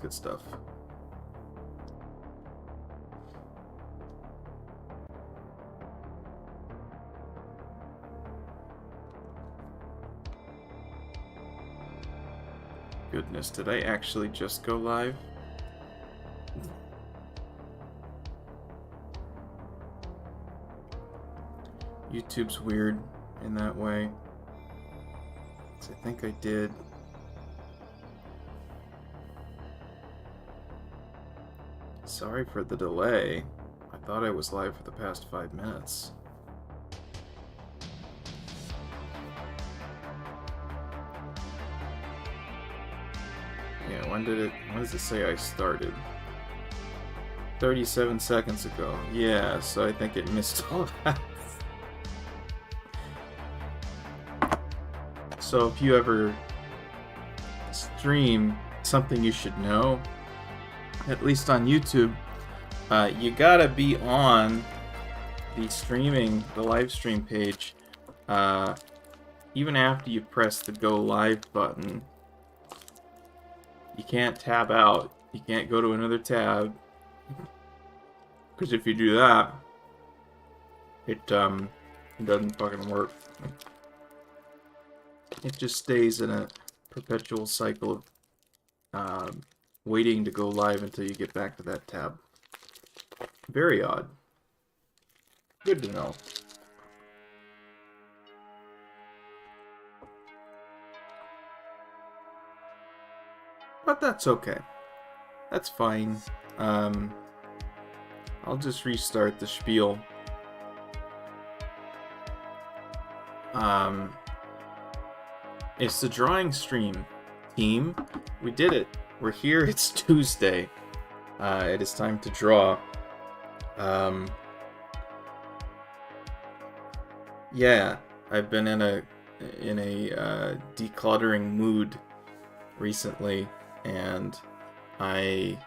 good stuff. Goodness, did I actually just go live? YouTube's weird in that way. I think I did. Sorry for the delay. I thought I was live for the past 5 minutes. Yeah, when does it say I started? 37 seconds ago. Yeah, so I think it missed all that. So if you ever stream something you should know, at least on YouTube, you gotta be on the live stream page, even after you press the go live button. You can't tab out. You can't go to another tab, because if you do that, it doesn't fucking work. It just stays in a perpetual cycle of waiting to go live until you get back to that tab. Very odd. Good to know. But that's okay. That's fine. I'll just restart the spiel. It's the drawing stream team. We did it. We're here. It's Tuesday. It is time to draw. Yeah, I've been in a decluttering mood recently, and I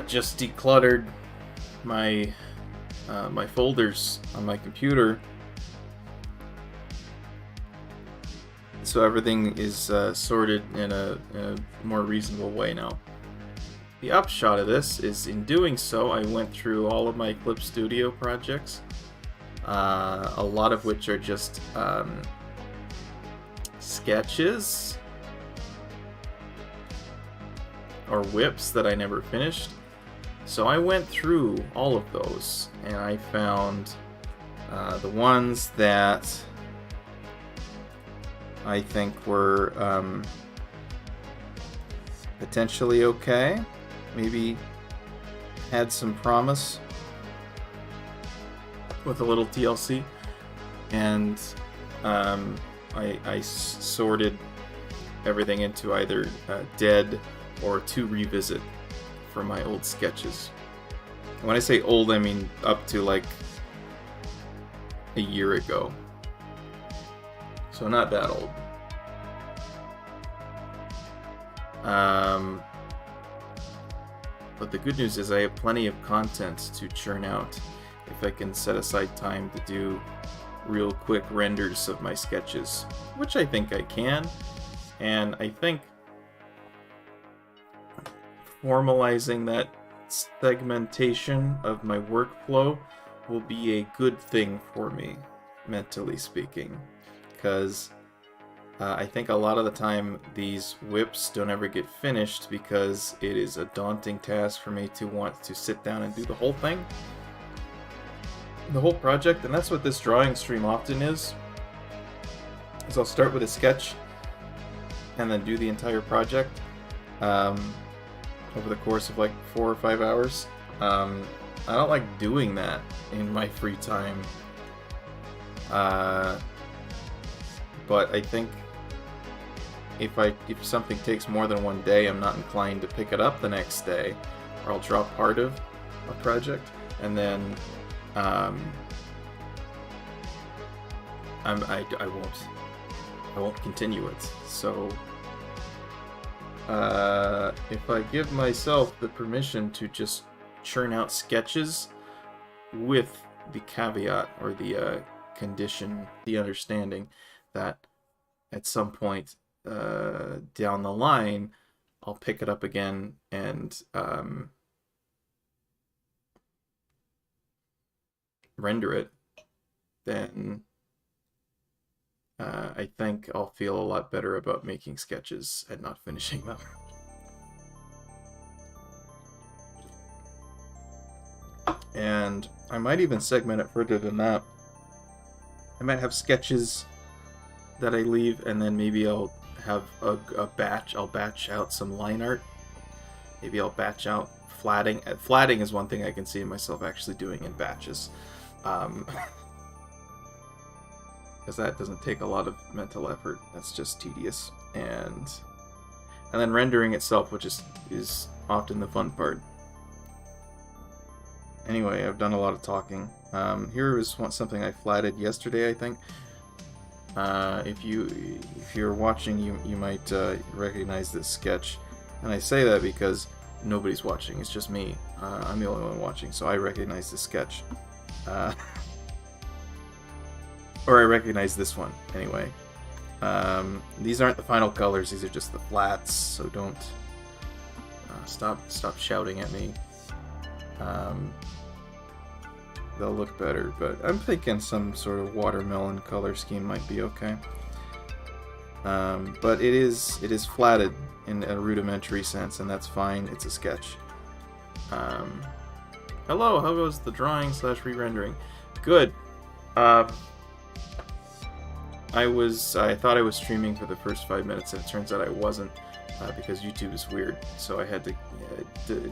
just decluttered my my folders on my computer, so everything is sorted in a more reasonable way now. The upshot of this is, in doing so, I went through all of my Clip Studio projects, a lot of which are just sketches or whips that I never finished. So I went through all of those, and I found the ones that I think were potentially okay, maybe had some promise with a little TLC, and I sorted everything into either dead or to revisit for my old sketches. When I say old, I mean up to like a year ago. So not that old. But the good news is I have plenty of content to churn out if I can set aside time to do real quick renders of my sketches, which I think I can. And I think formalizing that segmentation of my workflow will be a good thing for me, mentally speaking, because I think a lot of the time these whips don't ever get finished because it is a daunting task for me to want to sit down and do the whole thing, the whole project. And that's what this drawing stream often is I'll start with a sketch and then do the entire project over the course of like 4 or 5 hours. I don't like doing that in my free time, but I think if something takes more than one day, I'm not inclined to pick it up the next day, or I'll draw part of a project and then I won't continue it. So if I give myself the permission to just churn out sketches with the caveat or the condition, the understanding that at some point down the line, I'll pick it up again and render it, then I think I'll feel a lot better about making sketches and not finishing them. And I might even segment it further than that. I might have sketches that I leave, and then maybe I'll have a batch. I'll batch out some line art. Maybe I'll batch out flatting. Flatting is one thing I can see myself actually doing in batches. Because that doesn't take a lot of mental effort. That's just tedious. And then rendering itself, which is often the fun part. Anyway, I've done a lot of talking. Here is something I flatted yesterday, I think. If you're watching, you might recognize this sketch, and I say that because nobody's watching. It's just me. I'm the only one watching, so I recognize this sketch, or I recognize this one anyway. These aren't the final colors; these are just the flats. So don't stop shouting at me. They'll look better, but I'm thinking some sort of watermelon color scheme might be okay. But it is flatted in a rudimentary sense, and that's fine. It's a sketch. Hello, how goes the drawing / re-rendering? Good. I thought I was streaming for the first 5 minutes, and it turns out I wasn't, because YouTube is weird. So I had to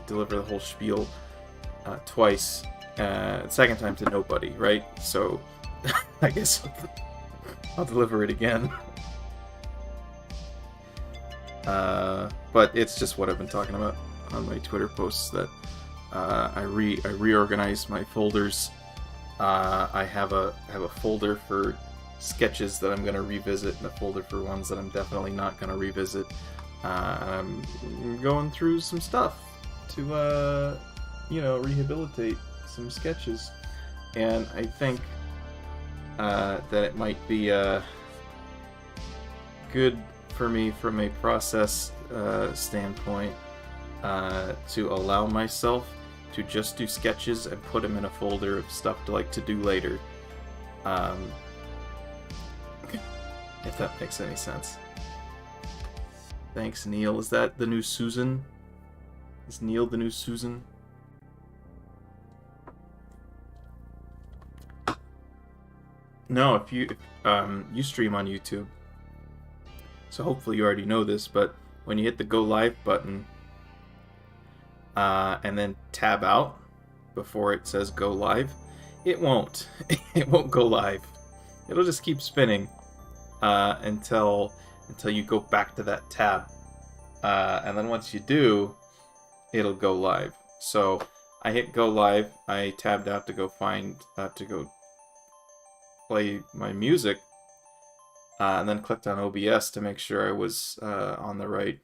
deliver the whole spiel twice. Second time to nobody, right? So I guess I'll deliver it again. But it's just what I've been talking about on my Twitter posts, that I reorganized my folders. I have a folder for sketches that I'm going to revisit, and a folder for ones that I'm definitely not going to revisit. I'm going through some stuff to rehabilitate some sketches, and I think that it might be good for me from a process standpoint to allow myself to just do sketches and put them in a folder of stuff to do later, if that makes any sense. Thanks, Neil. Is that the new Susan? Is Neil the new Susan? No, if you stream on YouTube, so hopefully you already know this, but when you hit the go live button and then tab out before it says go live, it won't go live. It'll just keep spinning until you go back to that tab, and then once you do, it'll go live. So I hit go live, I tabbed out to go play my music, and then clicked on OBS to make sure I was on the right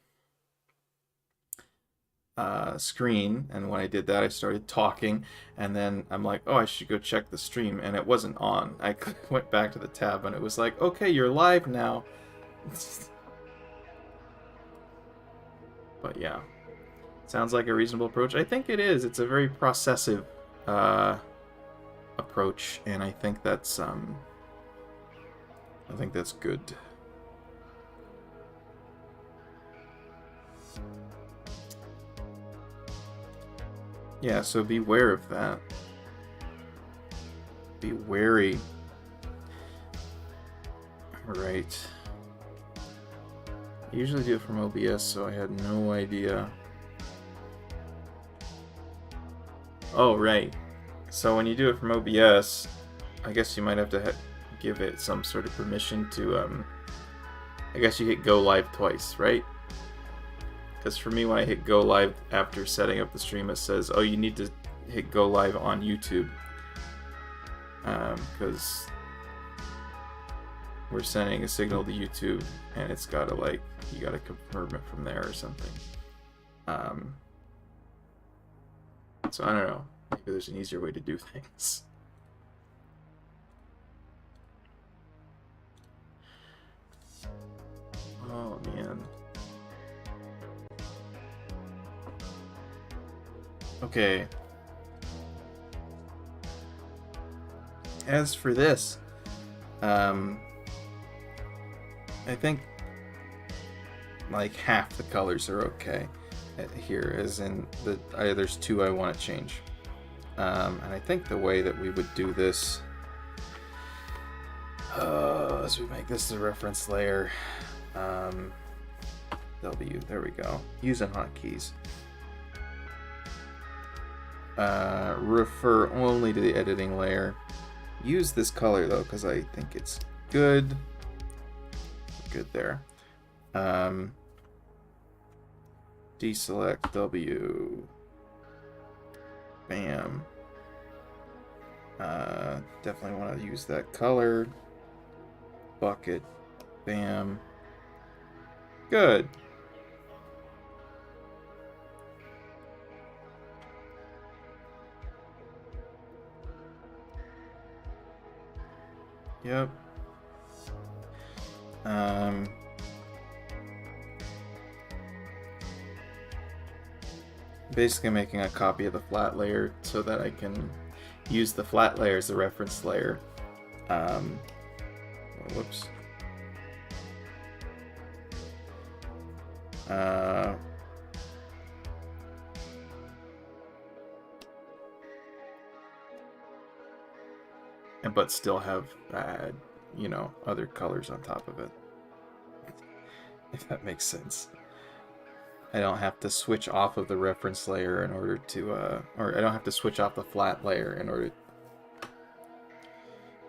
screen. And when I did that, I started talking, and then I'm like, oh, I should go check the stream, and it wasn't on. I went back to the tab, and it was like, okay, you're live now. But yeah, sounds like a reasonable approach. I think it is. It's a very processive approach, and I think that's good. Yeah, so beware of that. Be wary. Right. I usually do it from OBS, so I had no idea. Oh, right. So when you do it from OBS, I guess you might have to give it some sort of permission to, I guess you hit go live twice, right? Because for me, when I hit go live after setting up the stream, it says, oh, you need to hit go live on YouTube. Because we're sending a signal to YouTube, and it's gotta, you gotta confirm it from there or something. So I don't know. Maybe there's an easier way to do things. Oh, man. Okay. As for this, I think like half the colors are okay here, as in there's two I want to change. And I think the way that we would do this, as we make this the reference layer, W, there we go, using hotkeys. Refer only to the editing layer. Use this color though, because I think it's good. Good there. Deselect W. Bam. Definitely want to use that color. Bucket. Bam. Good. Yep. Basically making a copy of the flat layer so that I can use the flat layer as the reference layer. Whoops. But still have, other colors on top of it. If that makes sense. I don't have to switch off of the reference layer in order to, or I don't have to switch off the flat layer in order.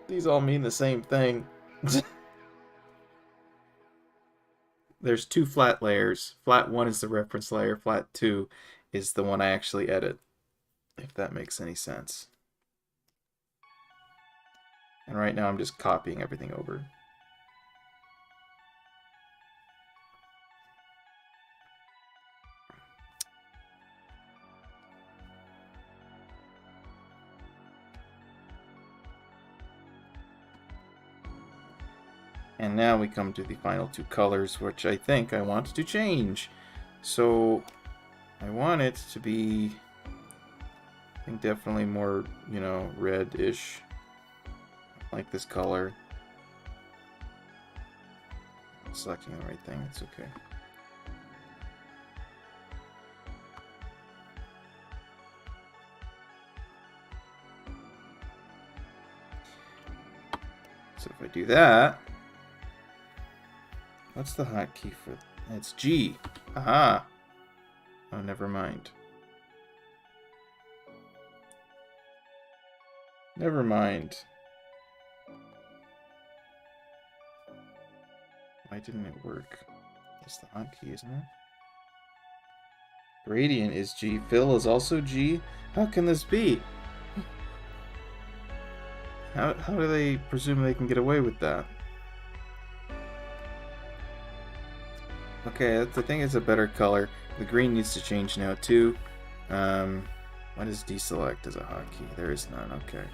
These all mean the same thing. There's two flat layers. Flat 1 is the reference layer. Flat 2 is the one I actually edit. If that makes any sense. And right now I'm just copying everything over. And now we come to the final two colors, which I think I want to change. So I want it to be, I think, definitely more, red-ish. Like this color. Selecting the right thing, it's okay. So if I do that, what's the hotkey for? It's G. Aha. Oh, never mind. Never mind. Why didn't it work? That's the hotkey, isn't it? Gradient is G. Fill is also G. How can this be? How do they presume they can get away with that? Okay, I think it's a better color. The green needs to change now too. What is deselect as a hotkey? There is none. Okay.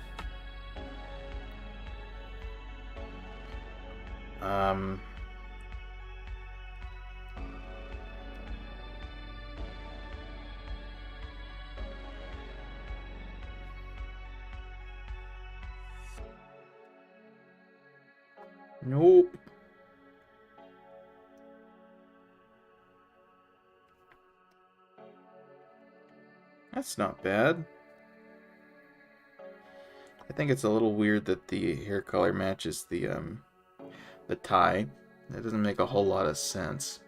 Nope. That's not bad. I think it's a little weird that the hair color matches the tie. That doesn't make a whole lot of sense.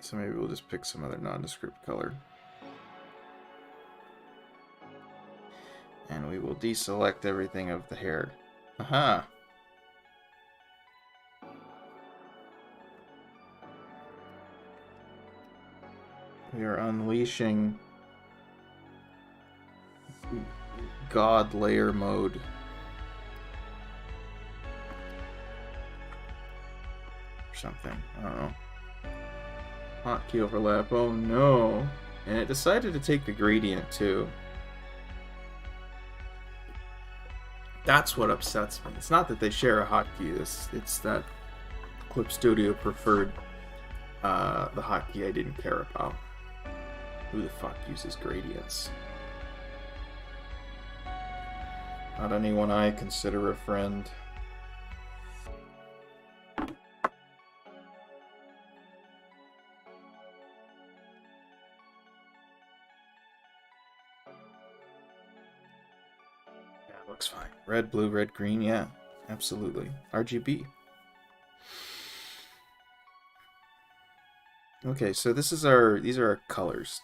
So maybe we'll just pick some other nondescript color. And we will deselect everything of the hair. Aha! We are unleashing God layer mode. Or something. I don't know. Hotkey overlap. Oh no. And it decided to take the gradient too. That's what upsets me. It's not that they share a hotkey. It's that Clip Studio preferred the hotkey I didn't care about. Who the fuck uses gradients? Not anyone I consider a friend. Yeah, looks fine. Red, blue, red, green, yeah. Absolutely. RGB. Okay, so these are our colors.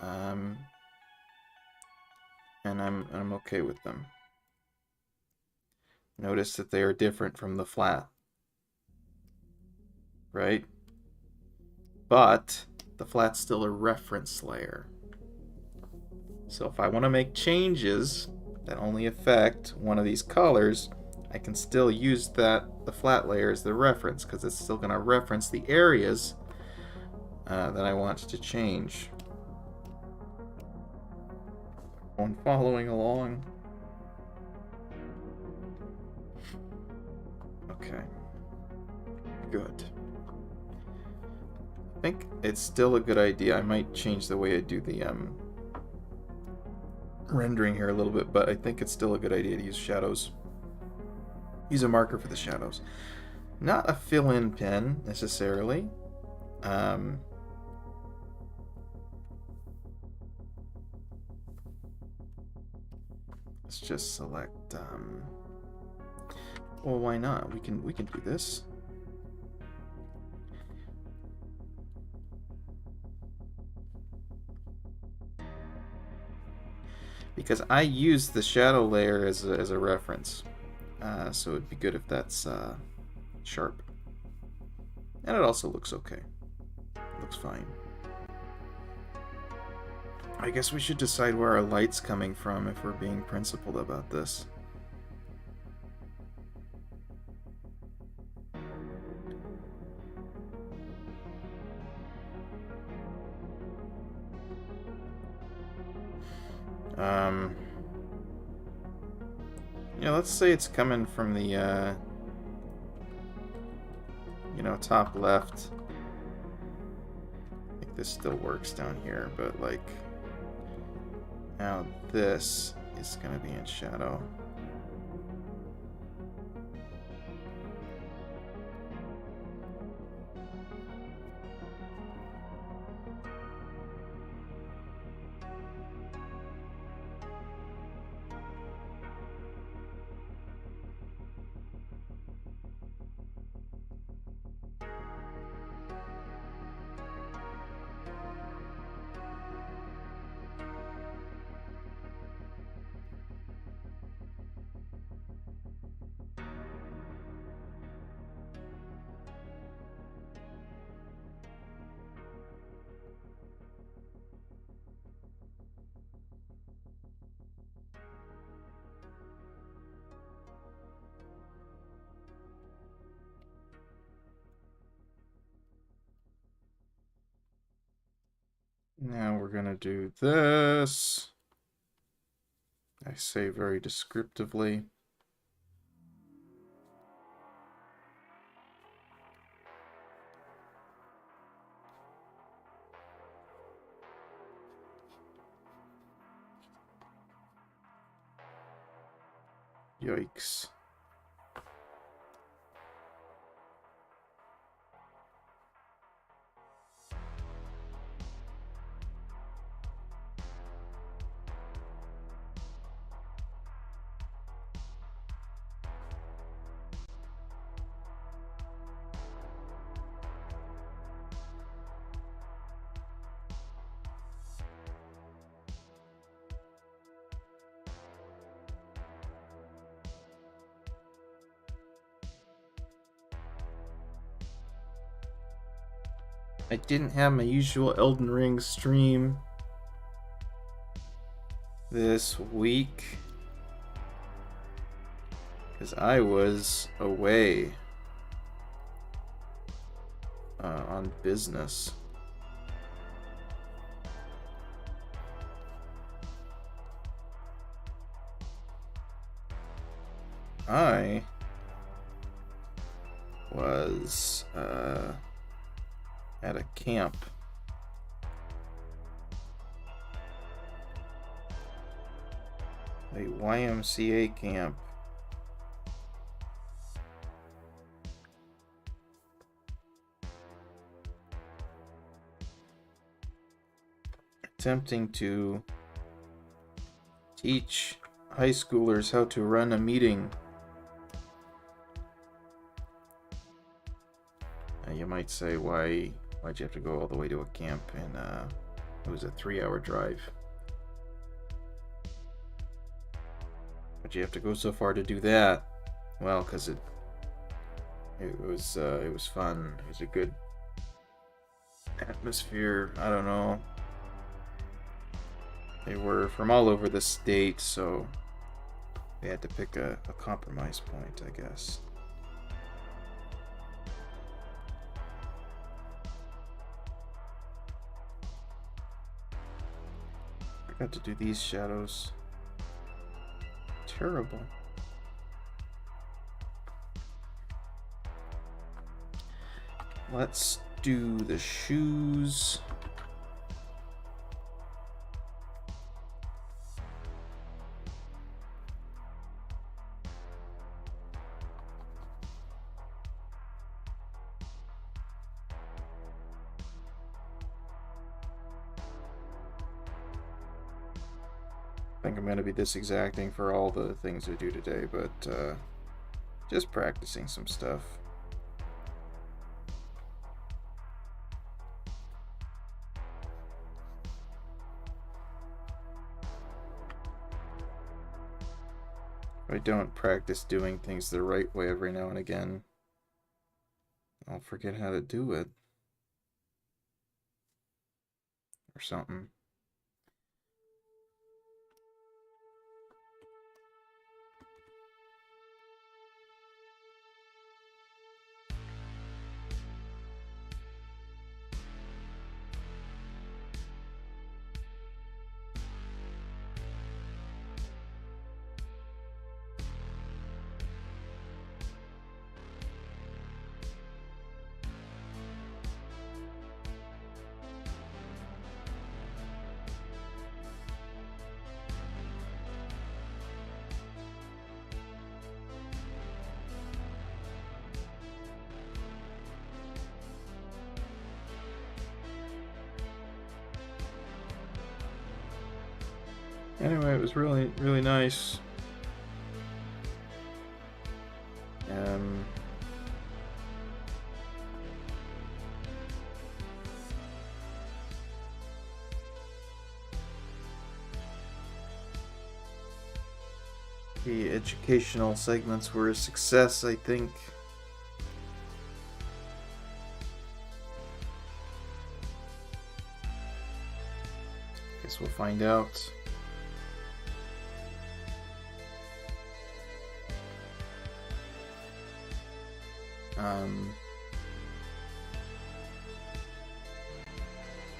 And I'm okay with them. Notice that they are different from the flat. Right? But the flat's still a reference layer. So if I want to make changes that only affect one of these colors, I can still use the flat layer as the reference, because it's still going to reference the areas that I want to change. One following along. Okay. Good. I think it's still a good idea. I might change the way I do the rendering here a little bit, but I think it's still a good idea to use shadows. Use a marker for the shadows. Not a fill-in pen, necessarily. Let's just select, well, why not? We can do this. Because I use the shadow layer as a reference. So it'd be good if that's sharp. And it also looks okay. Looks fine. I guess we should decide where our light's coming from if we're being principled about this. Yeah, let's say it's coming from the, you know, top left. I think this still works down here, but like, now this is gonna be in shadow. Now we're gonna do this. I say very descriptively. Yikes. I didn't have my usual Elden Ring stream this week because I was away on business. I was at a camp. A YMCA camp. Attempting to teach high schoolers how to run a meeting. You might say, why'd you have to go all the way to a camp? And it was a 3-hour drive. Why'd you have to go so far to do that? Well, because it was fun. It was a good atmosphere. I don't know. They were from all over the state, so they had to pick a compromise point, I guess. I forgot to do these shadows. Terrible. Let's do the shoes. I think I'm going to be this exacting for all the things I do today, but just practicing some stuff. If I don't practice doing things the right way every now and again, I'll forget how to do it. Or something. Anyway, it was really, really nice. The educational segments were a success, I think. Guess we'll find out.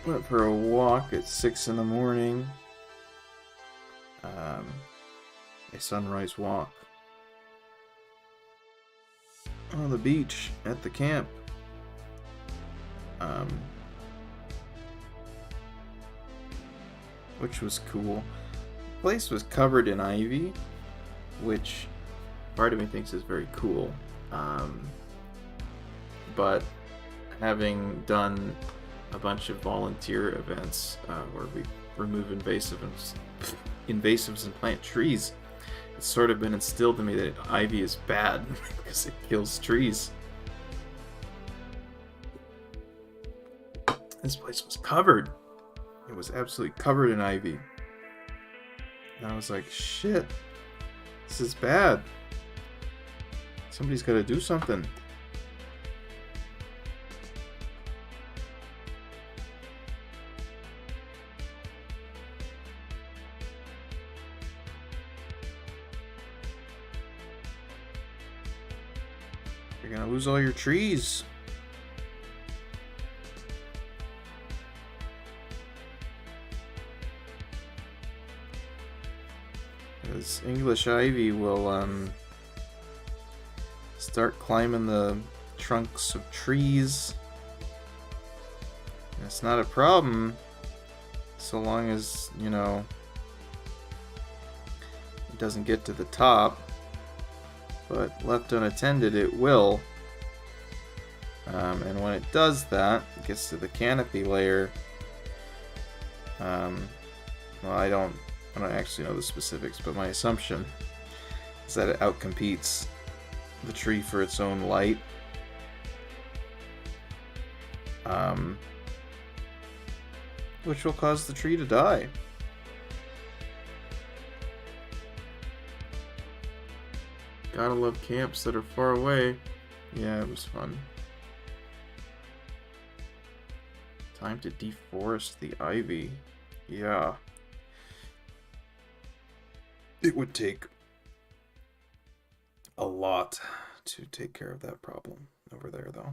Went for a walk at 6 in the morning. A sunrise walk on the beach at the camp. Which was cool. The place was covered in ivy, which part of me thinks is very cool. But having done a bunch of volunteer events where we remove invasives and plant trees, it's sort of been instilled in me that ivy is bad because it kills trees. This place was covered. It was absolutely covered in ivy. And I was like, shit, this is bad. Somebody's got to do something. You're gonna lose all your trees. Because English ivy will start climbing the trunks of trees. It's not a problem so long as, you know, it doesn't get to the top. But left unattended, it will. And when it does that, it gets to the canopy layer. Well, I don't actually know the specifics, but my assumption is that it outcompetes the tree for its own light. Which will cause the tree to die. Gotta love camps that are far away. Yeah, it was fun. Time to deforest the ivy. Yeah. It would take a lot to take care of that problem over there, though.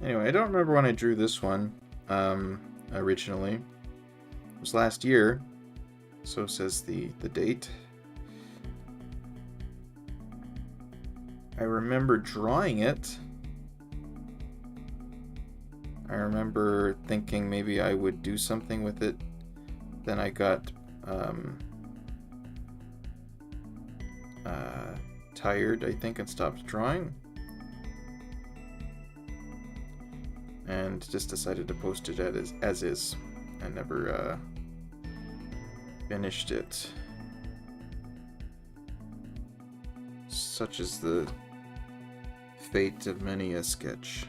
Anyway, I don't remember when I drew this one originally. It was last year, so says the date. I remember drawing it. I remember thinking maybe I would do something with it. Then I got tired, I think, and stopped drawing. And just decided to post it as is. I never finished it. Such is the fate of many a sketch.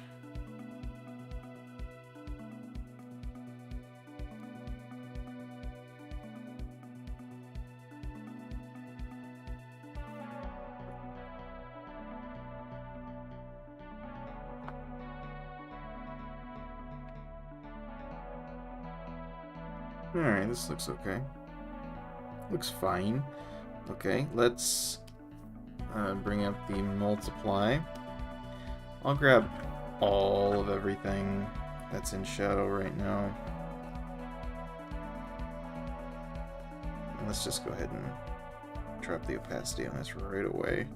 Alright, this looks okay. Looks fine. Okay, let's bring up the multiply. I'll grab all of everything that's in shadow right now. And let's just go ahead and drop the opacity on this right away.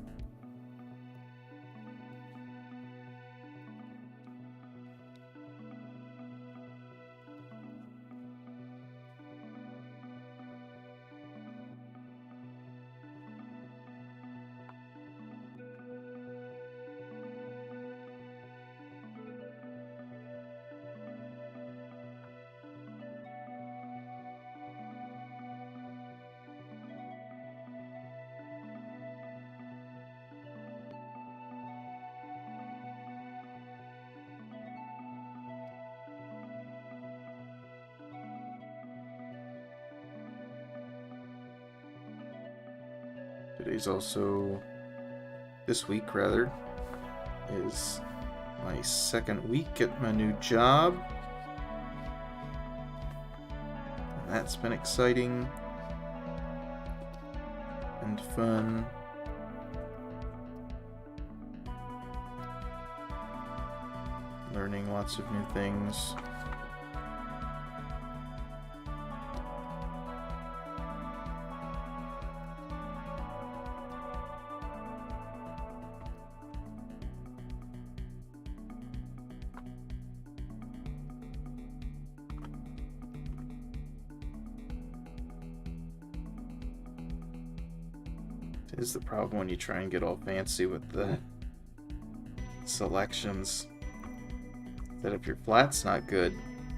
This week rather, is my second week at my new job. And that's been exciting and fun. Learning lots of new things. Is the problem when you try and get all fancy with the selections, that if your flat's not good,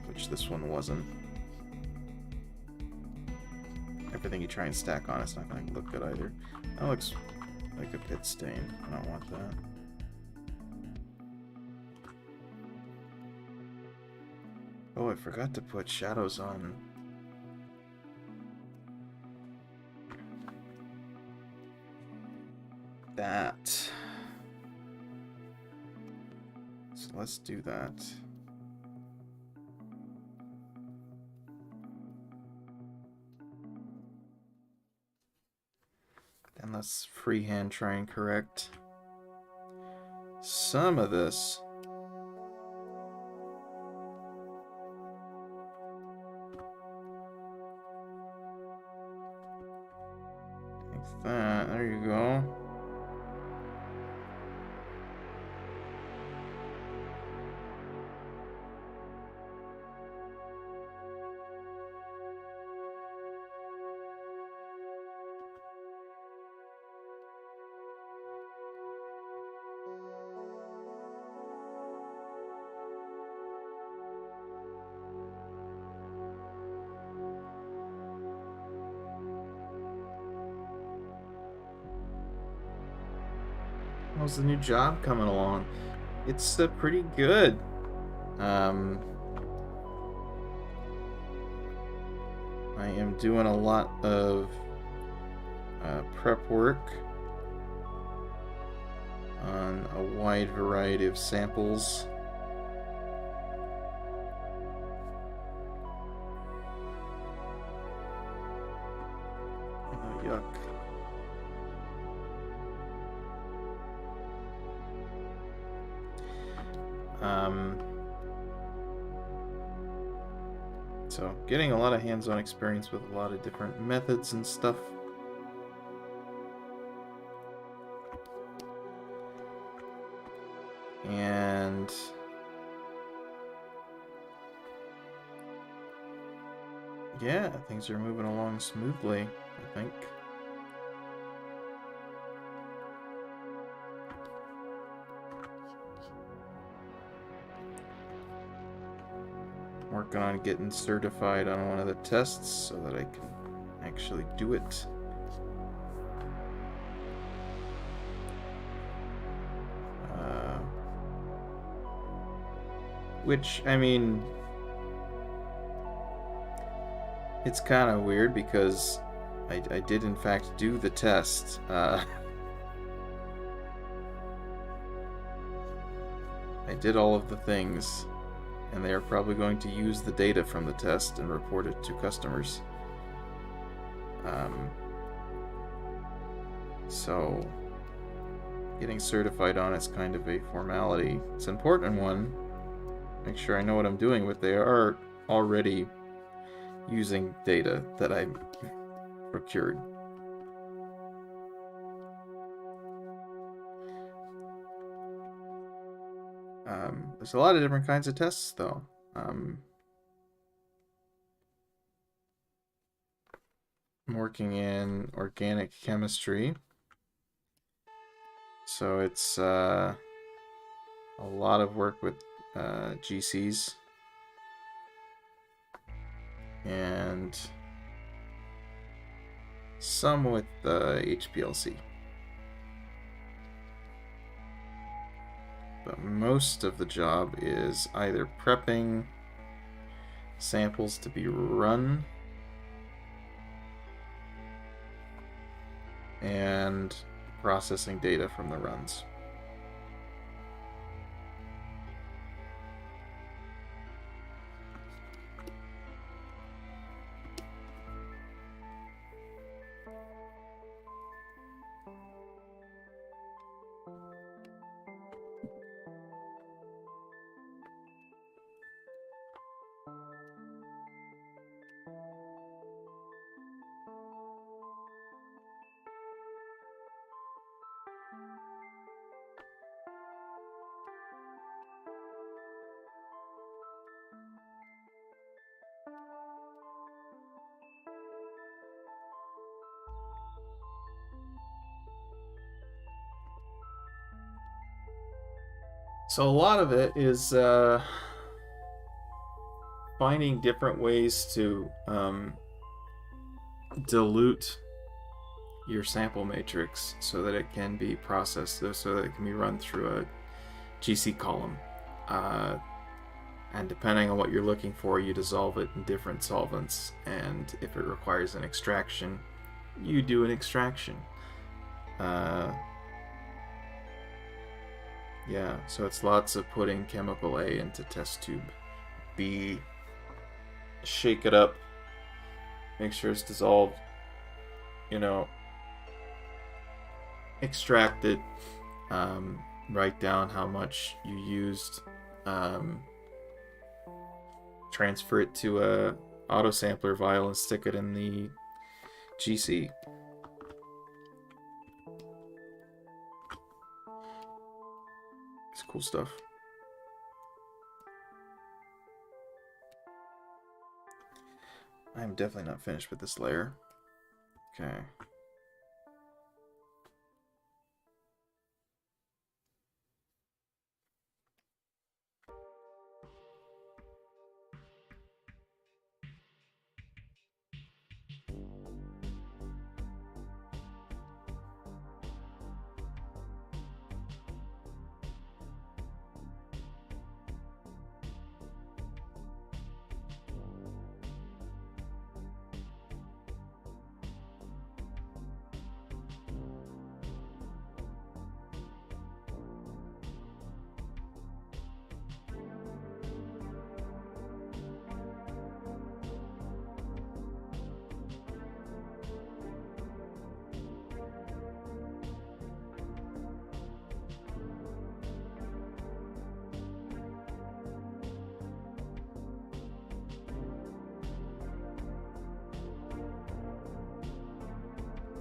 which this one wasn't, everything you try and stack on, it's not going to look good either. That looks like a bit stained. I don't want that. Oh, I forgot to put shadows on. That. So let's do that. And let's freehand try and correct some of this. Like that. There you go. How's the new job coming along? It's pretty good. I am doing a lot of prep work on a wide variety of samples. Oh, yuck. So getting a lot of hands-on experience with a lot of different methods and stuff. And yeah, things are moving along smoothly, I think. Working on getting certified on one of the tests so that I can actually do it. Which, I mean, it's kind of weird because I did in fact do the test. I did all of the things, and they are probably going to use the data from the test and report it to customers. So getting certified on it's kind of a formality. It's an important one. Make sure I know what I'm doing, but they are already using data that I procured. There's a lot of different kinds of tests, though. I'm working in organic chemistry, so it's a lot of work with GCs and some with HPLC. But most of the job is either prepping samples to be run and processing data from the runs. So a lot of it is finding different ways to dilute your sample matrix so that it can be processed, so that it can be run through a GC column. And depending on what you're looking for, you dissolve it in different solvents, and if it requires an extraction, you do an extraction. Yeah, so it's lots of putting chemical A into test tube B, shake it up, make sure it's dissolved, extract it, write down how much you used, um, transfer it to a auto sampler vial and stick it in the GC. It's cool stuff. I'm definitely not finished with this layer. Okay.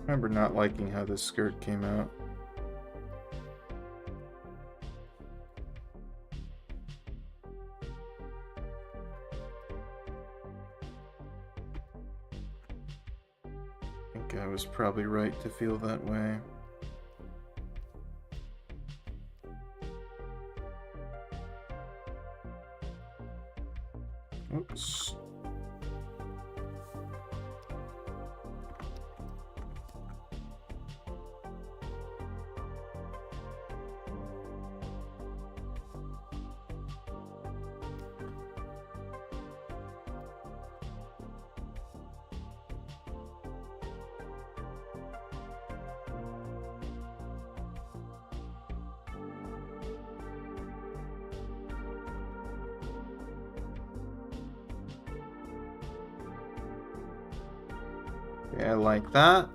I remember not liking how this skirt came out. I think I was probably right to feel that way. Oops. Okay, I like that.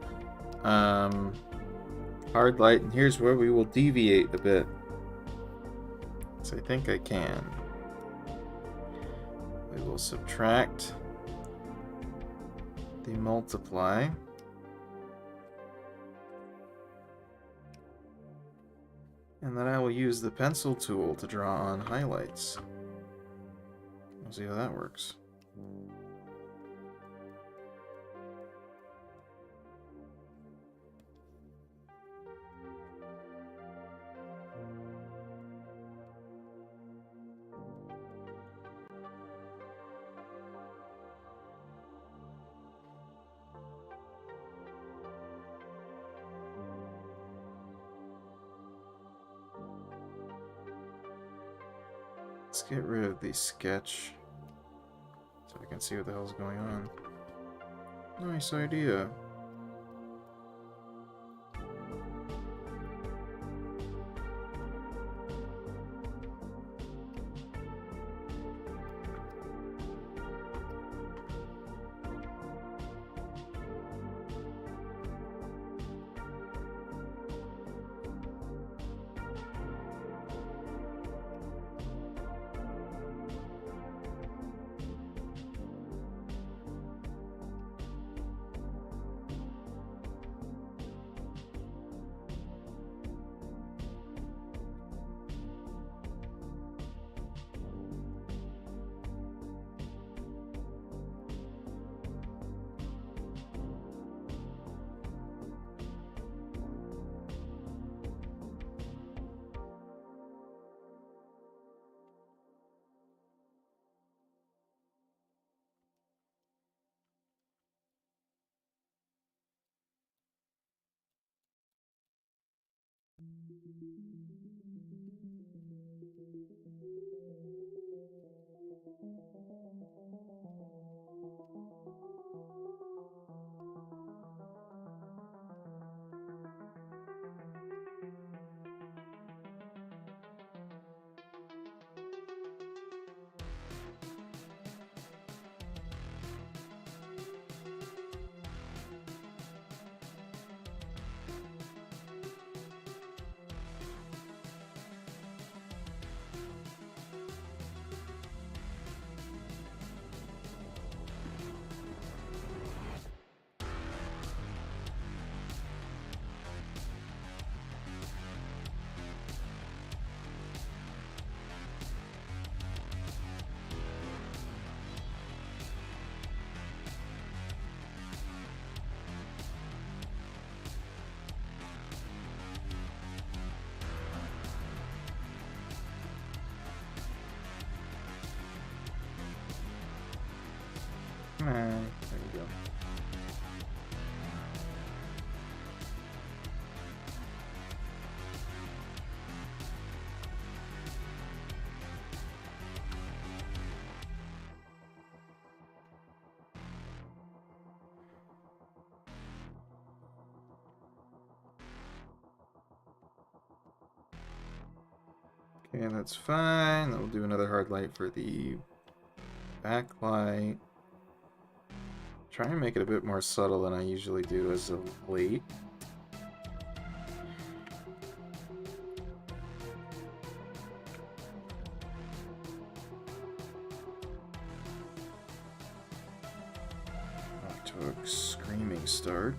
Hard light, and here's where we will deviate a bit. So I think I can. We will subtract the multiply. And then I will use the pencil tool to draw on highlights. We'll see how that works. Let's get rid of the sketch so I can see what the hell's going on. Nice idea. There you go. Okay, that's fine. I'll do another hard light for the backlight. Try and make it a bit more subtle than I usually do as of late. Off to a screaming start.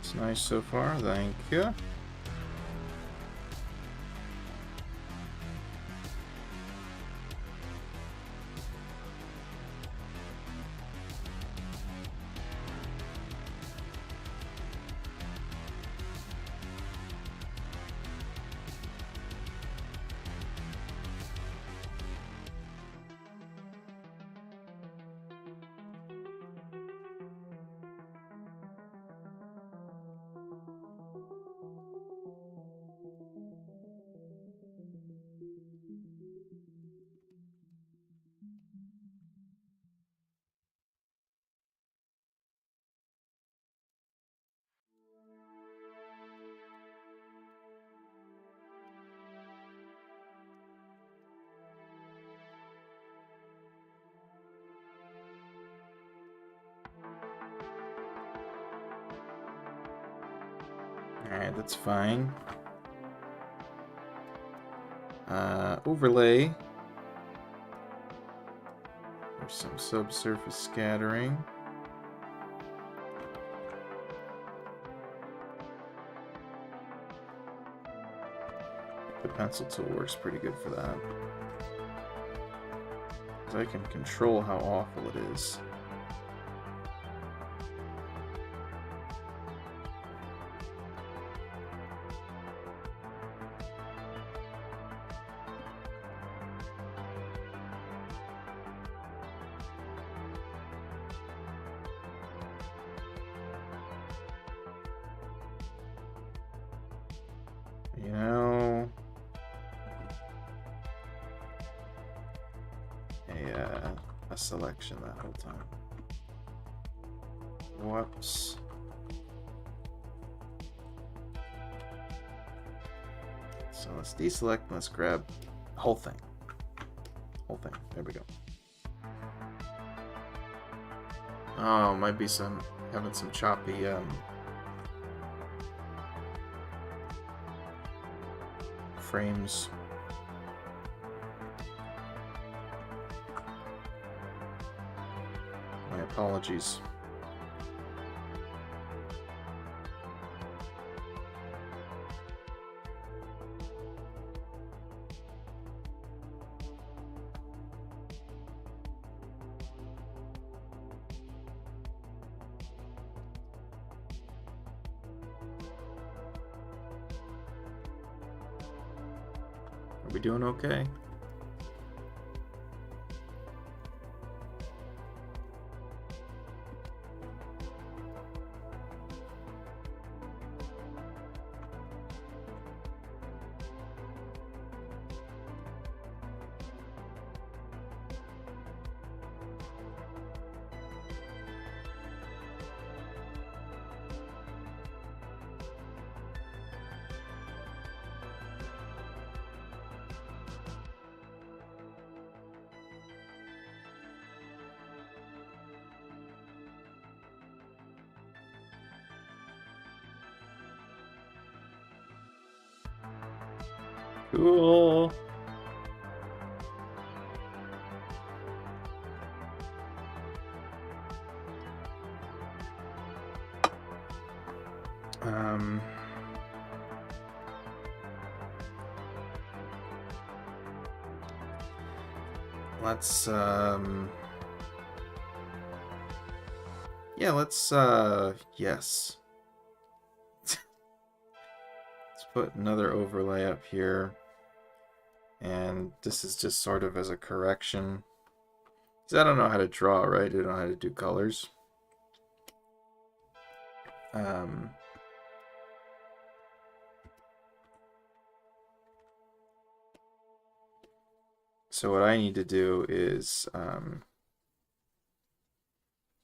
It's nice so far, thank you. Alright, that's fine. Overlay. There's some subsurface scattering. The pencil tool works pretty good for that. I can control how awful it is. You know, a selection that whole time. Whoops. So let's deselect and let's grab the whole thing. Whole thing. There we go. Oh, might be having some choppy frames. My apologies. Are we doing okay? Cool. Let's, yeah, let's, yes. Let's put another overlay up here. And this is just sort of as a correction. Because I don't know how to draw, right? I don't know how to do colors. So what I need to do is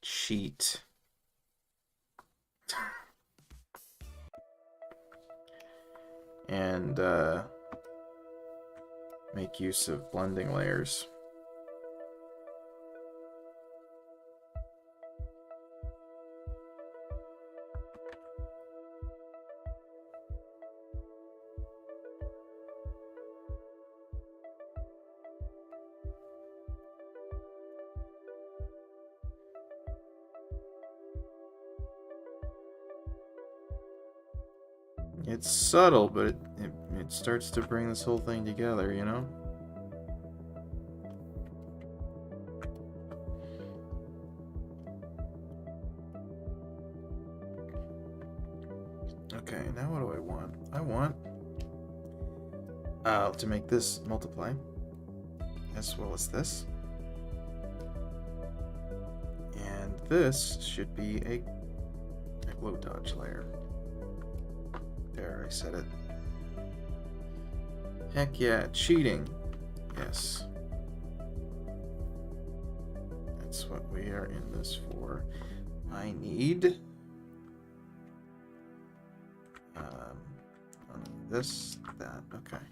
cheat. And make use of blending layers. It's subtle, but it starts to bring this whole thing together, you know? Okay, now what do I want? I want to make this multiply, as well as this. And this should be a glow dodge layer. There, I said it. Heck yeah, cheating. Yes. That's what we are in this for. I need this, that, okay.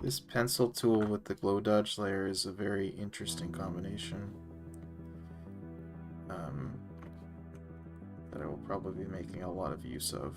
This pencil tool with the glow dodge layer is a very interesting combination that I will probably be making a lot of use of.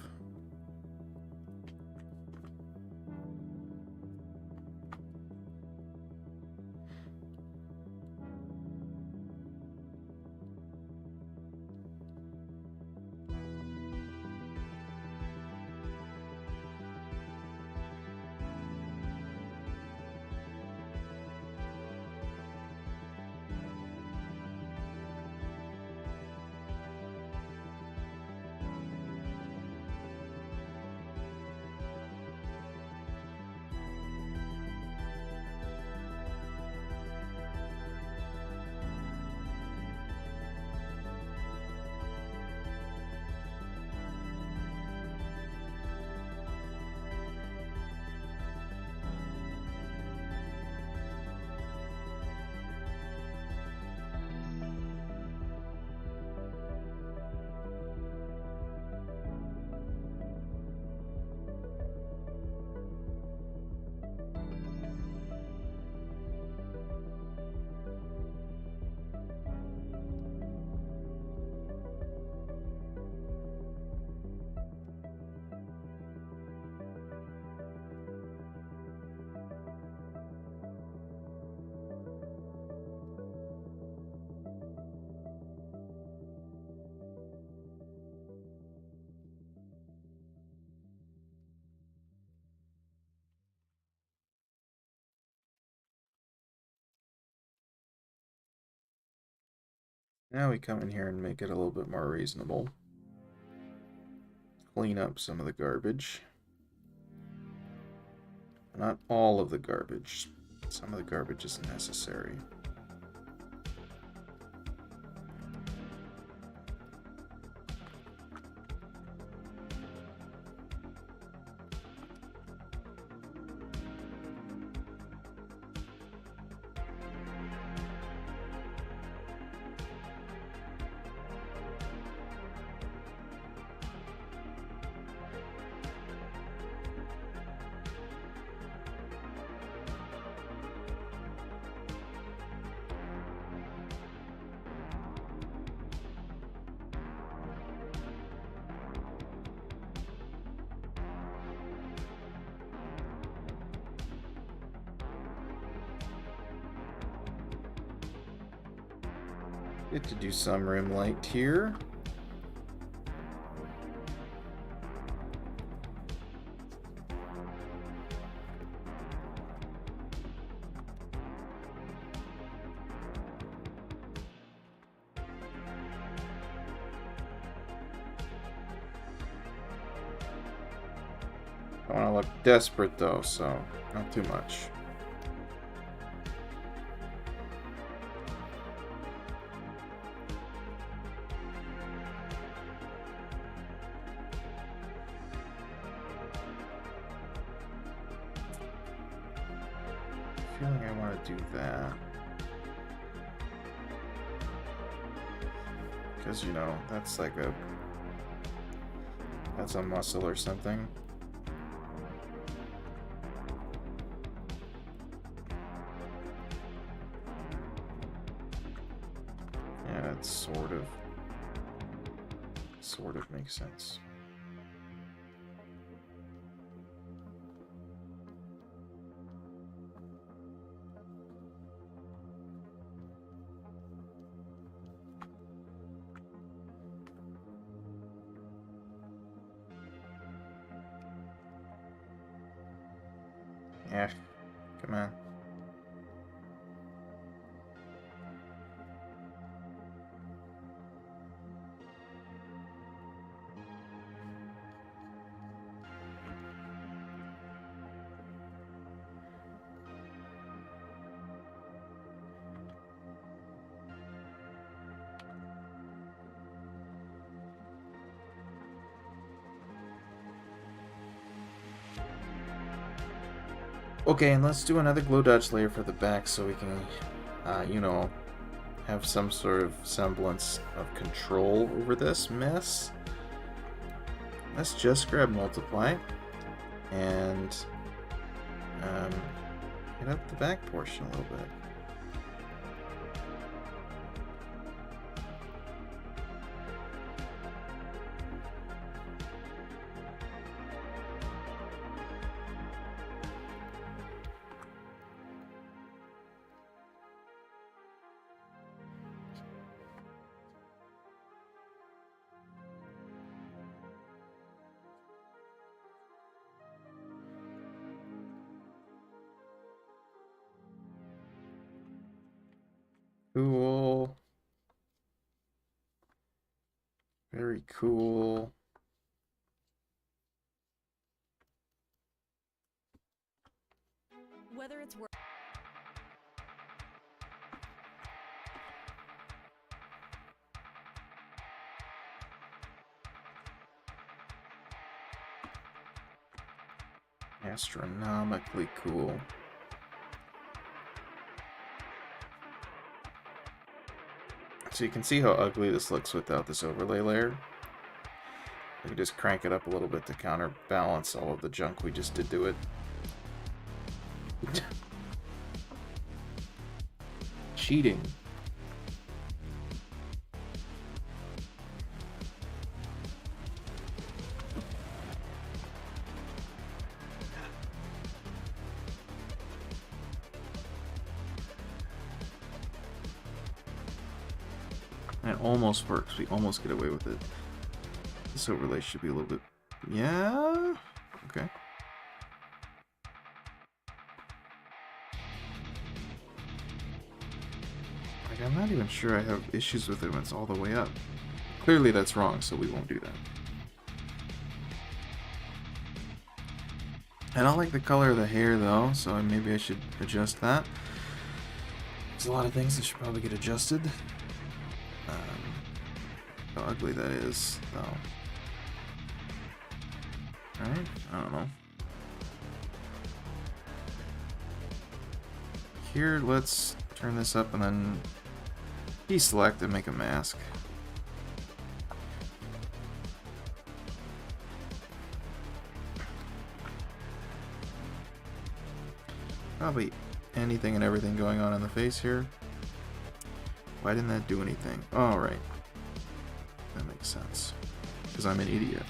Now we come in here and make it a little bit more reasonable. Clean up some of the garbage. Not all of the garbage. Some of the garbage is necessary. Get to do some rim light here. I want to look desperate though, so not too much. Feeling I want to do that. Because, you know, that's like that's a muscle or something. Yeah, that sort of makes sense. Yeah, come on. Okay, and let's do another glow dodge layer for the back so we can, you know, have some sort of semblance of control over this mess. Let's just grab multiply and hit up the back portion a little bit. Cool. Very cool. Whether it's work. Astronomically cool. So you can see how ugly this looks without this overlay layer. We can just crank it up a little bit to counterbalance all of the junk we just did to it. Cheating. It almost works. We almost get away with it. This overlay should be a little bit... Yeah? Okay. Like, I'm not even sure I have issues with it when it's all the way up. Clearly that's wrong, so we won't do that. I don't like the color of the hair, though, so maybe I should adjust that. There's a lot of things that should probably get adjusted. How ugly that is, though. Right? I don't know. Here, let's turn this up and then deselect and make a mask. Probably anything and everything going on in the face here. Why didn't that do anything? Oh, right. That makes sense. Because I'm an idiot.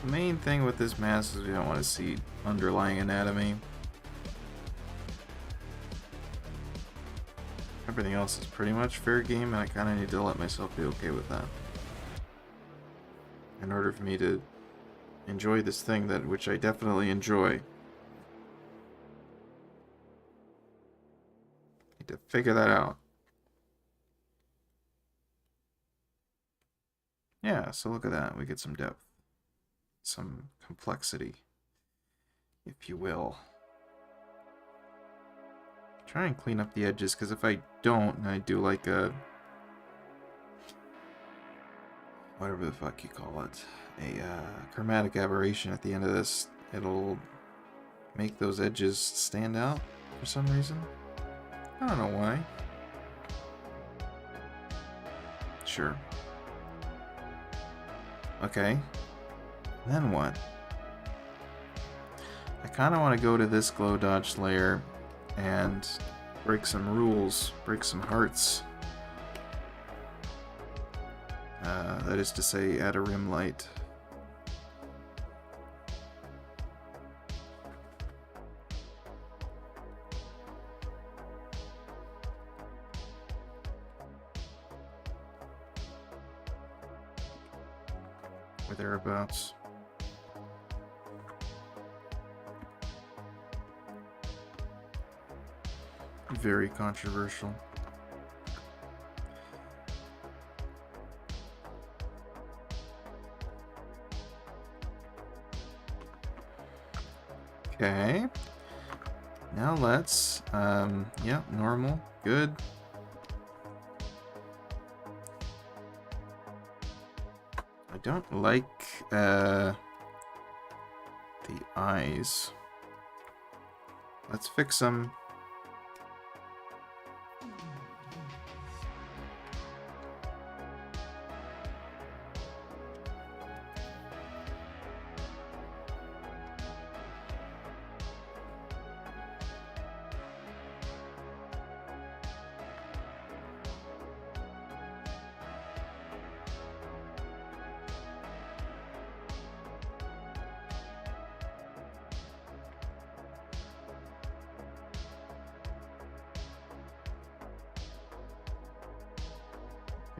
The main thing with this mask is we don't want to see underlying anatomy. Everything else is pretty much fair game, and I kind of need to let myself be okay with that. In order for me to enjoy this thing which I definitely enjoy. Need to figure that out. Yeah, so look at that. We get some depth. Some complexity, if you will. Try and clean up the edges, because if I don't, and I do like a... whatever the fuck you call it. A chromatic aberration at the end of this, it'll make those edges stand out for some reason. I don't know why. Sure. Okay. Then what? I kind of want to go to this glow dodge layer and break some rules, break some hearts. That is to say, add a rim light. Or thereabouts. Very controversial. Okay. Now let's, yeah, normal, good. I don't like, the eyes. Let's fix them.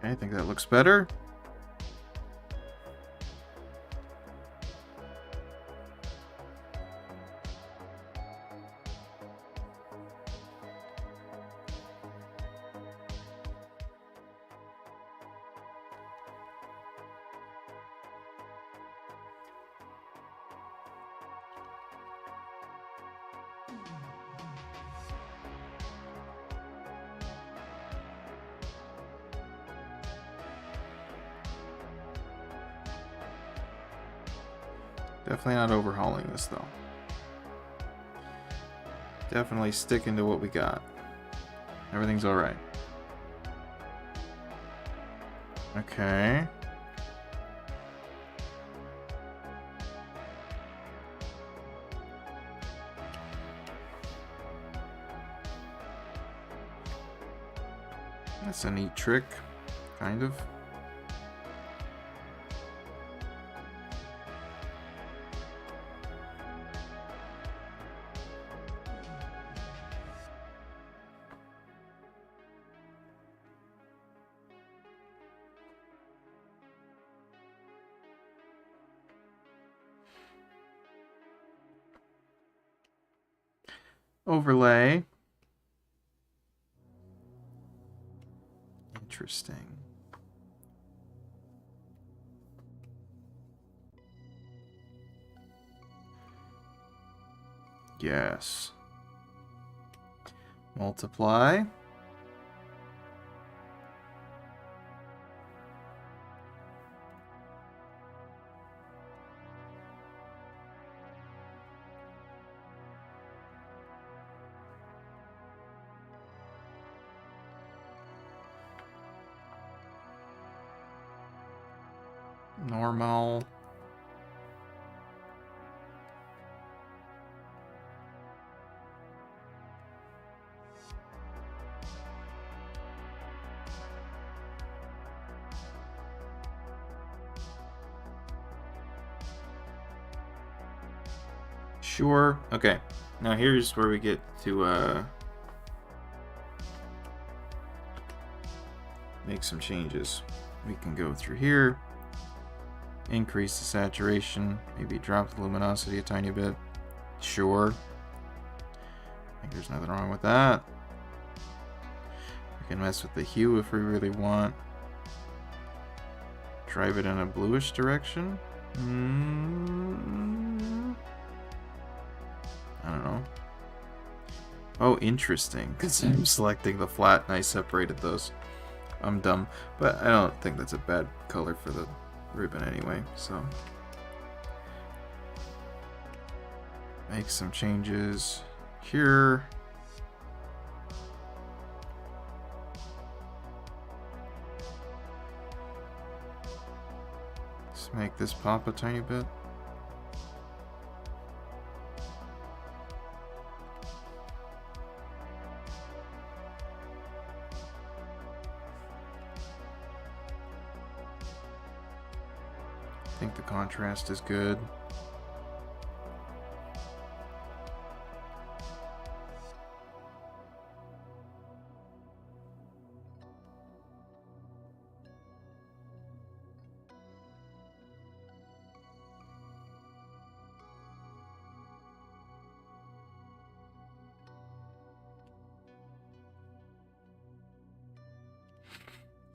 I think that looks better. Definitely not overhauling this, though. Definitely sticking to what we got. Everything's alright. Okay. That's a neat trick, kind of. Overlay. Interesting. Yes. Multiply. Normal. Sure. Okay. Now here's where we get to make some changes. We can go through here, increase the saturation, maybe drop the luminosity a tiny bit. Sure. I think there's nothing wrong with that. We can mess with the hue if we really want. Drive it in a bluish direction. I don't know. Oh, interesting. Because I'm selecting the flat and I separated those. I'm dumb. But I don't think that's a bad color for the ribbon anyway. So make some changes here. Let's make this pop a tiny bit. I think the contrast is good.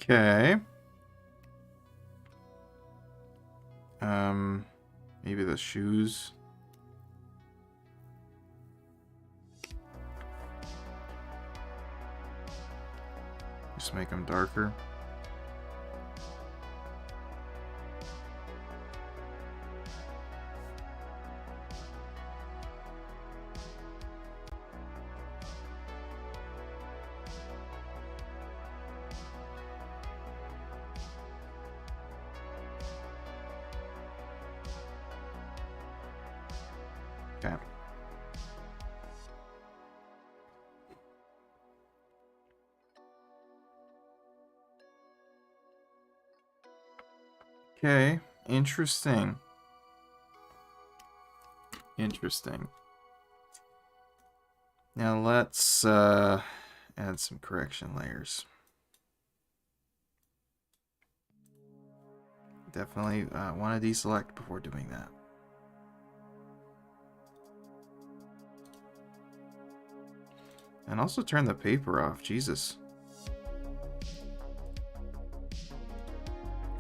Okay. Maybe the shoes. Just make them darker. Okay. Okay, interesting. Interesting. Now let's add some correction layers. Definitely want to deselect before doing that. And also turn the paper off, Jesus.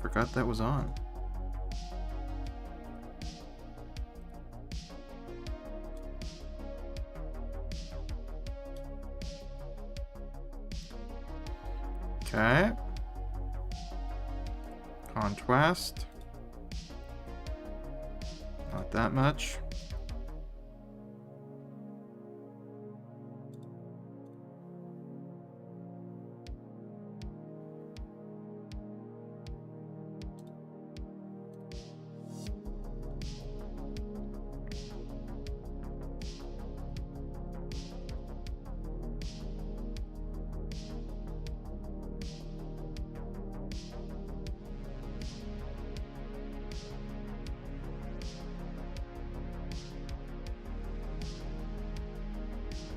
Forgot that was on. Okay. Contrast. Not that much.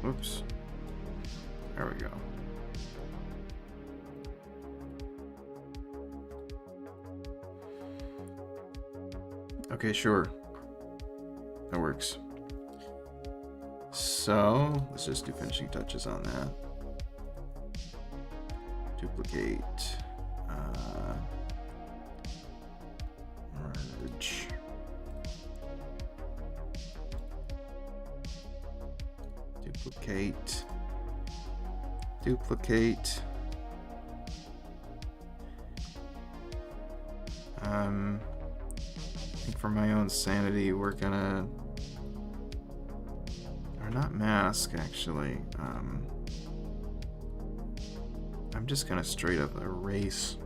Oops. There we go. Okay, sure. That works. So, let's just do finishing touches on that. Duplicate. Merge. Duplicate. Duplicate. I think for my own sanity, we're gonna, or not mask actually. I'm just gonna straight up erase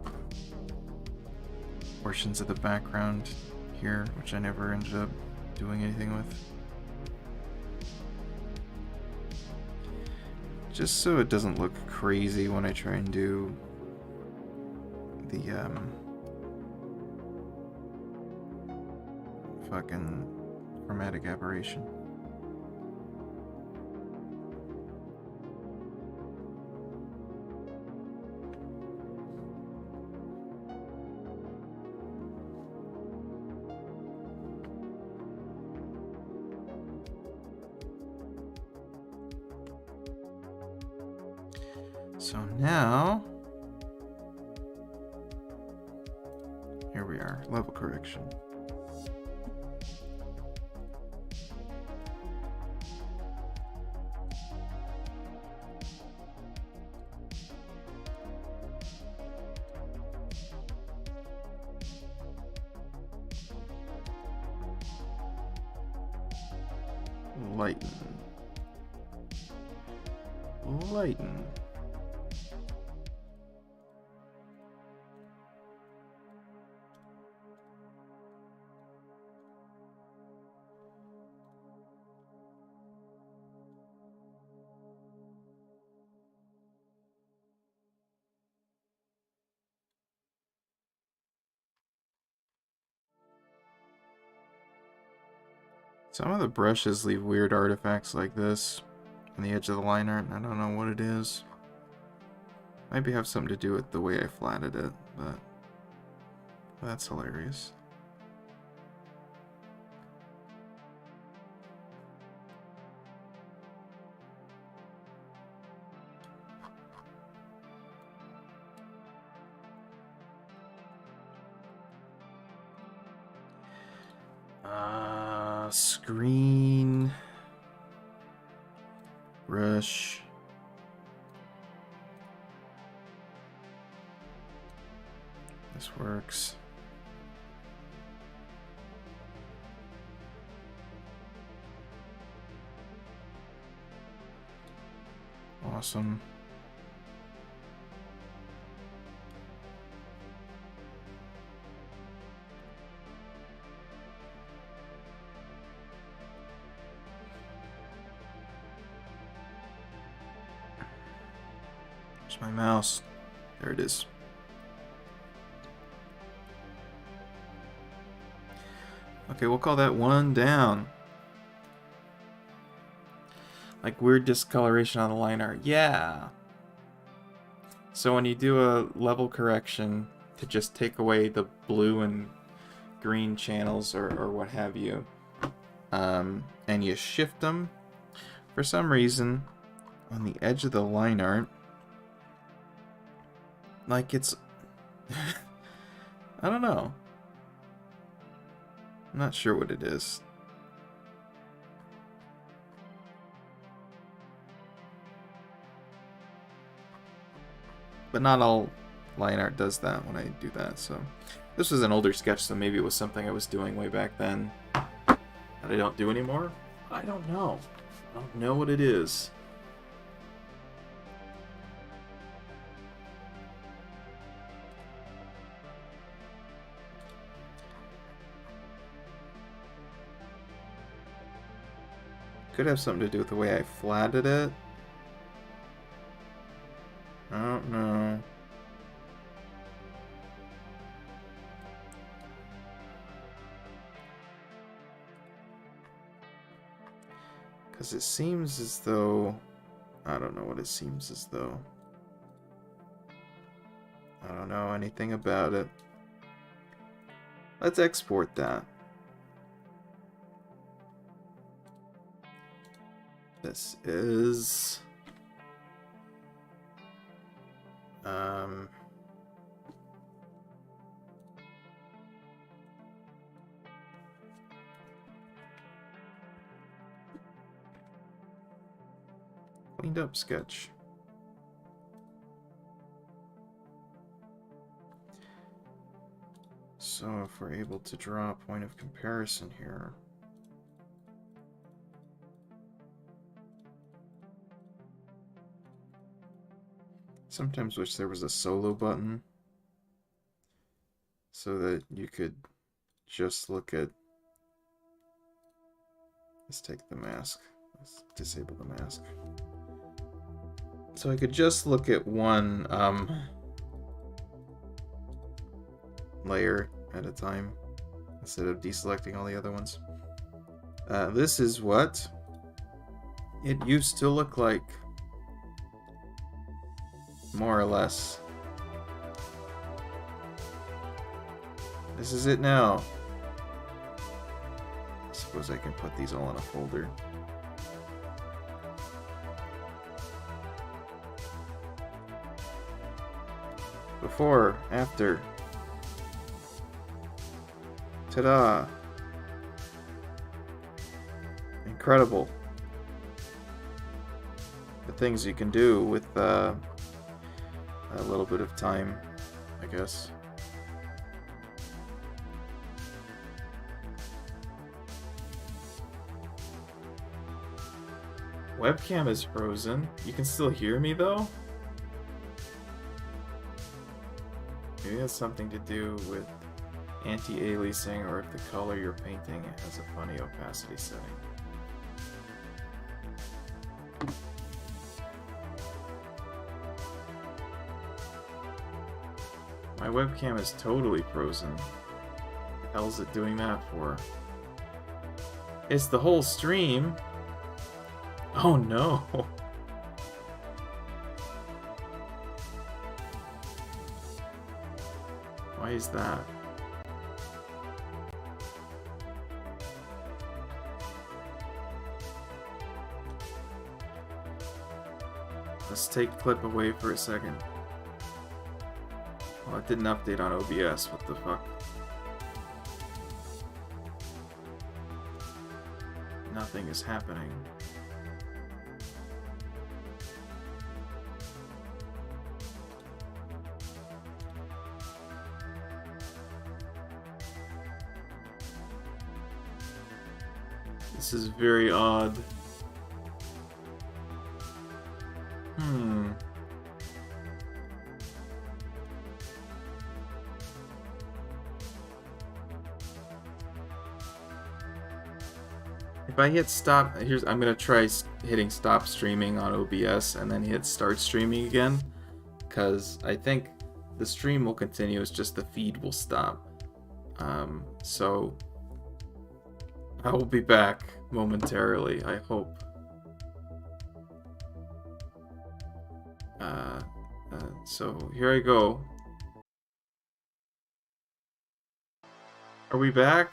portions of the background here, which I never ended up doing anything with. Just so it doesn't look crazy when I try and do the fucking chromatic aberration. So now, here we are, level correction. Lighten. Lighten. Some of the brushes leave weird artifacts like this on the edge of the line art. I don't know what it is. Maybe have something to do with the way I flatted it, but that's hilarious. Screen. Brush. This works. Awesome. Where's my mouse? There it is. Okay, we'll call that one down. Like weird discoloration on the line art. Yeah. So when you do a level correction to just take away the blue and green channels or what have you, and you shift them, for some reason, on the edge of the line art, like it's... I don't know. I'm not sure what it is. But not all line art does that when I do that, so... This was an older sketch, so maybe it was something I was doing way back then that I don't do anymore? I don't know. I don't know what it is. Could have something to do with the way I flatted it. I don't know. Because it seems as though... I don't know what it seems as though. I don't know anything about it. Let's export that. This is... cleaned up sketch. So if we're able to draw a point of comparison here. Sometimes wish there was a solo button so that you could just look at... Let's take the mask. Let's disable the mask. So I could just look at one layer at a time instead of deselecting all the other ones. This is what it used to look like. More or less. This is it now. I suppose I can put these all in a folder. Before, after. Ta-da! Incredible. The things you can do with a little bit of time, I guess. Webcam is frozen. You can still hear me though? Maybe it has something to do with anti-aliasing, or if the color you're painting has a funny opacity setting. My webcam is totally frozen. What the hell is it doing that for? It's the whole stream. Oh no. Why is that? Let's take clip away for a second. Well, it didn't update on OBS. What the fuck? Nothing is happening. This is very odd. If I hit stop, I'm gonna try hitting stop streaming on OBS and then hit start streaming again, because I think the stream will continue, it's just the feed will stop. So I will be back momentarily, I hope. So here I go. Are we back?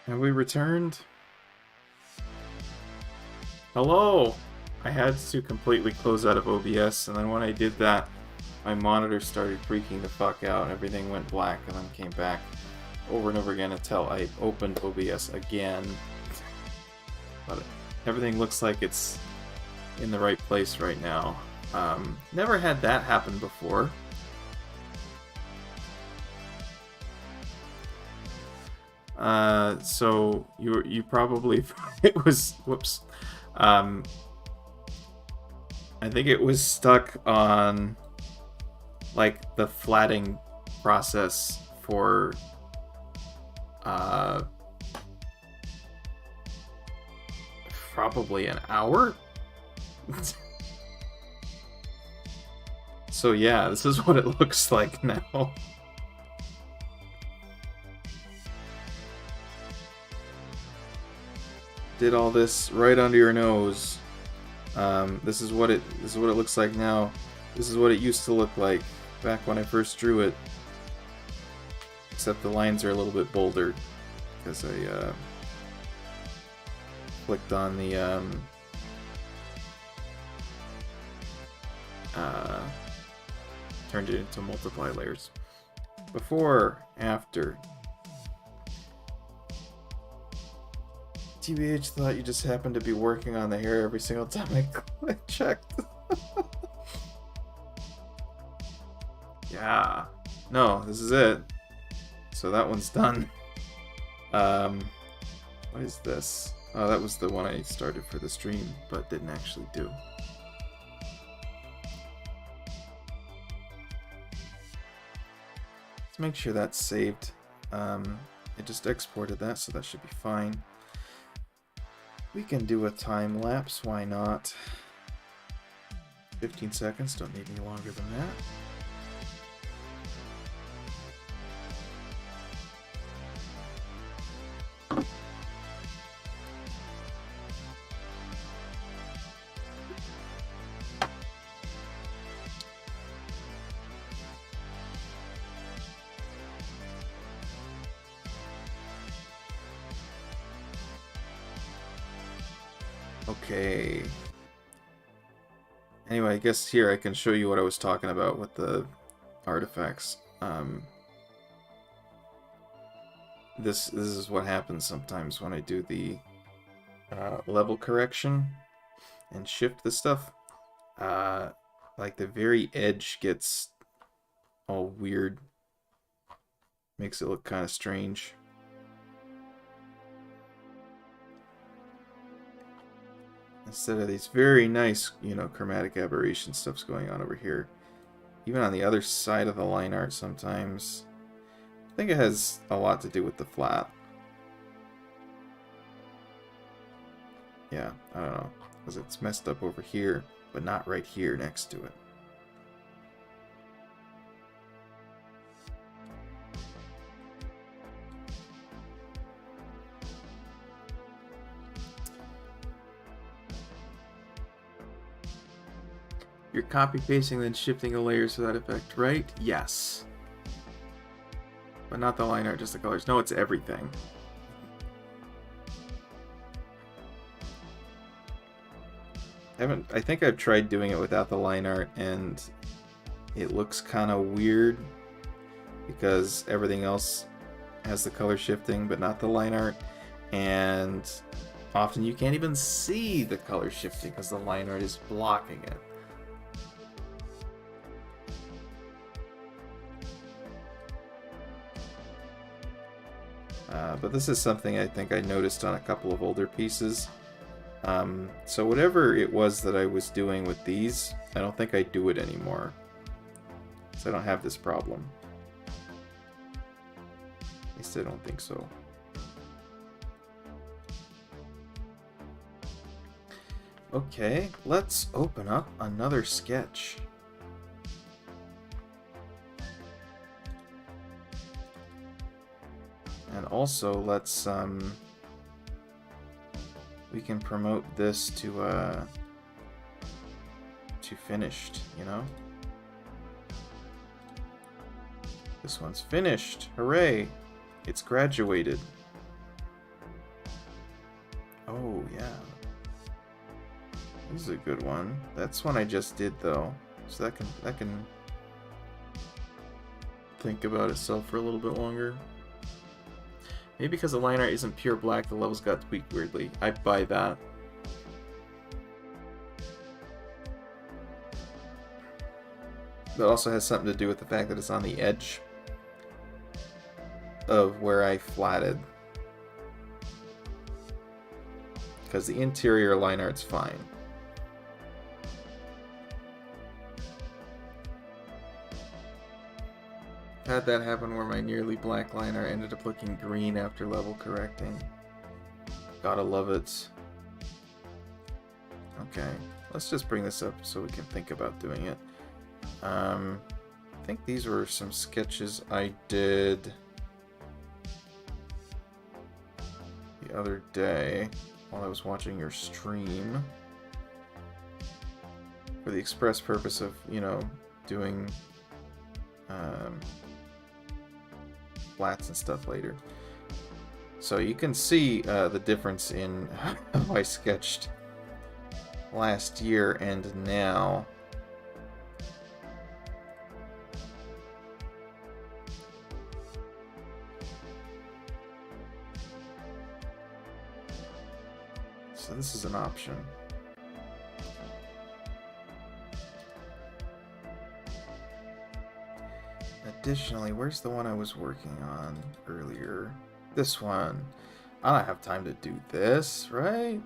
Have we returned? Hello! I had to completely close out of OBS, and then when I did that, my monitor started freaking the fuck out, and everything went black, and then came back over and over again until I opened OBS again. But everything looks like it's in the right place right now. Never had that happen before. So you probably it was whoops. I think it was stuck on like the flatting process for probably an hour. So yeah, this is what it looks like now. Did all this right under your nose. This is what it looks like now. This is what it used to look like back when I first drew it. Except the lines are a little bit bolder because I clicked on the turned it into multiply layers. Before, after. TBH thought you just happened to be working on the hair every single time I checked. Yeah. No, this is it. So that one's done. What is this? Oh, that was the one I started for the stream, but didn't actually do. Let's make sure that's saved. It just exported that, so that should be fine. We can do a time lapse, why not? 15 seconds, don't need any longer than that. Okay. Anyway, I guess here I can show you what I was talking about with the artifacts. This is what happens sometimes when I do the level correction and shift the stuff. Like the very edge gets all weird. Makes it look kind of strange. Instead of these very nice, chromatic aberration stuff's going on over here. Even on the other side of the line art sometimes. I think it has a lot to do with the flat. Yeah, I don't know. Because it's messed up over here, but not right here next to it. You're copy-pasting then shifting the layers for that effect, right? Yes. But not the line art, just the colors. No, it's everything. I think I've tried doing it without the line art, and it looks kind of weird because everything else has the color shifting, but not the line art. And often you can't even see the color shifting because the line art is blocking it. But this is something I think I noticed on a couple of older pieces. So whatever it was that I was doing with these, I don't think I do it anymore. So I don't have this problem. At least I don't think so. Okay, let's open up another sketch. And also, let's, we can promote this to finished, This one's finished. Hooray! It's graduated. Oh, yeah. This is a good one. That's one I just did, though. So that can think about itself for a little bit longer. Maybe because the line art isn't pure black, the levels got tweaked weirdly. I buy that. That also has something to do with the fact that it's on the edge of where I flatted. Because the interior line art's fine. Had that happen where my nearly black line art ended up looking green after level correcting. Gotta love it. Okay, let's just bring this up so we can think about doing it. I think these were some sketches I did the other day while I was watching your stream. For the express purpose of, doing flats and stuff later. So you can see the difference in how I sketched last year and now. So this is an option. Additionally, where's the one I was working on earlier? This one. I don't have time to do this, right?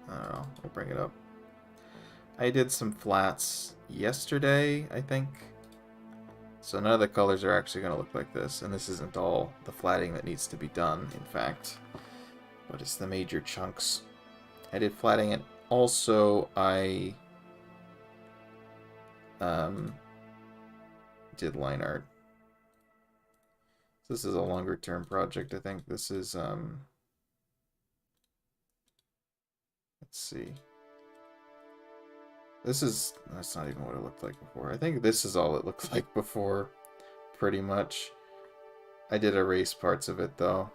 I don't know. We'll bring it up. I did some flats yesterday, I think. So none of the colors are actually going to look like this. And this isn't all the flatting that needs to be done, in fact. But it's the major chunks. I did flatting, and also I did line art. This is a longer term project. I think this is let's see. That's not even what it looked like before. I think this is all it looked like before, pretty much. I did erase parts of it though.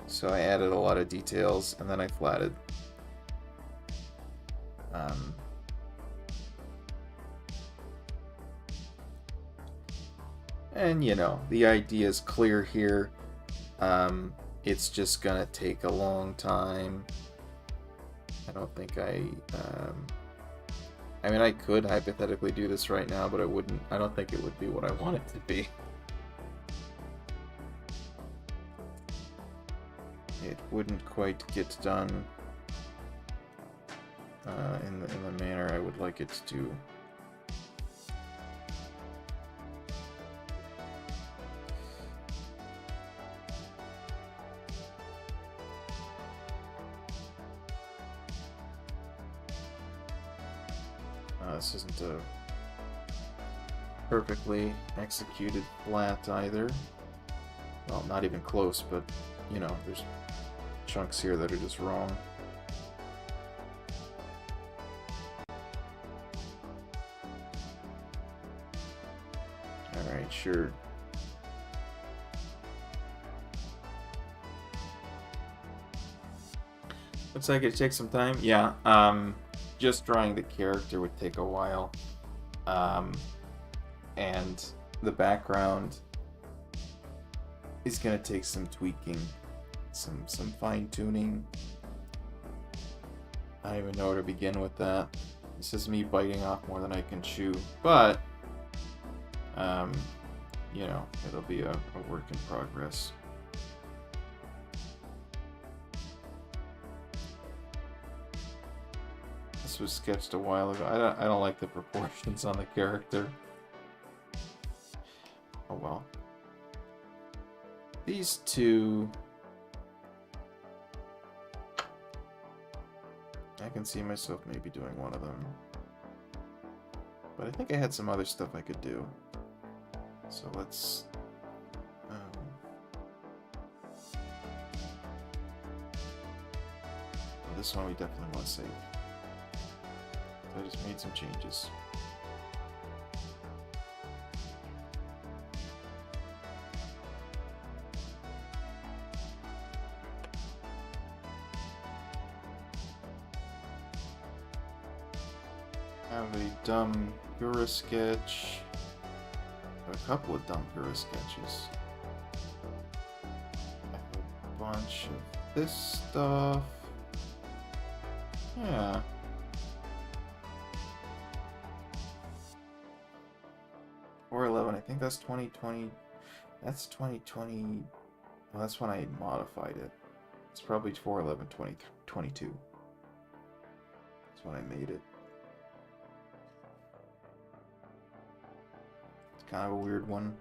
So I added a lot of details, and then I flatted. And, you know, the idea is clear here. It's just gonna take a long time. I don't think I mean, I could hypothetically do this right now, but I don't think it would be what I want it to be. It wouldn't quite get done in the manner I would like it to. This isn't a perfectly executed flat either. Well, not even close, but, you know, there's chunks here that are just wrong. Alright, sure. Looks like it takes some time. Yeah, just drawing the character would take a while. And the background is gonna take some tweaking, some fine-tuning. I don't even know where to begin with that. This is me biting off more than I can chew, but you know, it'll be a work in progress. This was sketched a while ago. I don't like the proportions on the character. Oh well. These two, I can see myself maybe doing one of them. But I think I had some other stuff I could do. So let's... this one we definitely want to save. So I just made some changes. Have a dumb Gura sketch. A couple of dumb Gura sketches. A bunch of this stuff. Yeah. I think that's 2020. That's 2020. Well, that's when I modified it. It's probably 4/11/2022. That's when I made it. It's kind of a weird one.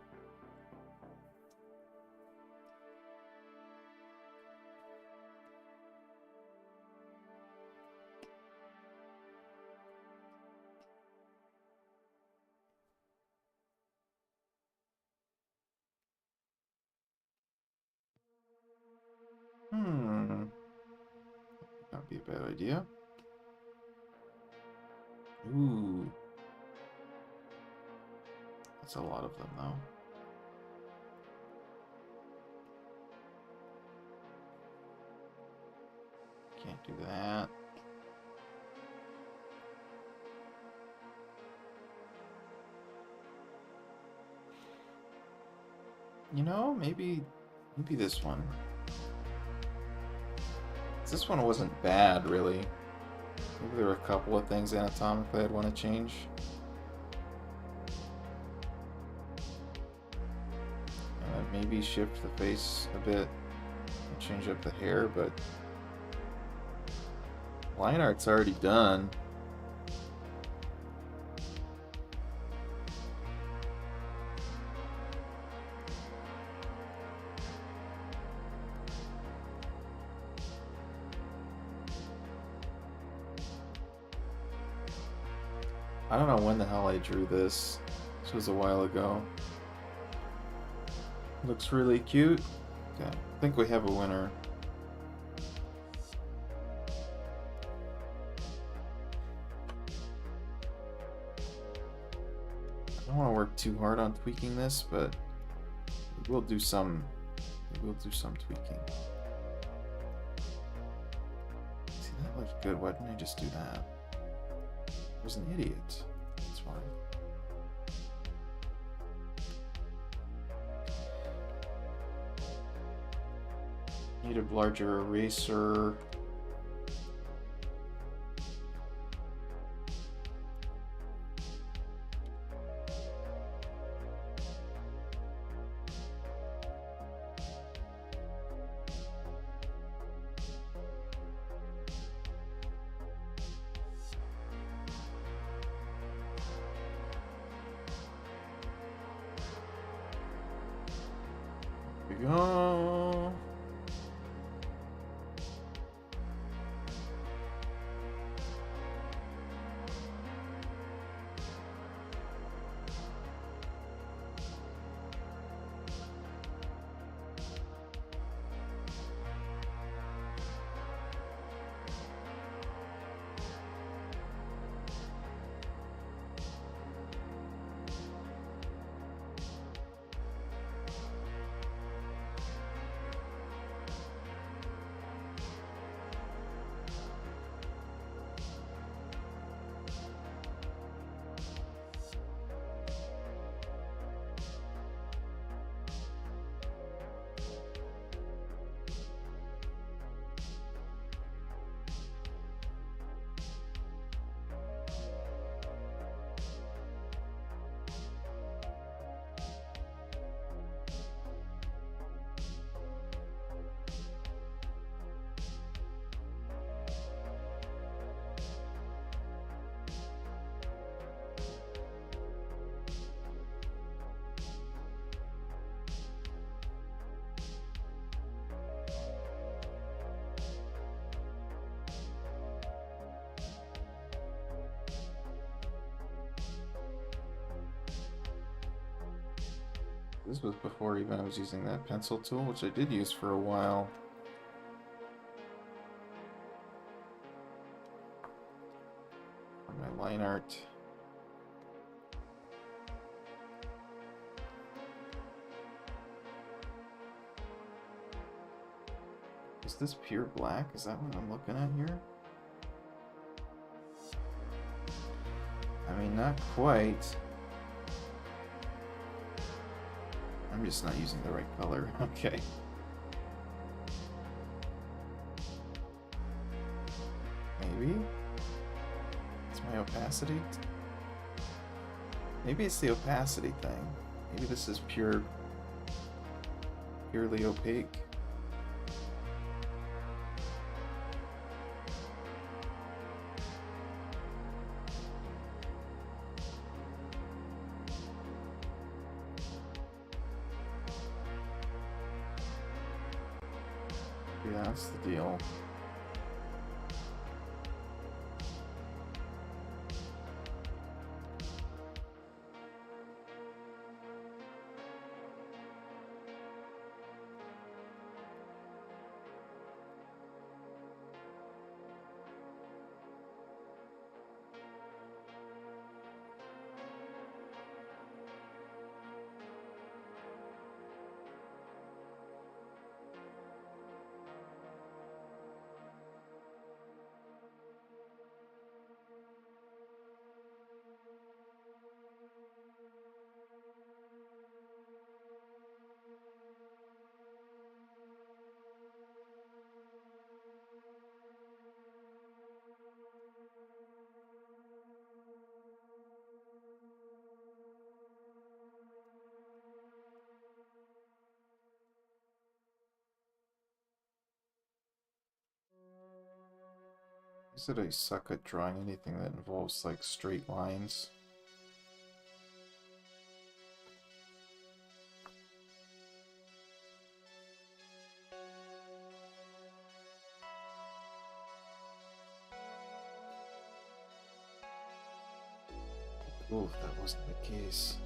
That'd be a bad idea. Ooh. That's a lot of them, though. Can't do that. You know, maybe this one. This one wasn't bad, really. Maybe there were a couple of things anatomically I'd want to change. Maybe shift the face a bit and change up the hair, but line art's already done. I don't know when the hell I drew this. This was a while ago. Looks really cute. Okay, I think we have a winner. I don't want to work too hard on tweaking this, but we'll do some tweaking. looked good. Why didn't I just do that? I was an idiot. That's why. Need a larger eraser. Here we go. This was before even I was using that pencil tool, which I did use for a while. For my line art. Is this pure black? Is that what I'm looking at here? I mean, not quite. I'm just not using the right color. Okay. Maybe? It's my opacity? Maybe it's the opacity thing. Maybe this is purely opaque. Yeah, that's the deal. I said I suck at drawing anything that involves like straight lines. Cool if that wasn't the case.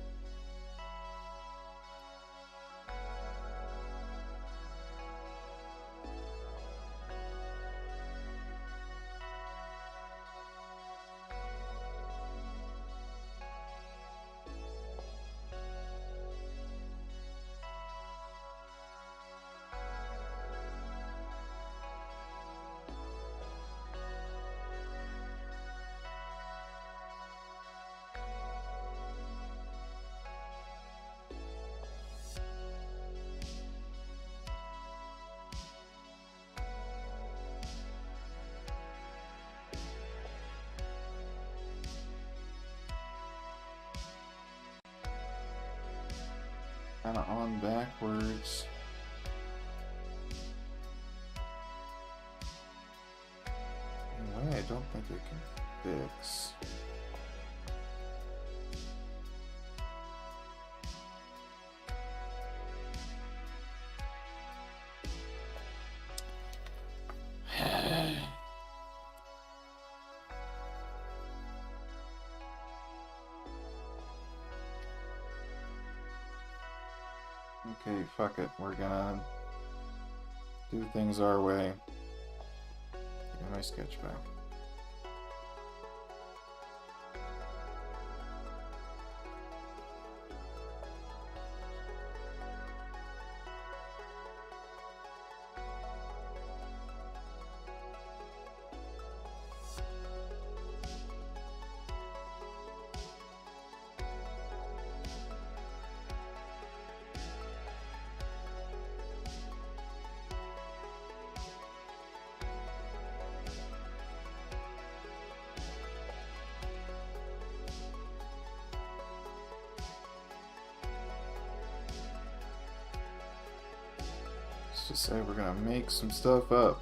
kind of on backwards. In a way I don't think I can fix. Okay, fuck it. We're gonna do things our way. Give me my sketch back. Let's just say we're gonna make some stuff up.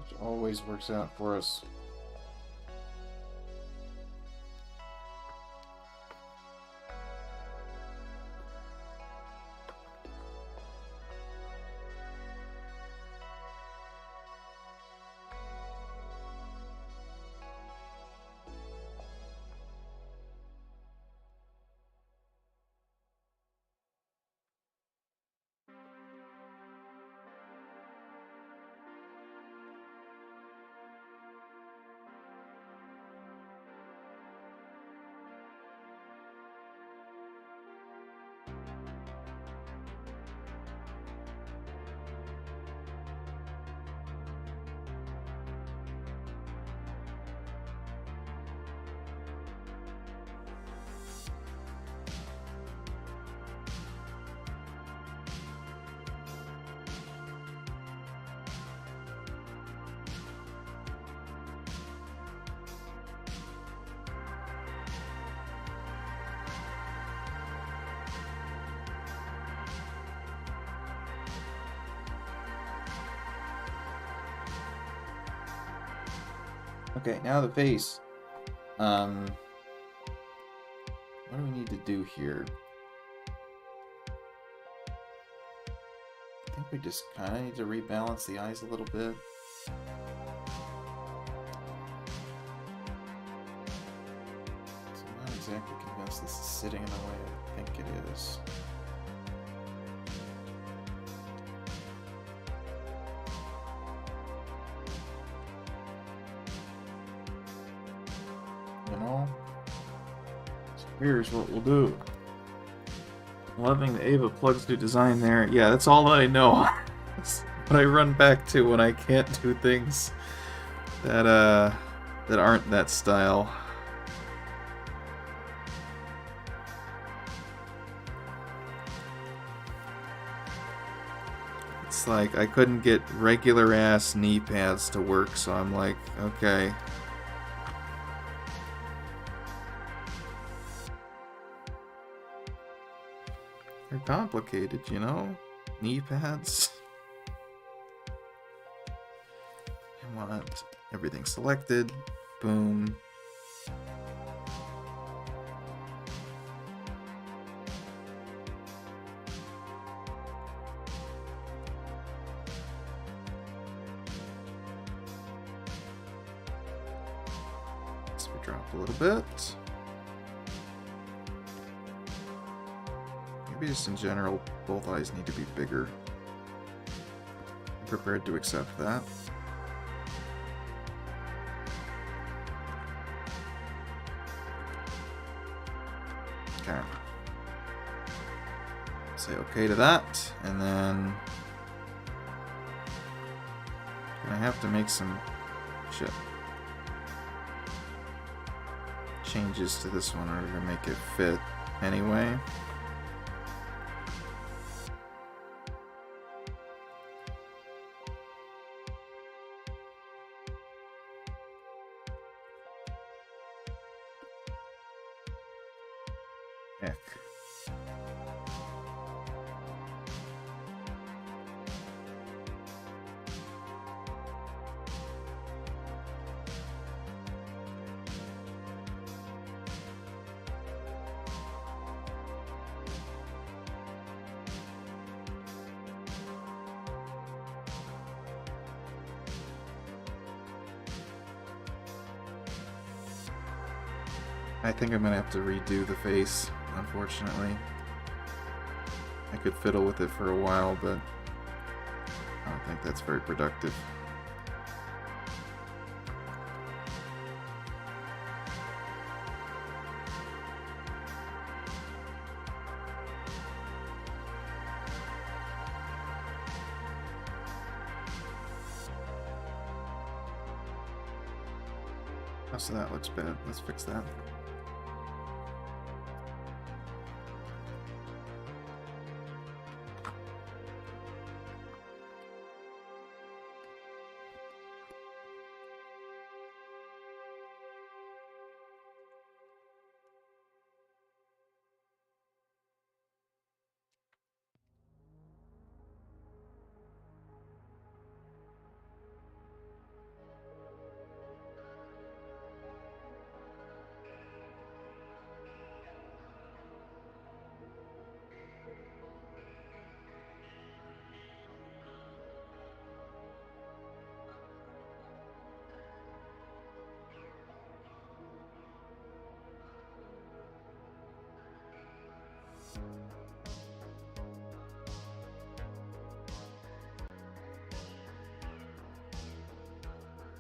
Which always works out for us. Okay, now the face. What do we need to do here? I think we just kind of need to rebalance the eyes a little bit. So I'm not exactly convinced this is sitting in the way I think it is. Here's what we'll do. Loving the Ava Plugs new design there. Yeah, that's all that I know. That's what I run back to when I can't do things that aren't that style. It's like I couldn't get regular ass knee pads to work, so I'm like, okay. They're complicated, you know? Knee pads. I want everything selected. Boom. Let's drop a little bit. Maybe just in general, both eyes need to be bigger. I'm prepared to accept that. Okay. Say okay to that, and then I have to make some shit. changes to this one in order to make it fit anyway. Heck. I think I'm gonna have to redo the face, unfortunately. I could fiddle with it for a while, but I don't think that's very productive. Oh, so that looks bad. Let's fix that.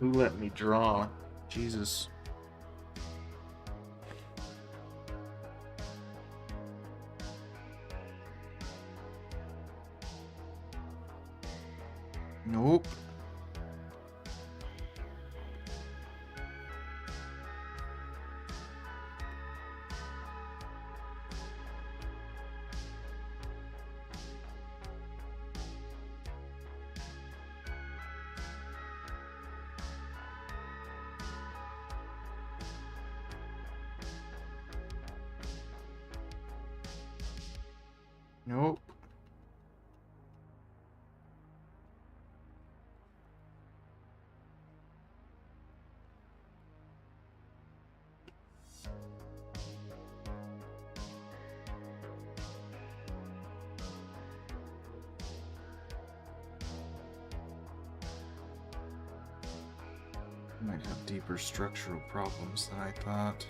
Who let me draw? Jesus. Nope. Nope. Might have deeper structural problems than I thought.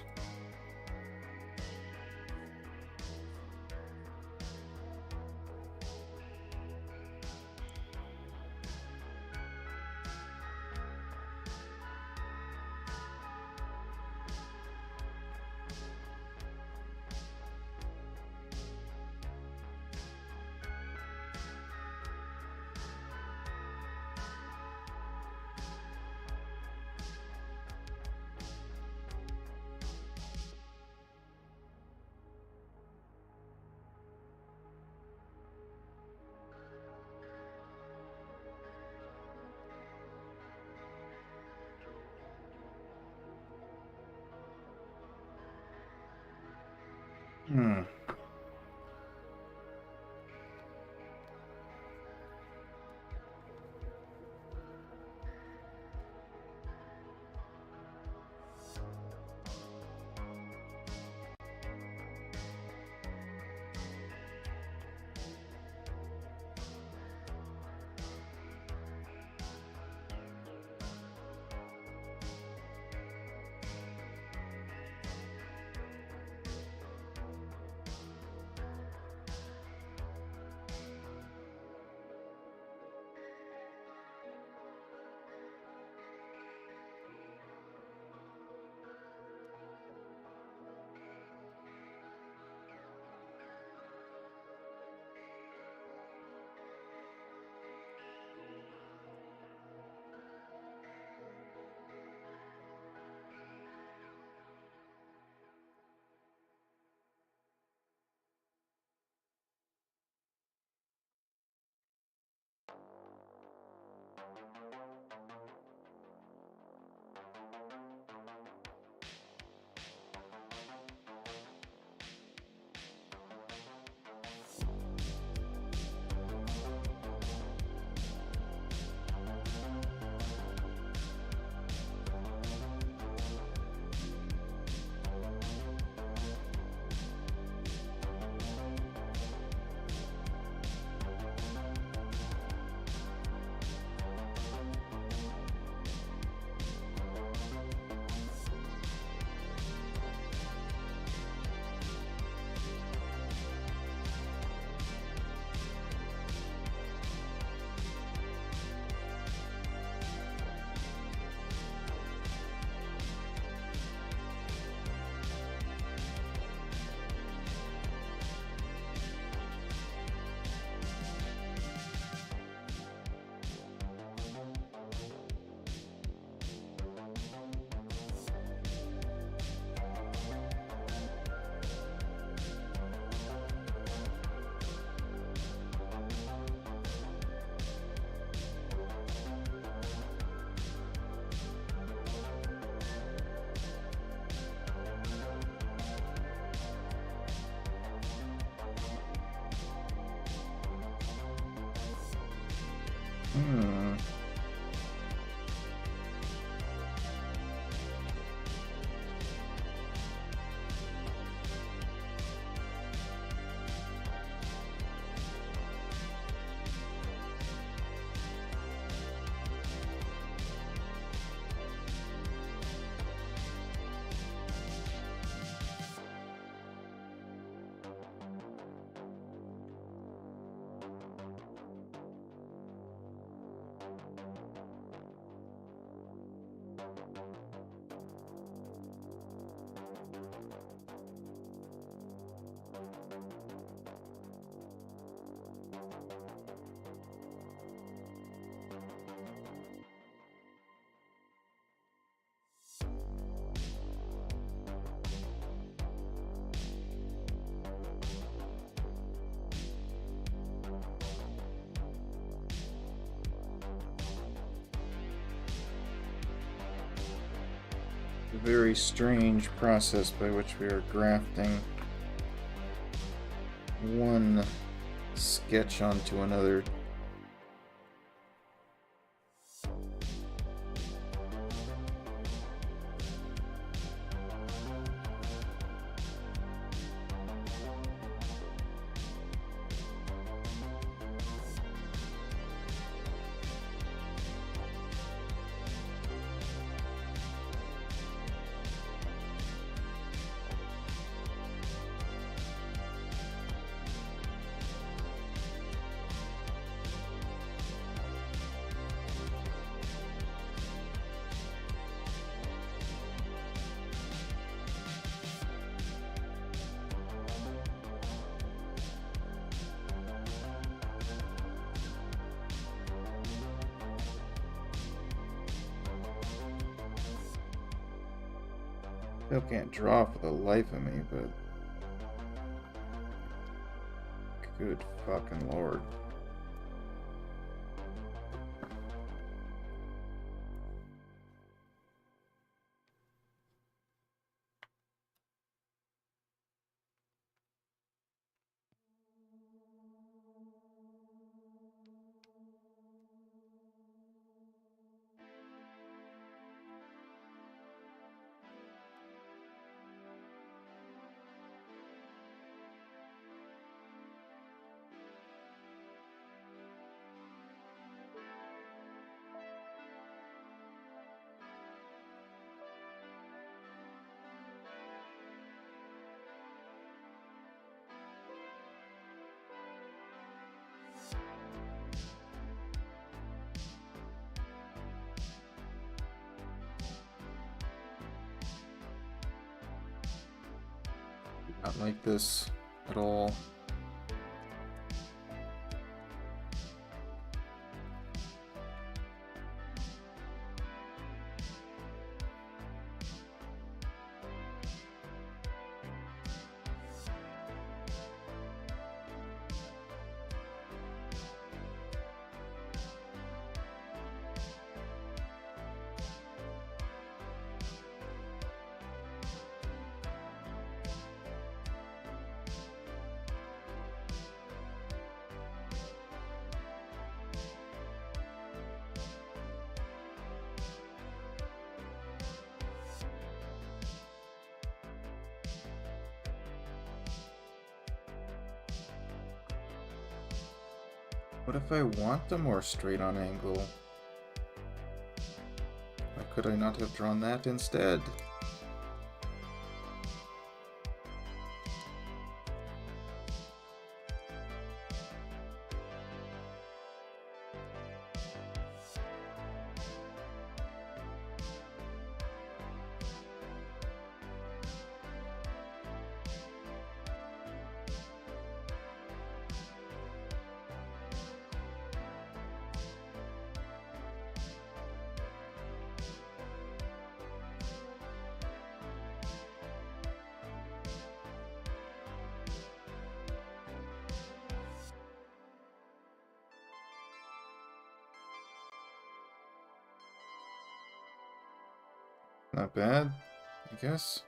Hmm. Hmm. A very strange process by which we are grafting one sketch onto another. Still can't draw for the life of me, but good fucking lord. Not like this at all. What if I want a more straight-on angle? Why could I not have drawn that instead? Not bad, I guess.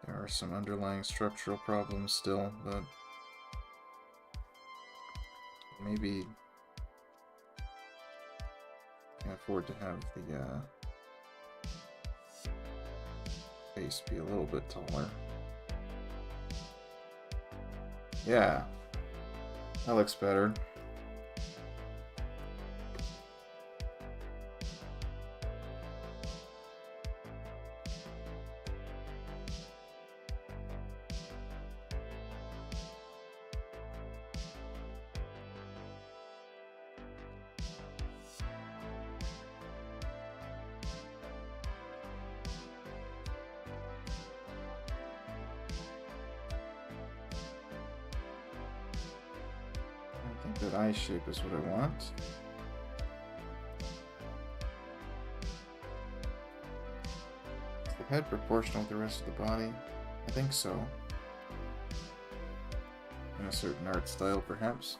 There are some underlying structural problems still, but maybe can't afford to have the face be a little bit taller. Yeah, that looks better. That eye shape is what I want. Is the head proportional with the rest of the body? I think so. In a certain art style, perhaps.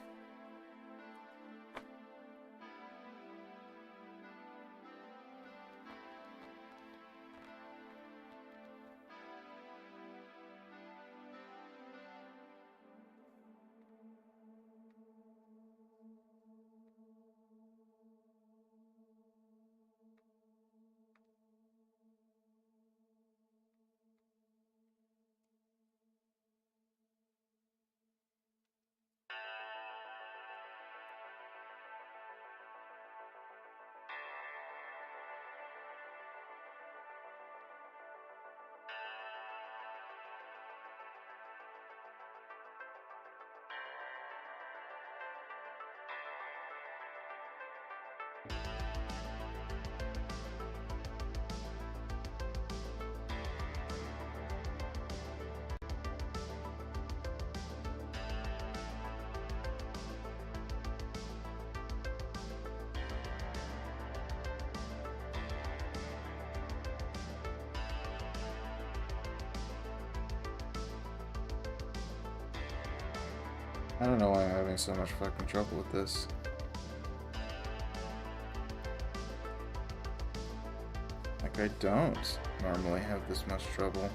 I don't know why I'm having so much fucking trouble with this. Like, I don't normally have this much trouble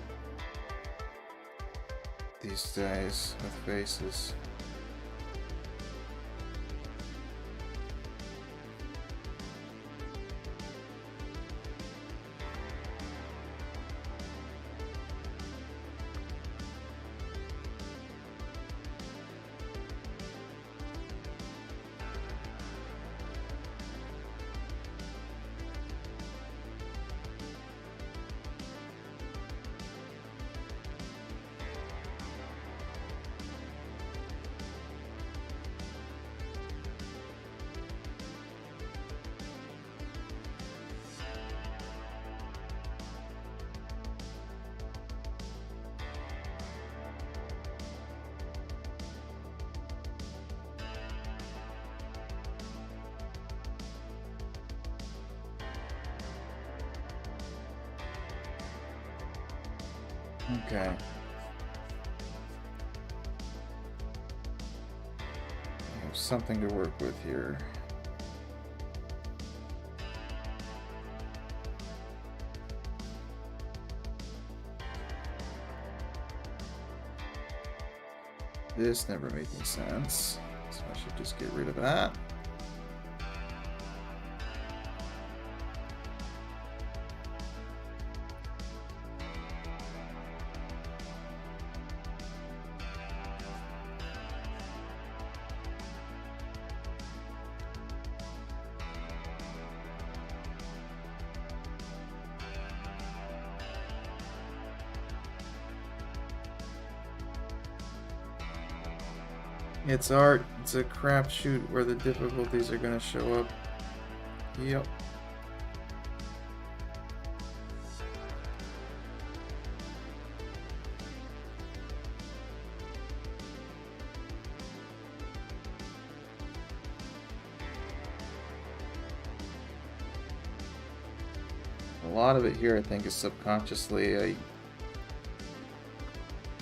these days with faces. Okay. I have something to work with here. This never made any sense, so I should just get rid of that. It's art. It's a crapshoot where the difficulties are gonna show up. Yep. A lot of it here, I think, is subconsciously. I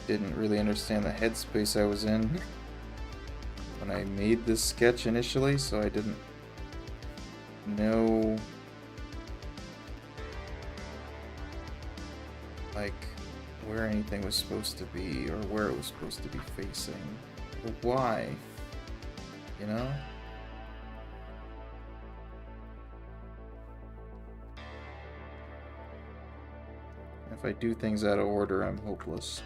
didn't really understand the headspace I was in when I made this sketch initially, so I didn't know like where anything was supposed to be or where it was supposed to be facing or why you know? If I do things out of order, I'm hopeless.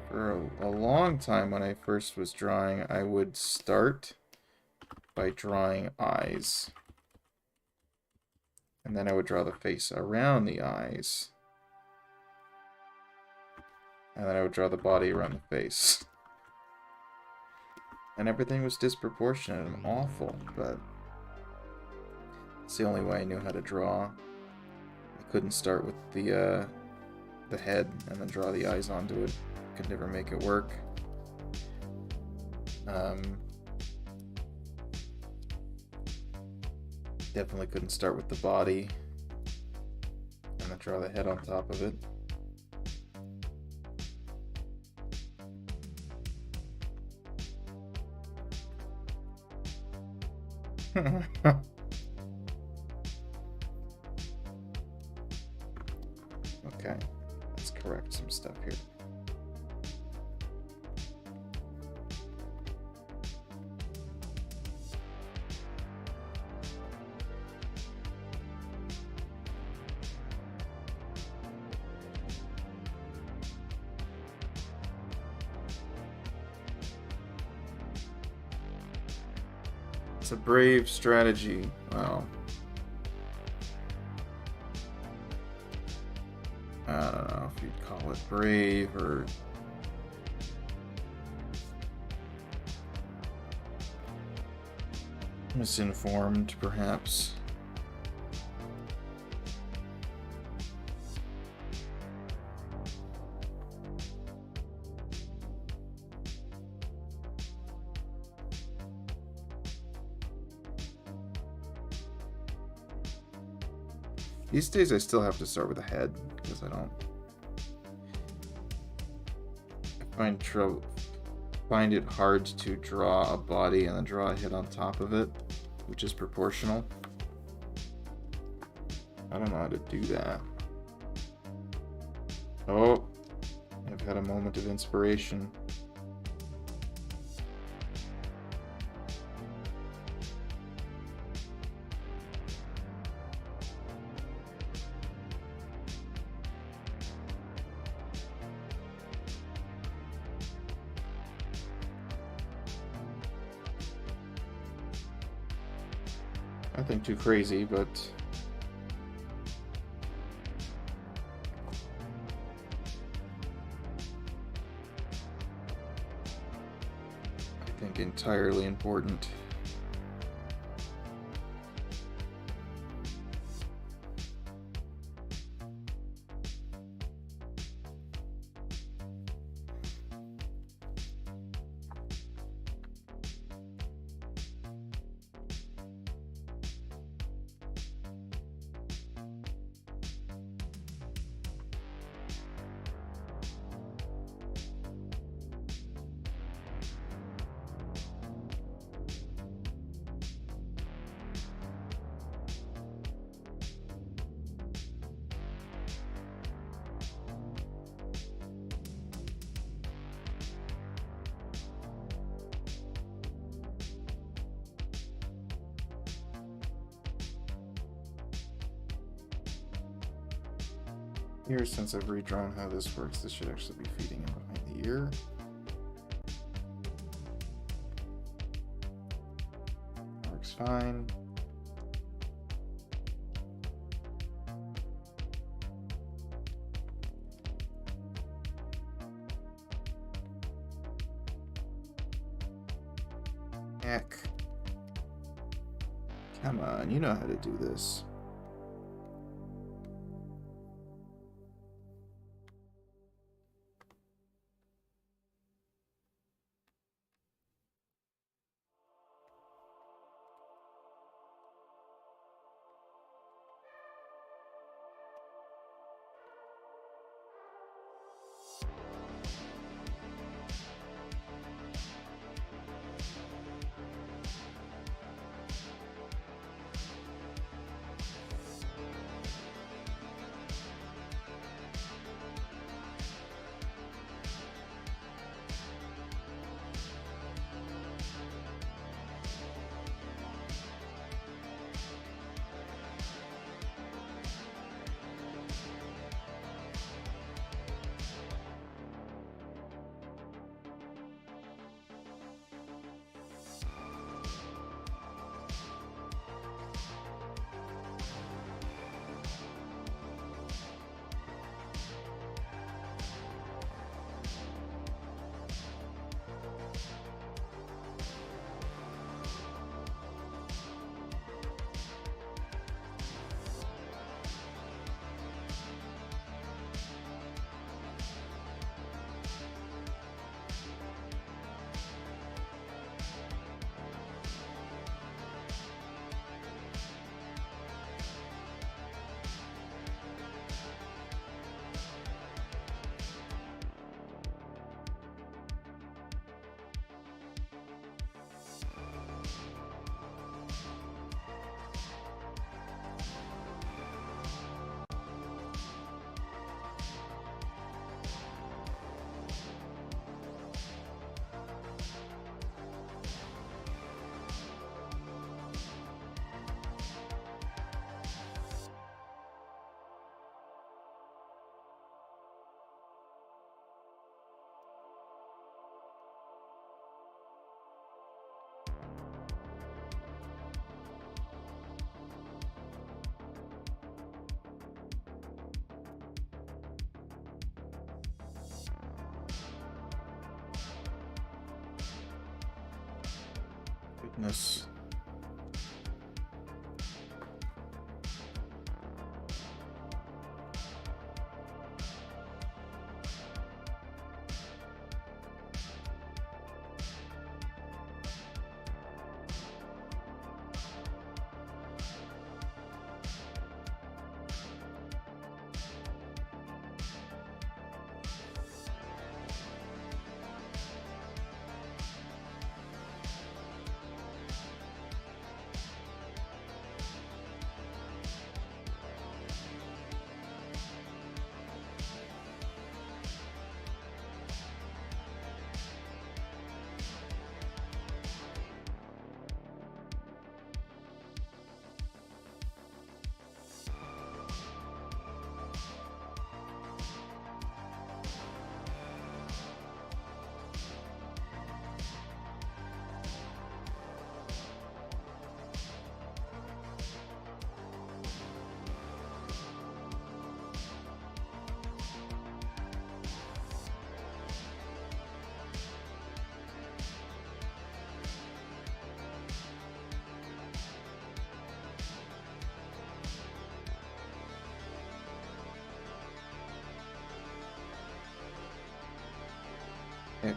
For a long time when I first was drawing, I would start by drawing eyes. And then I would draw the face around the eyes. And then I would draw the body around the face. And everything was disproportionate and awful, but it's the only way I knew how to draw. I couldn't start with the head and then draw the eyes onto it. Could never make it work. Definitely couldn't start with the body and then draw the head on top of it. Okay, let's correct some stuff here. It's a brave strategy. Well, I don't know if you'd call it brave or misinformed, perhaps. These days I still have to start with a head, because I find it hard to draw a body and then draw a head on top of it, which is proportional. I don't know how to do that. Oh, I've had a moment of inspiration. Nothing too crazy, but I think entirely important. Here, since I've redrawn how this works, this should actually be feeding in behind the ear. Works fine. Heck. Come on, you know how to do this. goodness. Heck.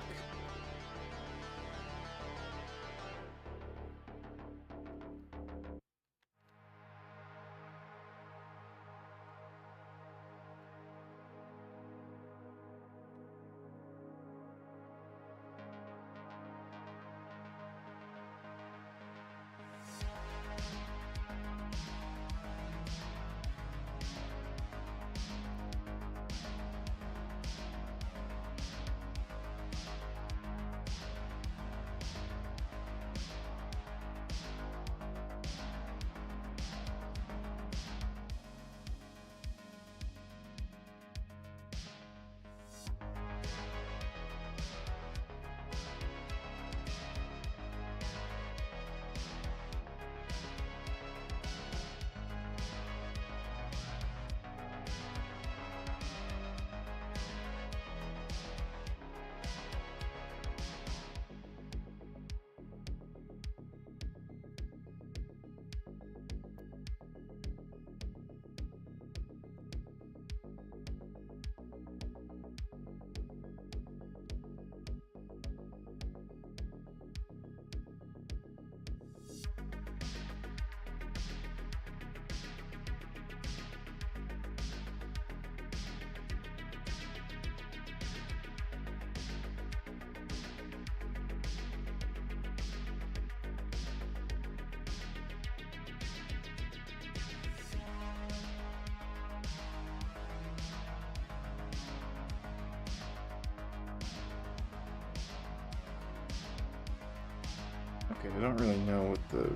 Okay, I don't really know what the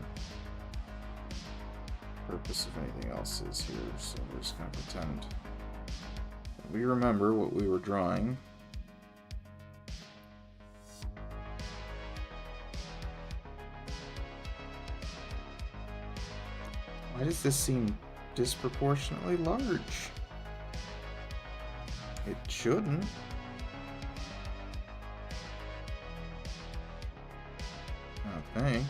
purpose of anything else is here, so we're just gonna pretend we remember what we were drawing. Why does this seem disproportionately large? It shouldn't. I think.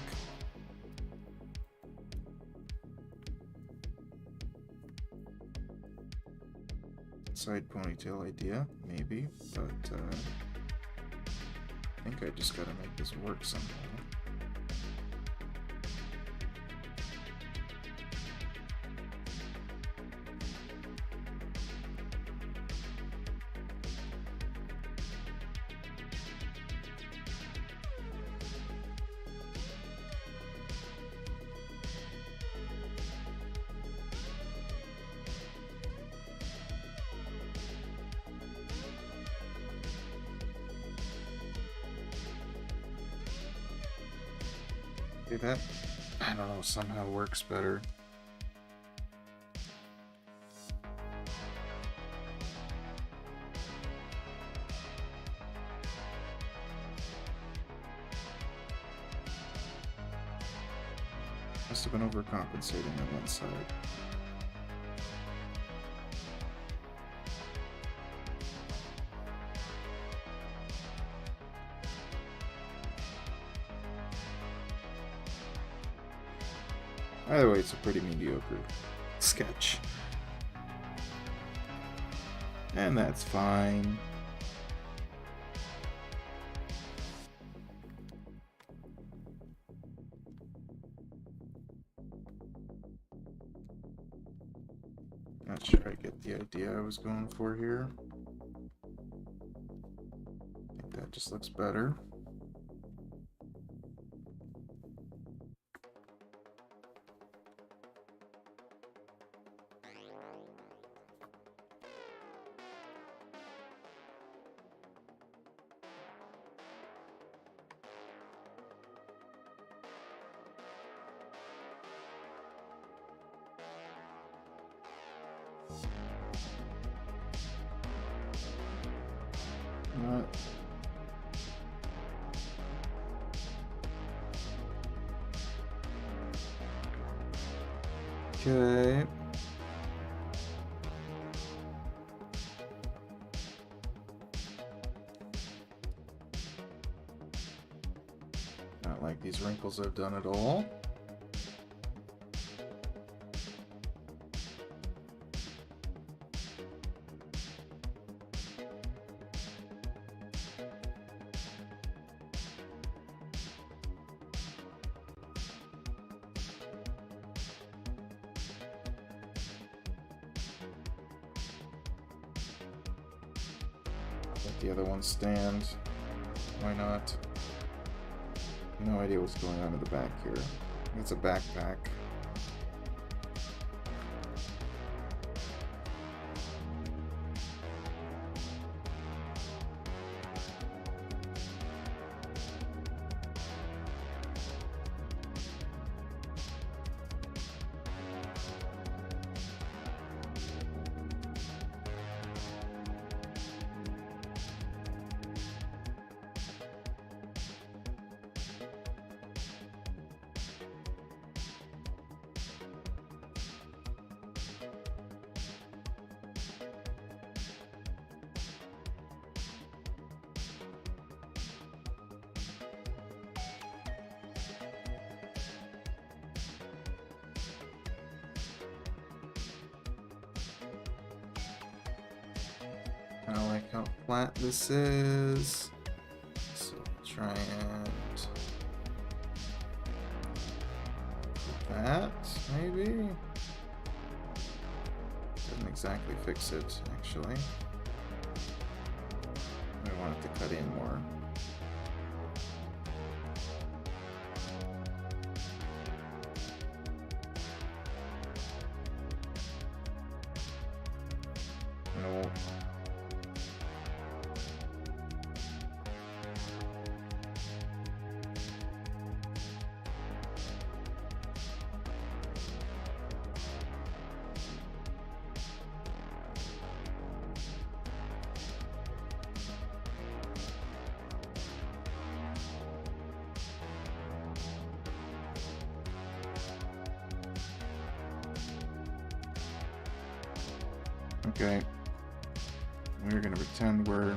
Side ponytail idea, maybe, but I think I just gotta make this work somehow. That, I don't know, somehow works better. Must have been overcompensating on one side. By the way, it's a pretty mediocre sketch. And that's fine. Not sure I get the idea I was going for here. I think that just looks better. Okay. Not like these wrinkles I've done at all. Let the other one stand. Why not? No idea what's going on in the back here. It's a backpack. I don't like how flat this is, so I'll try and do that, maybe? Doesn't exactly fix it, actually. I want it to cut in more. No. Okay, we're gonna pretend we're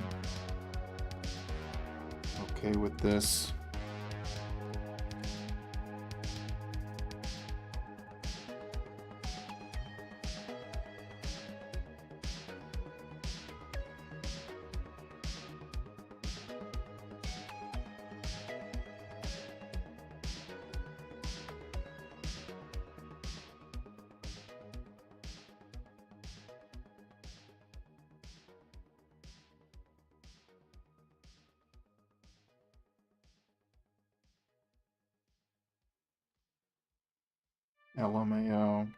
okay with this. LMAO.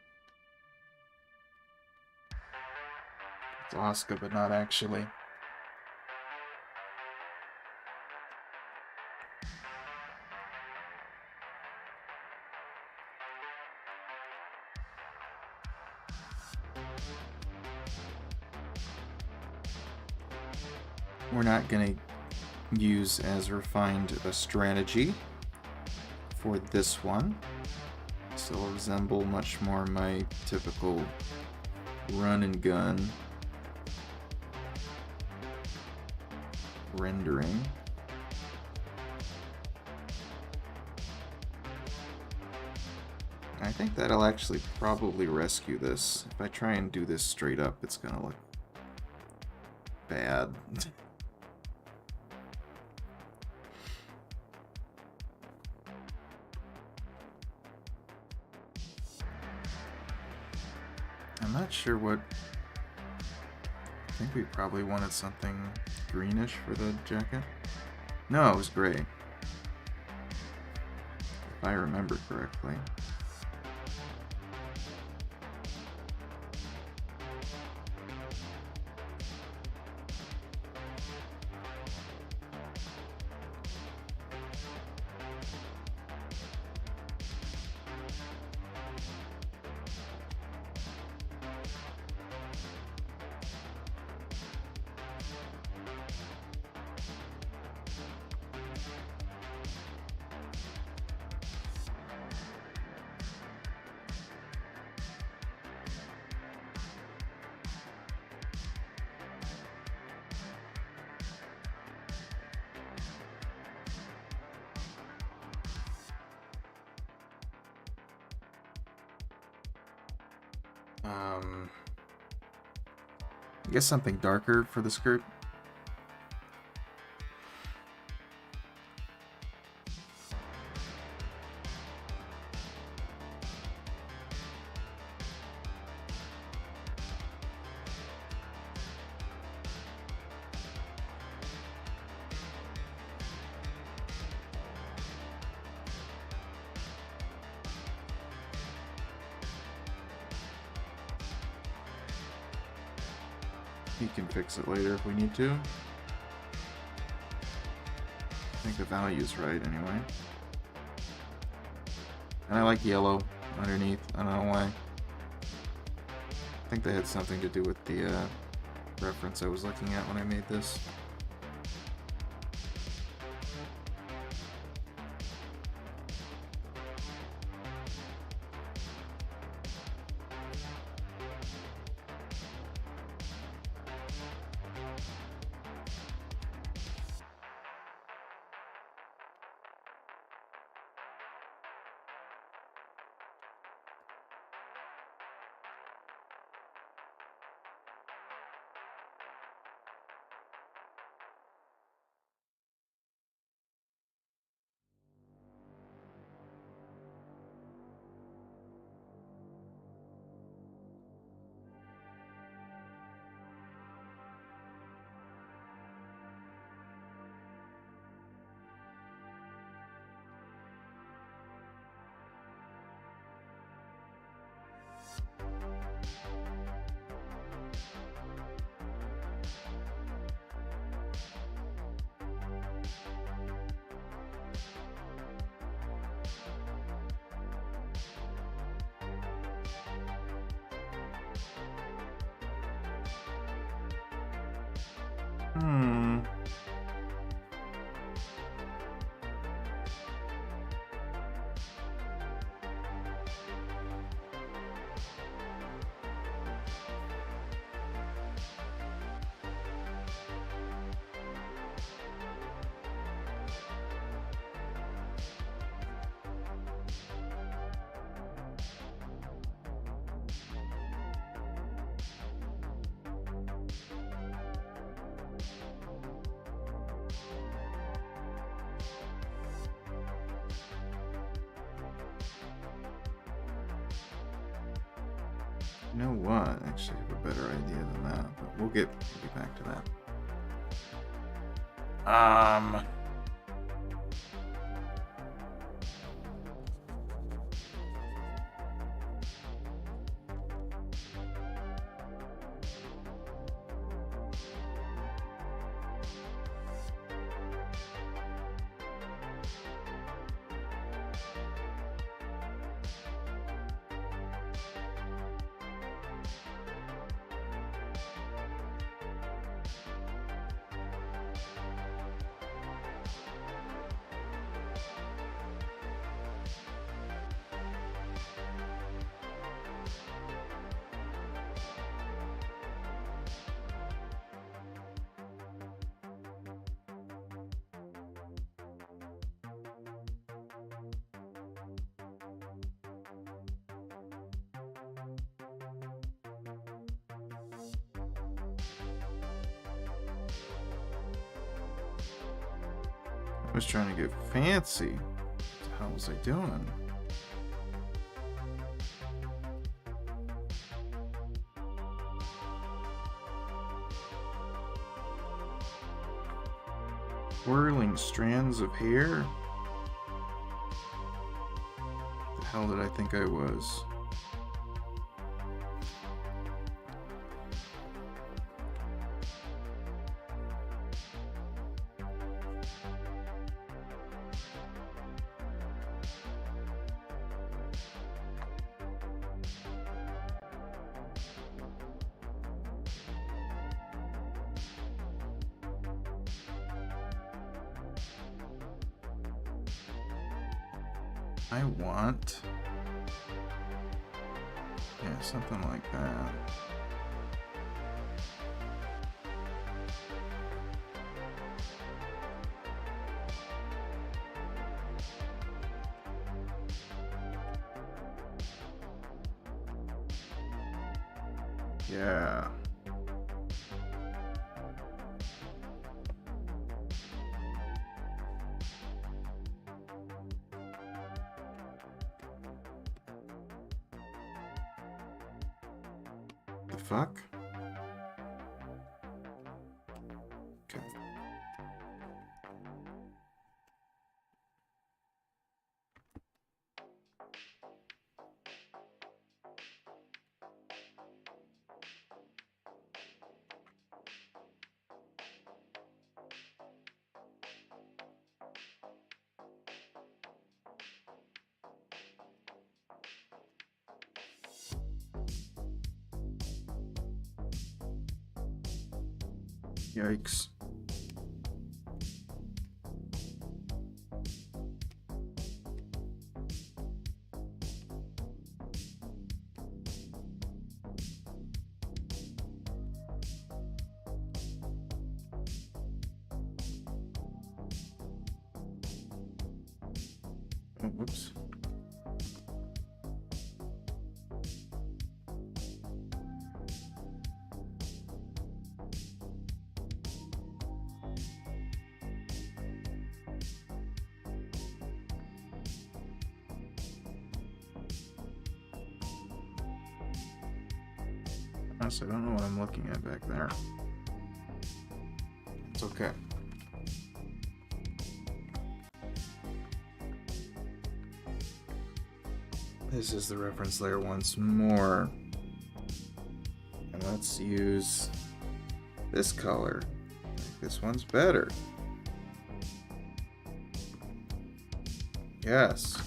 It's Oscar, but not actually. We're not going to use as refined a strategy for this one. So it'll resemble much more my typical run and gun rendering. I think that'll actually probably rescue this. If I try and do this straight up, it's gonna look bad. I'm not sure what... I think we probably wanted something greenish for the jacket. No, it was gray. If I remember correctly. I guess something darker for the skirt. We can fix it later if we need to. I think the value's right anyway. And I like yellow underneath. I don't know why. I think that had something to do with the reference I was looking at when I made this. You know what? I actually have a better idea than that, but we'll get back to that. I was trying to get fancy. What the hell was I doing? Whirling strands of hair? What the hell did I think I was? I want... yeah, something like that. Yeah. The fuck? Okay. Yikes. Oh, whoops. Honestly, I don't know what I'm looking at back there. It's okay. This is the reference layer once more. And let's use this color. I think this one's better. Yes.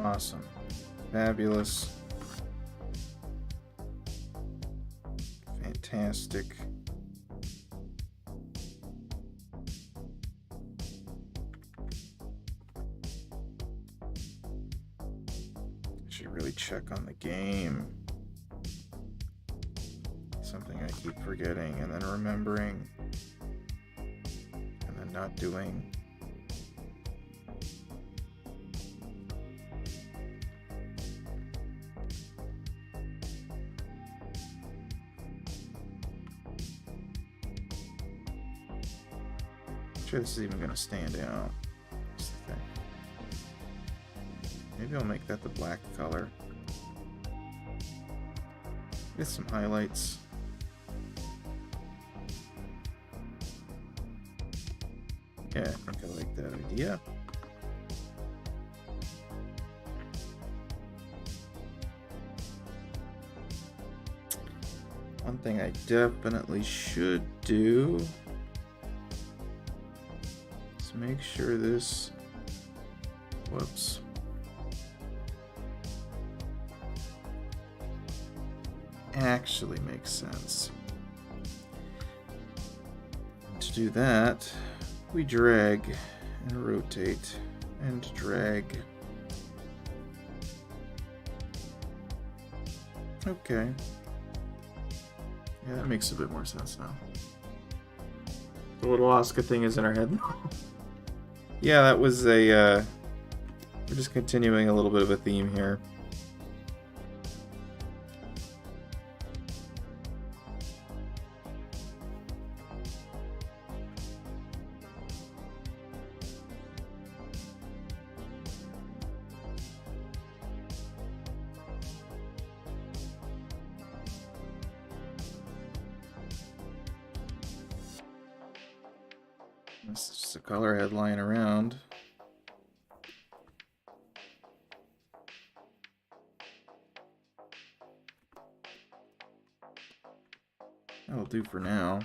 Awesome. Fabulous. Fantastic. I should really check on the game. Something I keep forgetting and then remembering and then not doing. Sure this is even going to stand out. That's the thing. Maybe I'll make that the black color. Get some highlights. Yeah, I think I like that idea. One thing I definitely should do is make sure this, whoops, actually makes sense. do that. We drag and rotate and drag. Okay. Yeah, that makes a bit more sense now. The little Asuka thing is in our head now. Yeah, that was a, we're just continuing a little bit of a theme here. This is just a color head lying around. That'll do for now.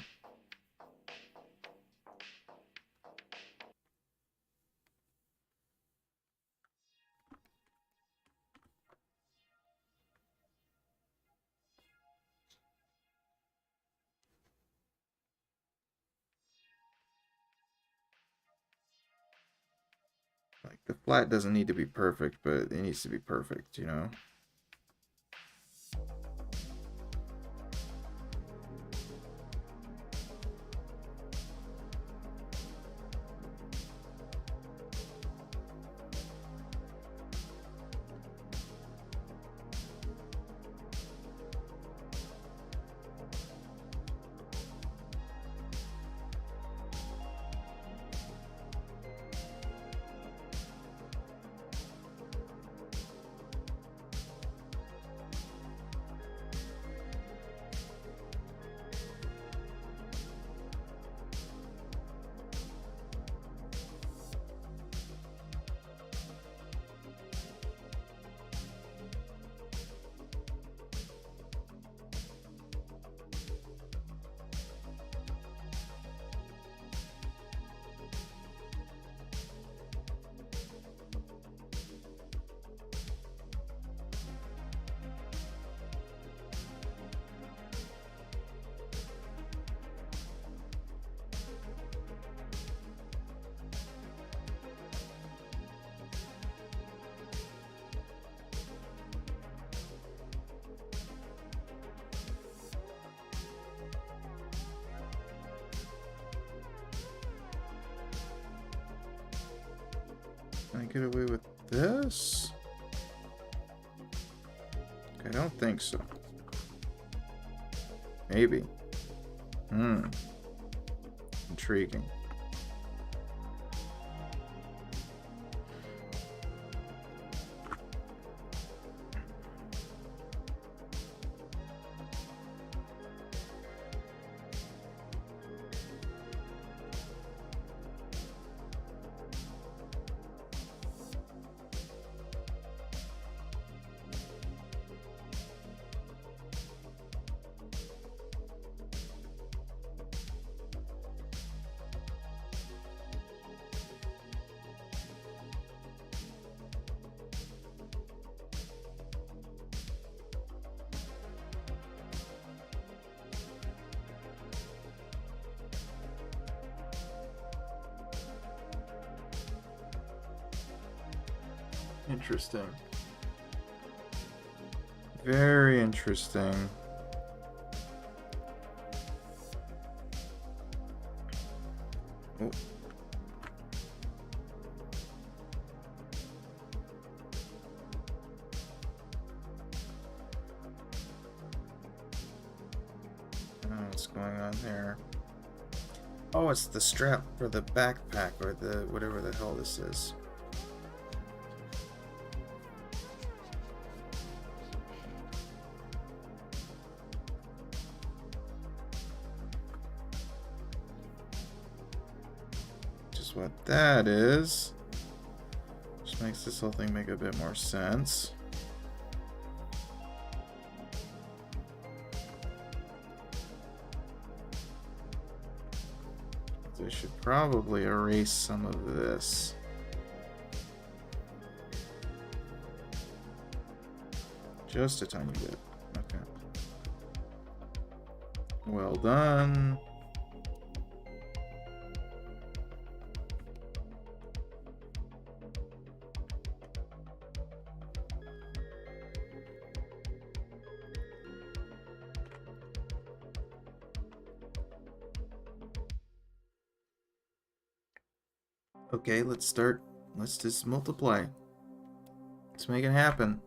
Like, the flat doesn't need to be perfect, but it needs to be perfect, you know? Can I get away with this? I don't think so. Maybe. Intriguing. Interesting. Very interesting. Oh. What's going on there? Oh, it's the strap for the backpack or the whatever the hell this is. What that is, which makes this whole thing make a bit more sense. I should probably erase some of this. Just a tiny bit. Okay. Well done. Okay, let's start. Let's just multiply. Let's make it happen.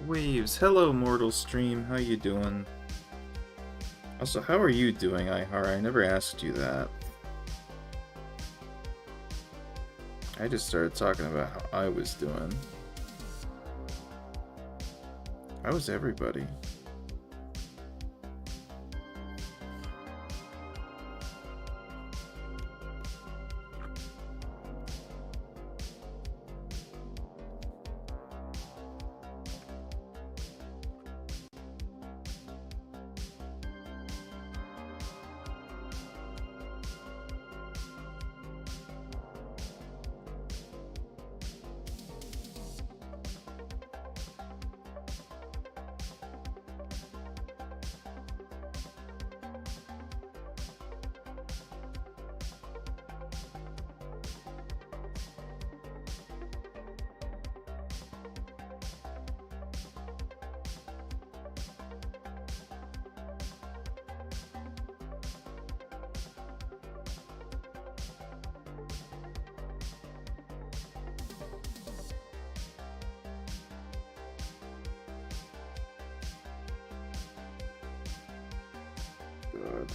Waves, hello mortal stream, how you doing? Also, how are you doing, Ihara? I never asked you that. I just started talking about how I was doing. How was everybody? God.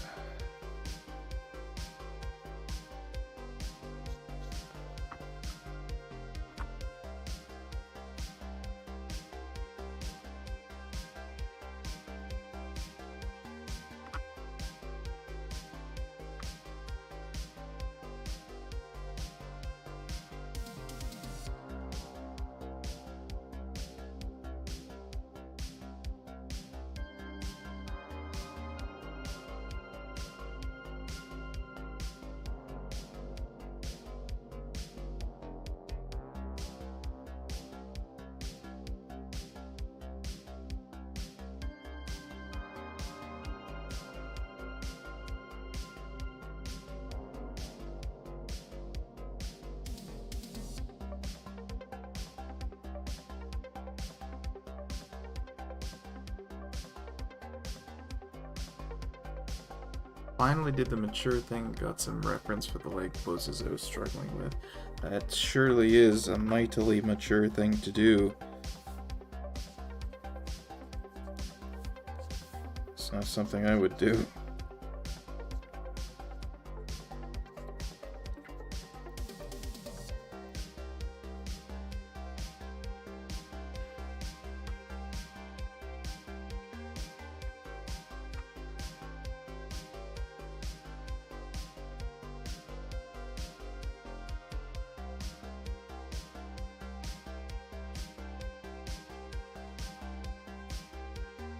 Finally did the mature thing, got some reference for the leg poses I was struggling with. That surely is a mightily mature thing to do. It's not something I would do.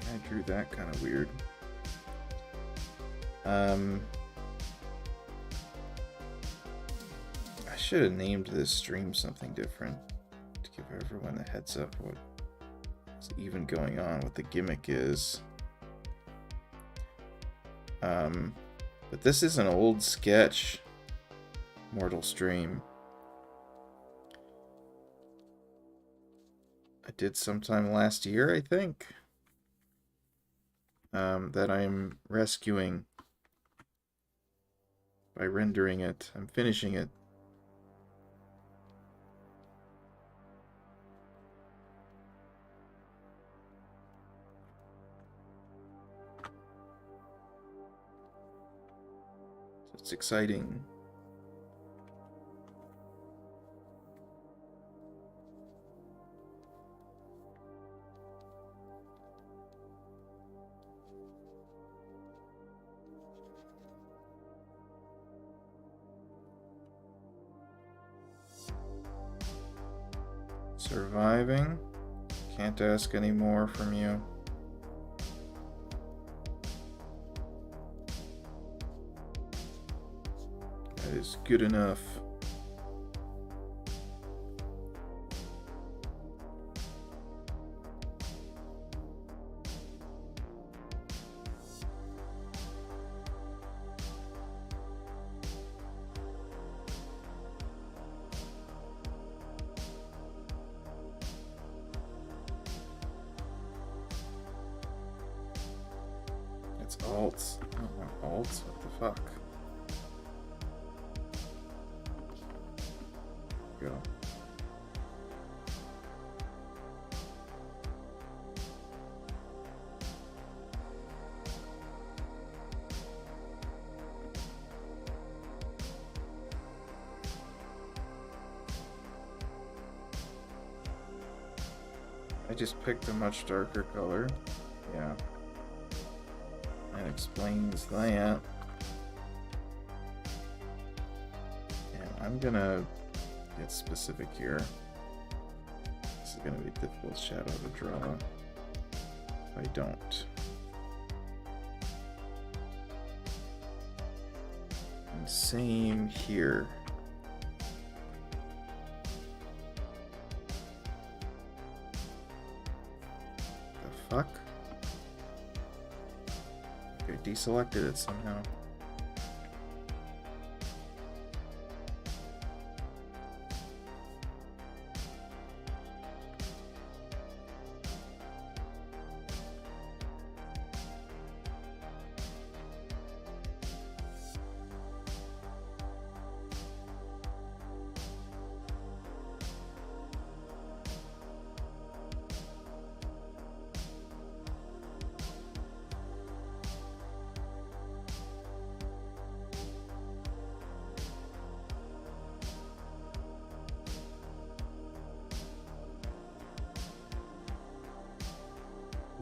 I drew that kind of weird. I should have named this stream something different to give everyone a heads up what is even going on, what the gimmick is. But this is an old sketch mortal stream. I did sometime last year, I think. That I'm rescuing by rendering it. I'm finishing it. It's exciting. Surviving. Can't ask any more from you. That is good enough. It's alts. Oh, alts? What the fuck? Go. I just picked a much darker color. Yeah. That explains that. And I'm gonna get specific here. This is gonna be a difficult shadow to draw. If I don't. And same here. The fuck? Okay, deselected it somehow.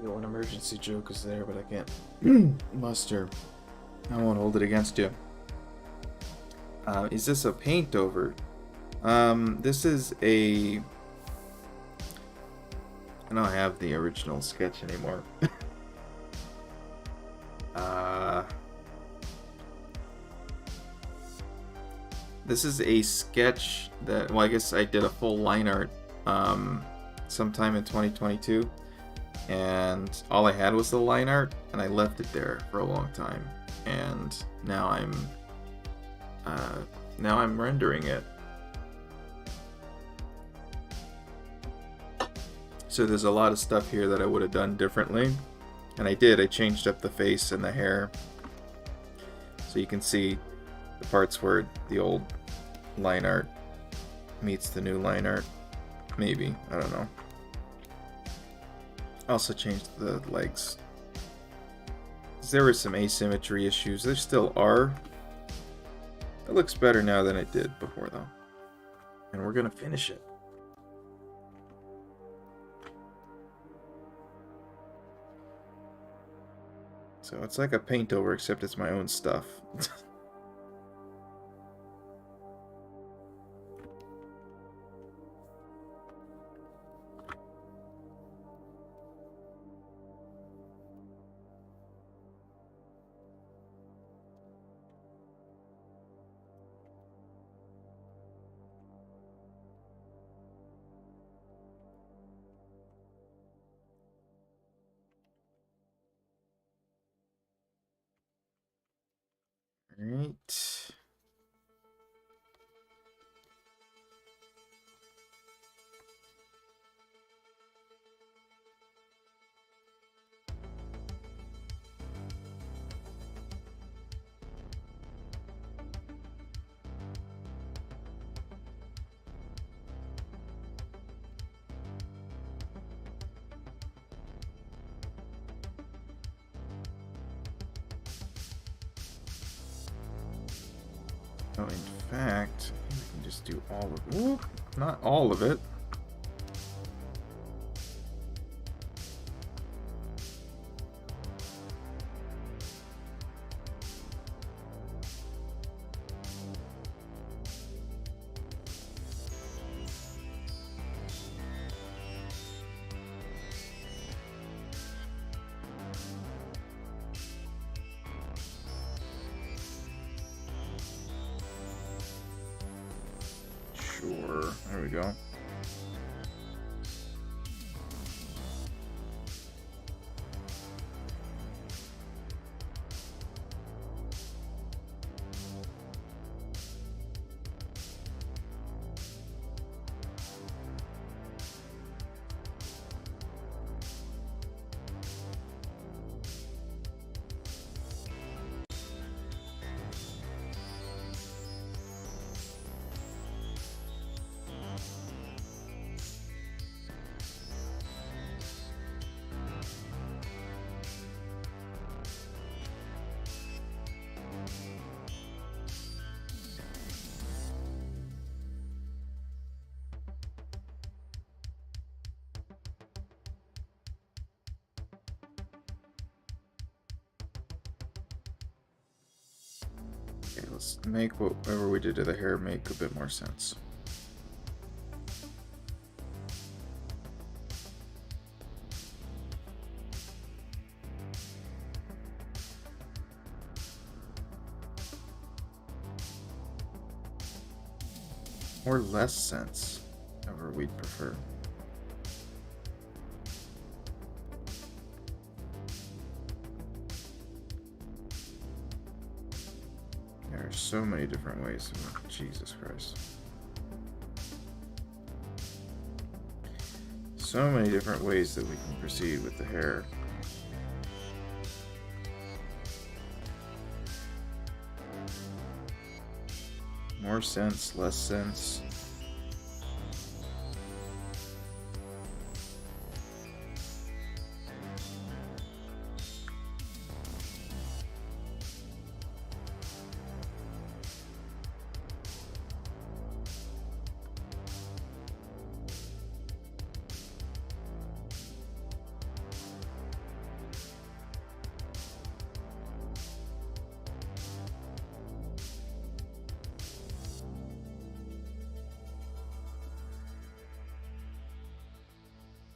An emergency joke is there, but I can't muster. I won't hold it against you. Is this a paint over? This is a... I don't have the original sketch anymore. This is a sketch that... Well, I guess I did a full line art sometime in 2022. And all I had was the line art, and I left it there for a long time. And now I'm rendering it. So there's a lot of stuff here that I would have done differently, and I did. I changed up the face and the hair, so you can see the parts where the old line art meets the new line art. Maybe, I don't know. Also changed the legs. There were some asymmetry issues. There still are. It looks better now than it did before, though. And we're gonna finish it. So it's like a paint over, except it's my own stuff. Right. So in fact, we can just do all of it. Not all of it. Sure, there we go. Okay, let's make whatever we did to the hair make a bit more sense. Or less sense, however we'd prefer. There are so many different ways. Jesus Christ. So many different ways that we can proceed with the hair. More sense, less sense.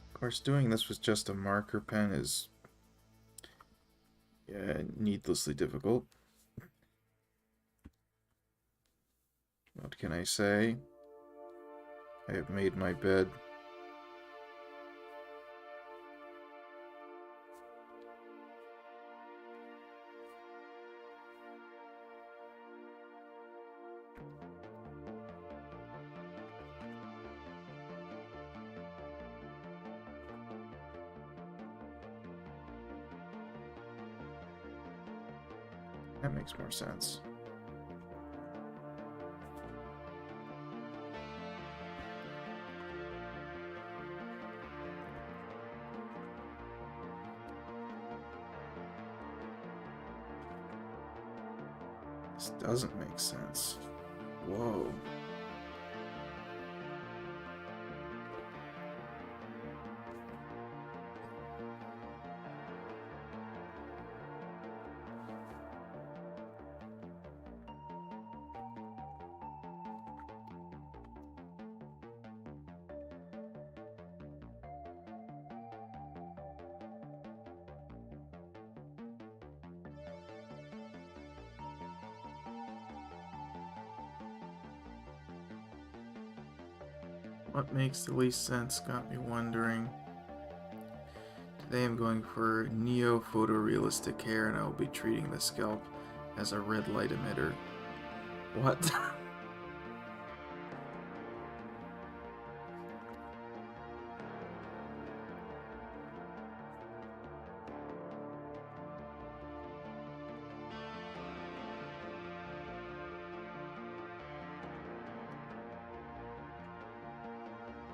Of course, doing this with just a marker pen is needlessly difficult. What can I say? I have made my bed. That makes more sense. This doesn't make sense. Whoa. What makes the least sense got me wondering. Today I'm going for neo-photorealistic hair and I will be treating the scalp as a red light emitter. What?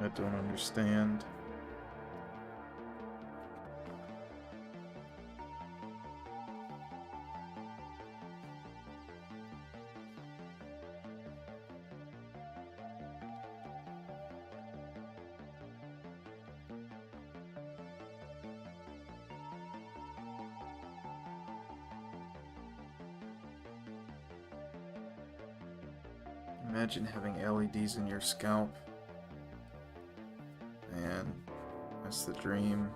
I don't understand. Imagine having LEDs in your scalp. Man, that's the dream.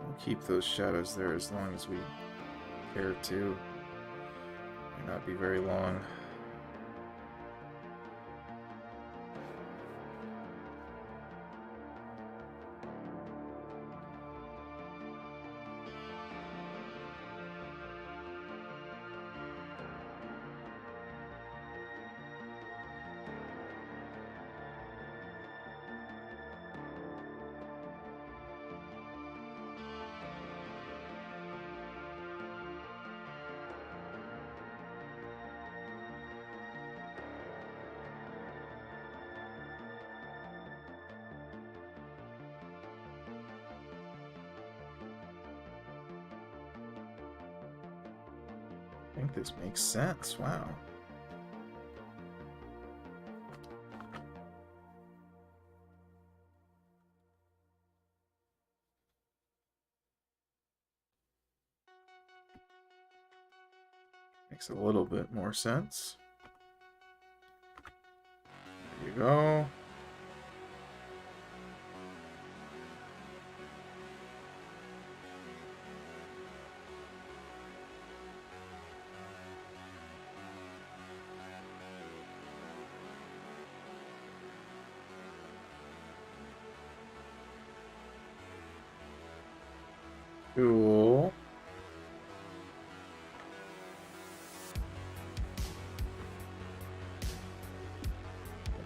We'll keep those shadows there as long as we care to. May not be very long. I think this makes sense. Wow. Makes a little bit more sense. There you go. Cool.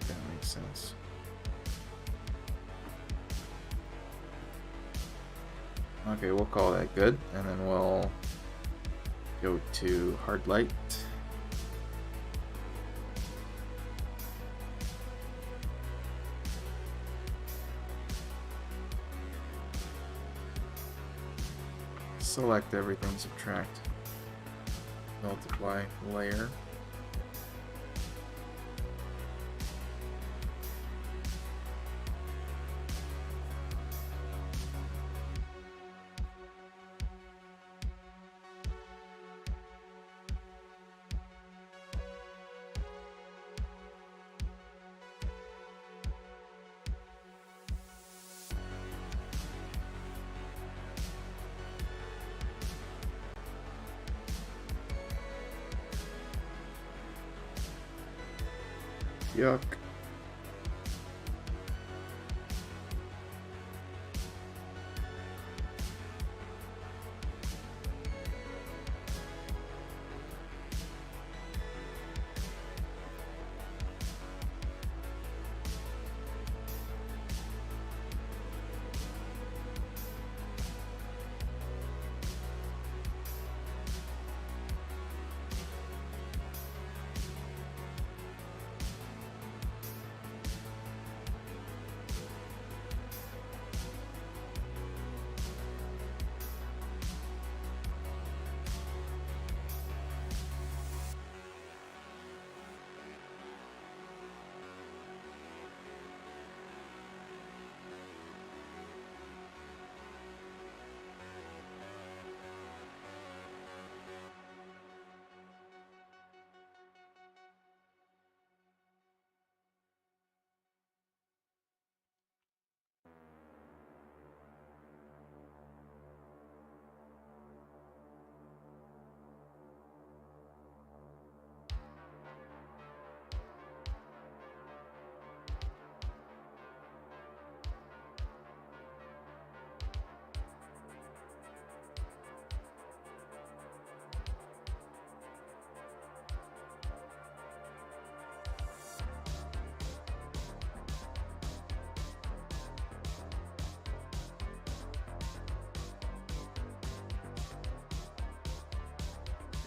That makes sense. Okay, we'll call that good, and then we'll go to hard light. Select everything, subtract, multiply, layer. Yuck.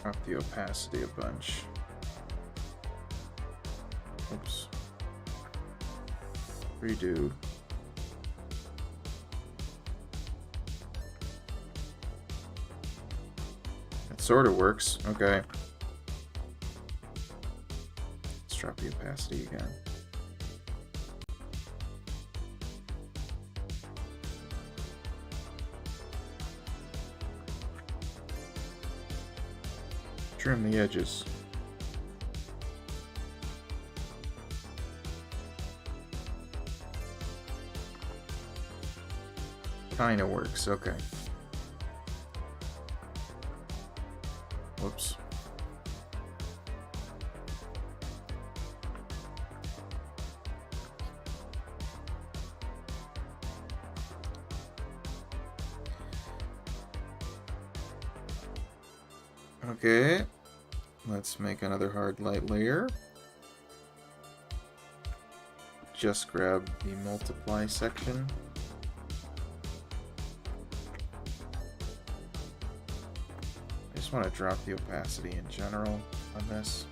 Up the opacity a bunch. Oops. Redo. That sort of works. Okay. Let's drop the opacity again. trim the edges. Kinda works, okay. Whoops. Okay, let's make another hard light layer. Just grab the multiply section. I just want to drop the opacity in general on this.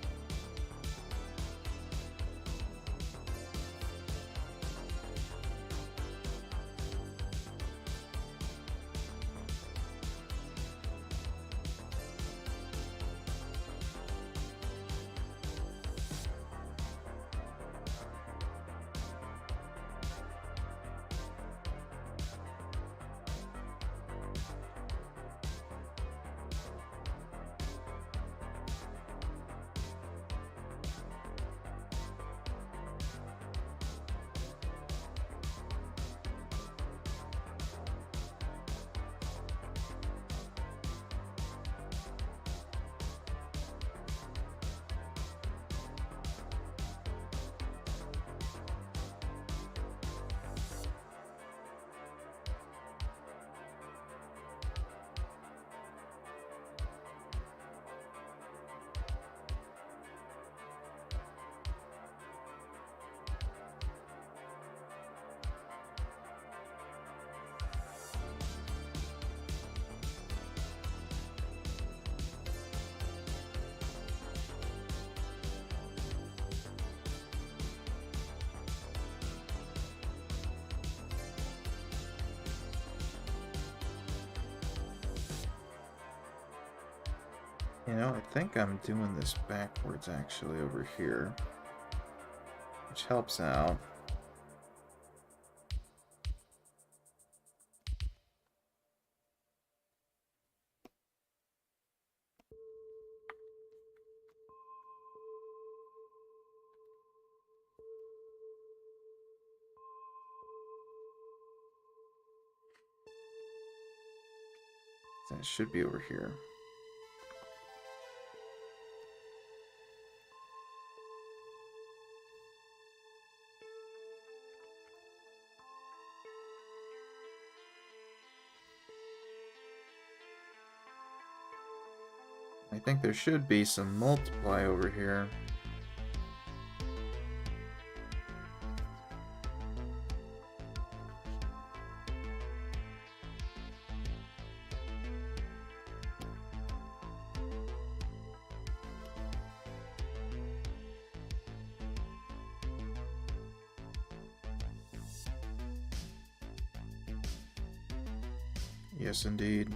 You know, I think I'm doing this backwards actually over here, which helps out. That should be over here. I think there should be some multiply over here. Yes, indeed.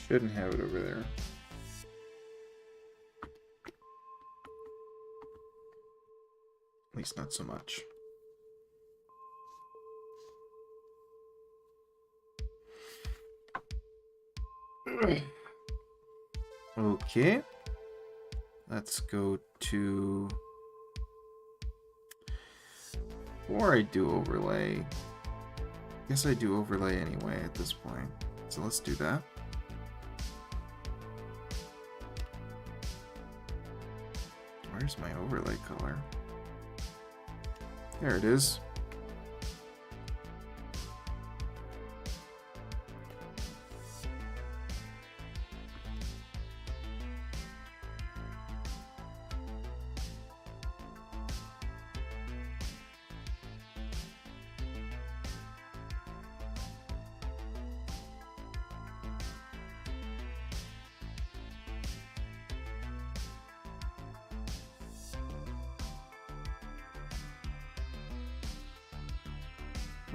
Shouldn't have it over there. At least not so much. Okay. Let's go to... Before I do overlay... I guess I do overlay anyway at this point. So let's do that. Where's my overlay color? There it is.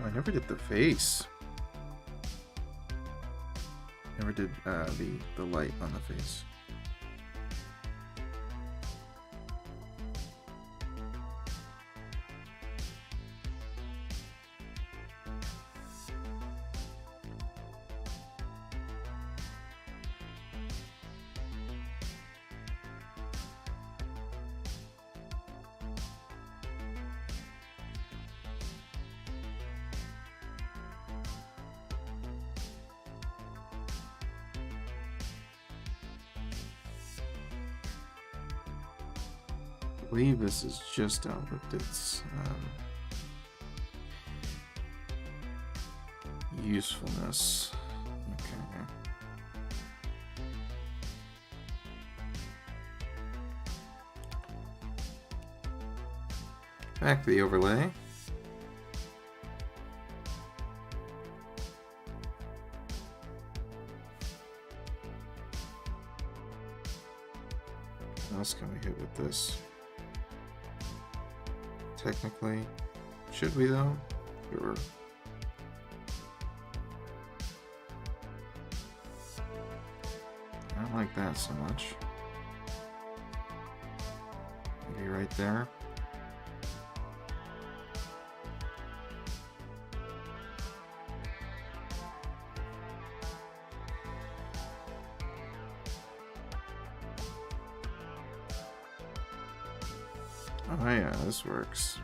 I never did the face. Never did the light on the face. I believe this is just outlived its usefulness. Okay. Back to the overlay. What else can we hit with this? Technically. Should we though? Sure. I don't like that so much. Maybe right there. Oh yeah, this works.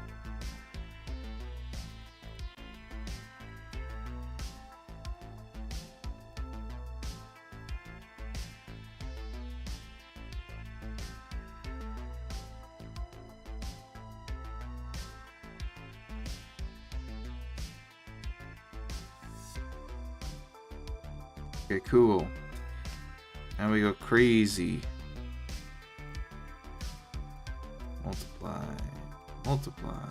Okay, cool. Now we go crazy. Multiply. Multiply.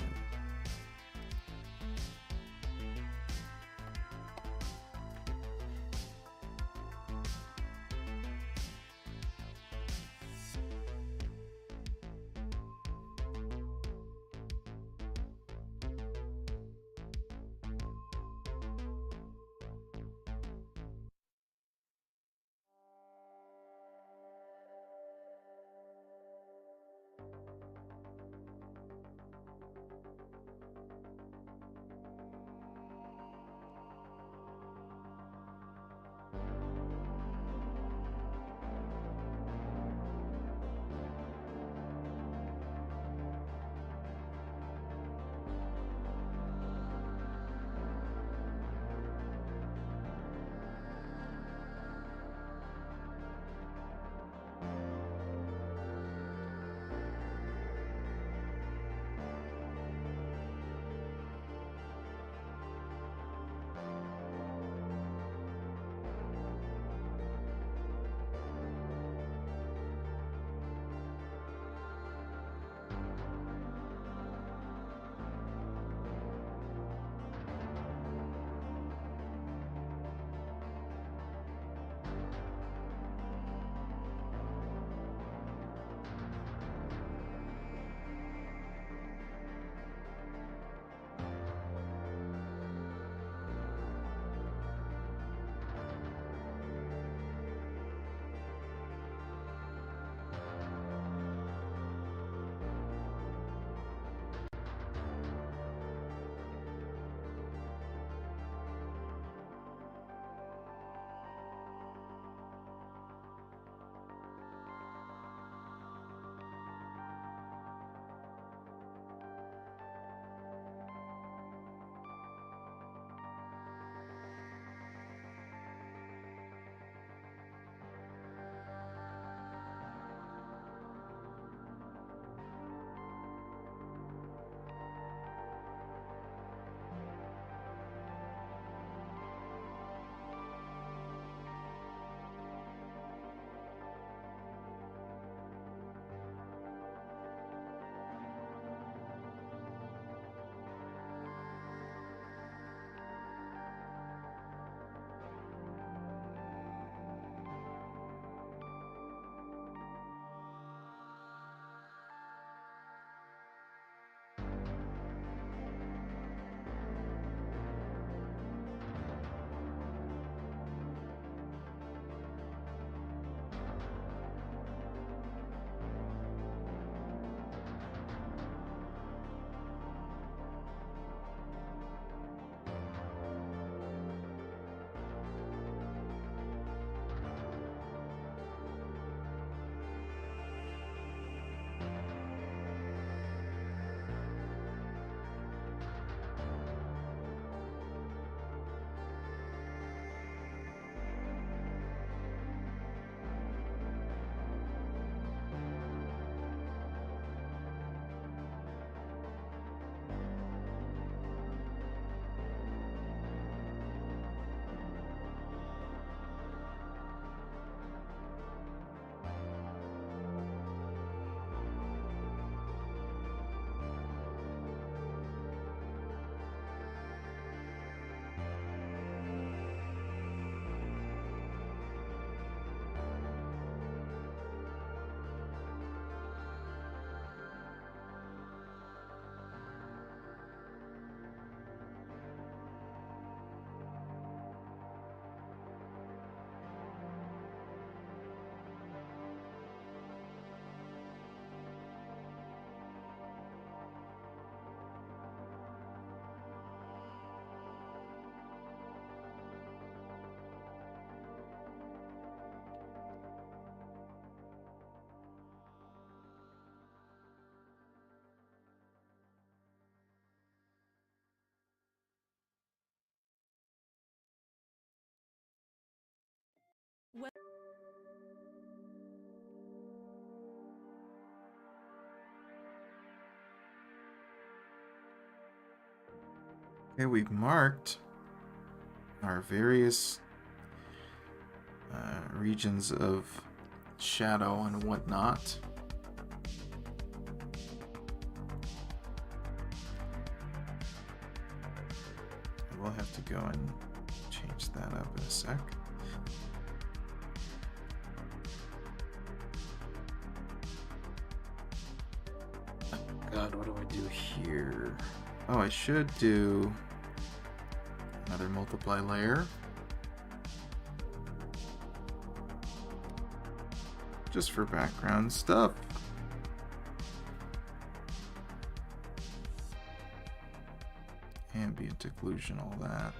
Okay, we've marked our various regions of shadow and whatnot. We'll have to go and change that up in a sec. Oh God, what do I do here? Oh, I should do another multiply layer. Just for background stuff. Ambient occlusion, all that.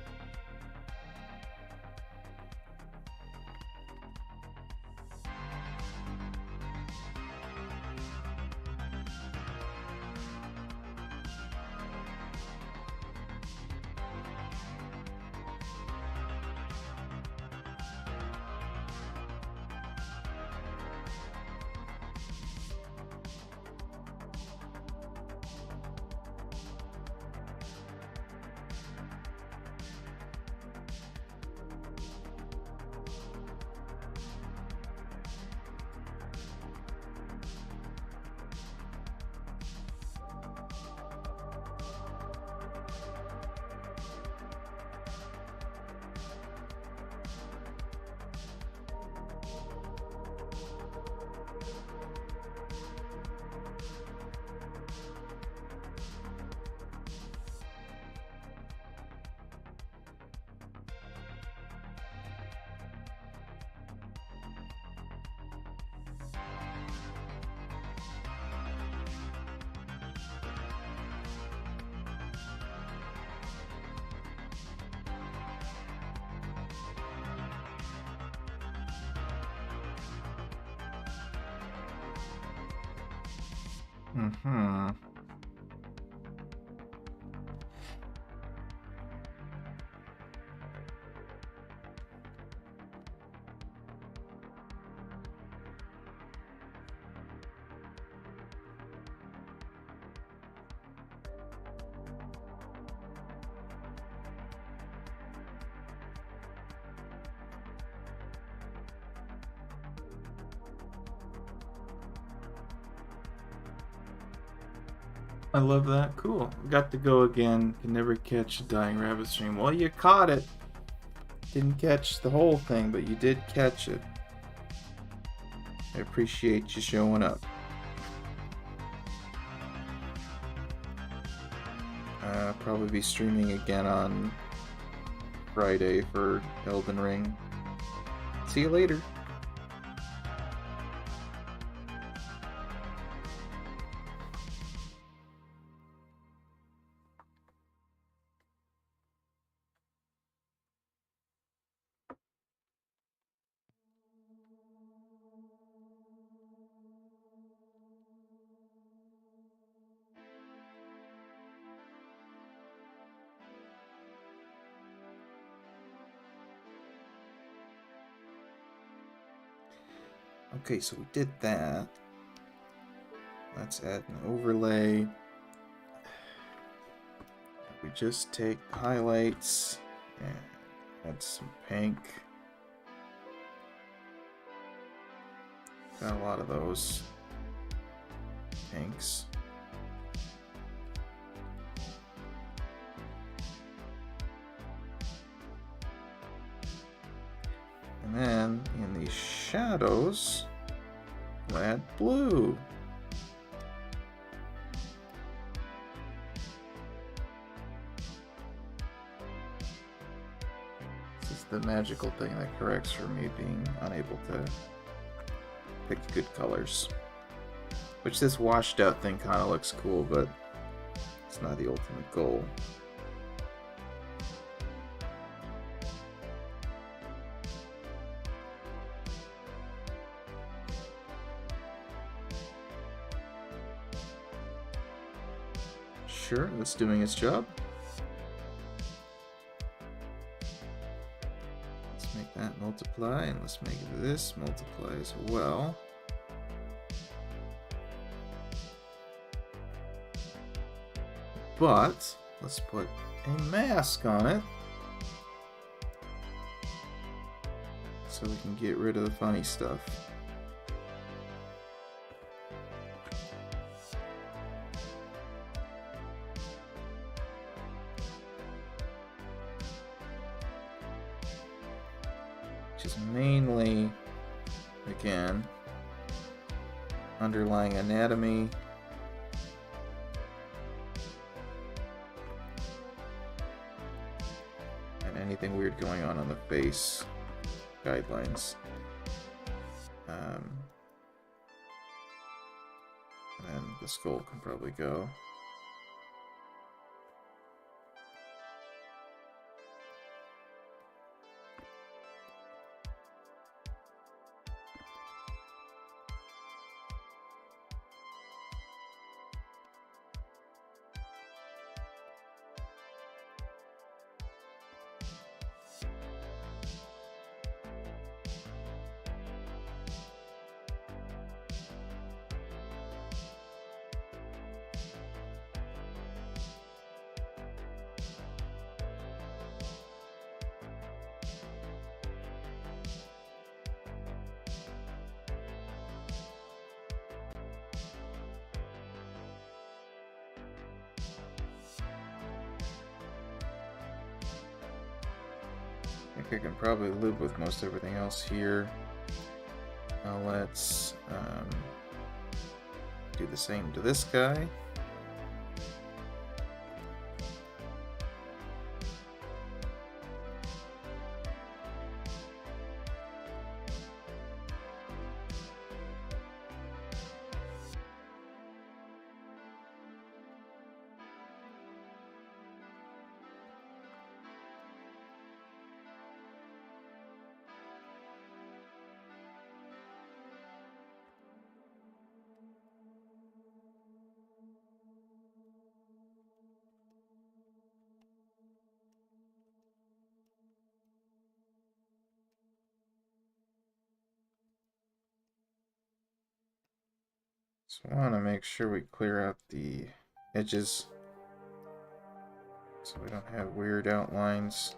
Mm-hmm. I love that. Cool. Got to go again. Can never catch a dying rabbit stream. Well, you caught it. Didn't catch the whole thing, but you did catch it. I appreciate you showing up. Probably be streaming again on Friday for Elden Ring. See you later. Okay, so we did that. Let's add an overlay. We just take the highlights and add some pink. Got a lot of those pinks. And then in the shadows, we'll add blue. This is the magical thing that corrects for me being unable to pick good colors. Which this washed out thing kind of looks cool, but it's not the ultimate goal. Sure, that's doing its job. Let's make that multiply, and let's make this multiply as well. But let's put a mask on it so we can get rid of the funny stuff. Which is mainly, again, underlying anatomy. And anything weird going on the face guidelines. And the skull can probably go. I think I can probably live with most everything else here. Now let's do the same to this guy. So I want to make sure we clear out the edges so we don't have weird outlines.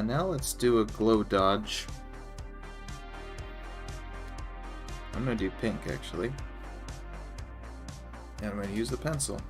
Now let's do a glow dodge. I'm going to do pink, actually. And I'm going to use the pencil.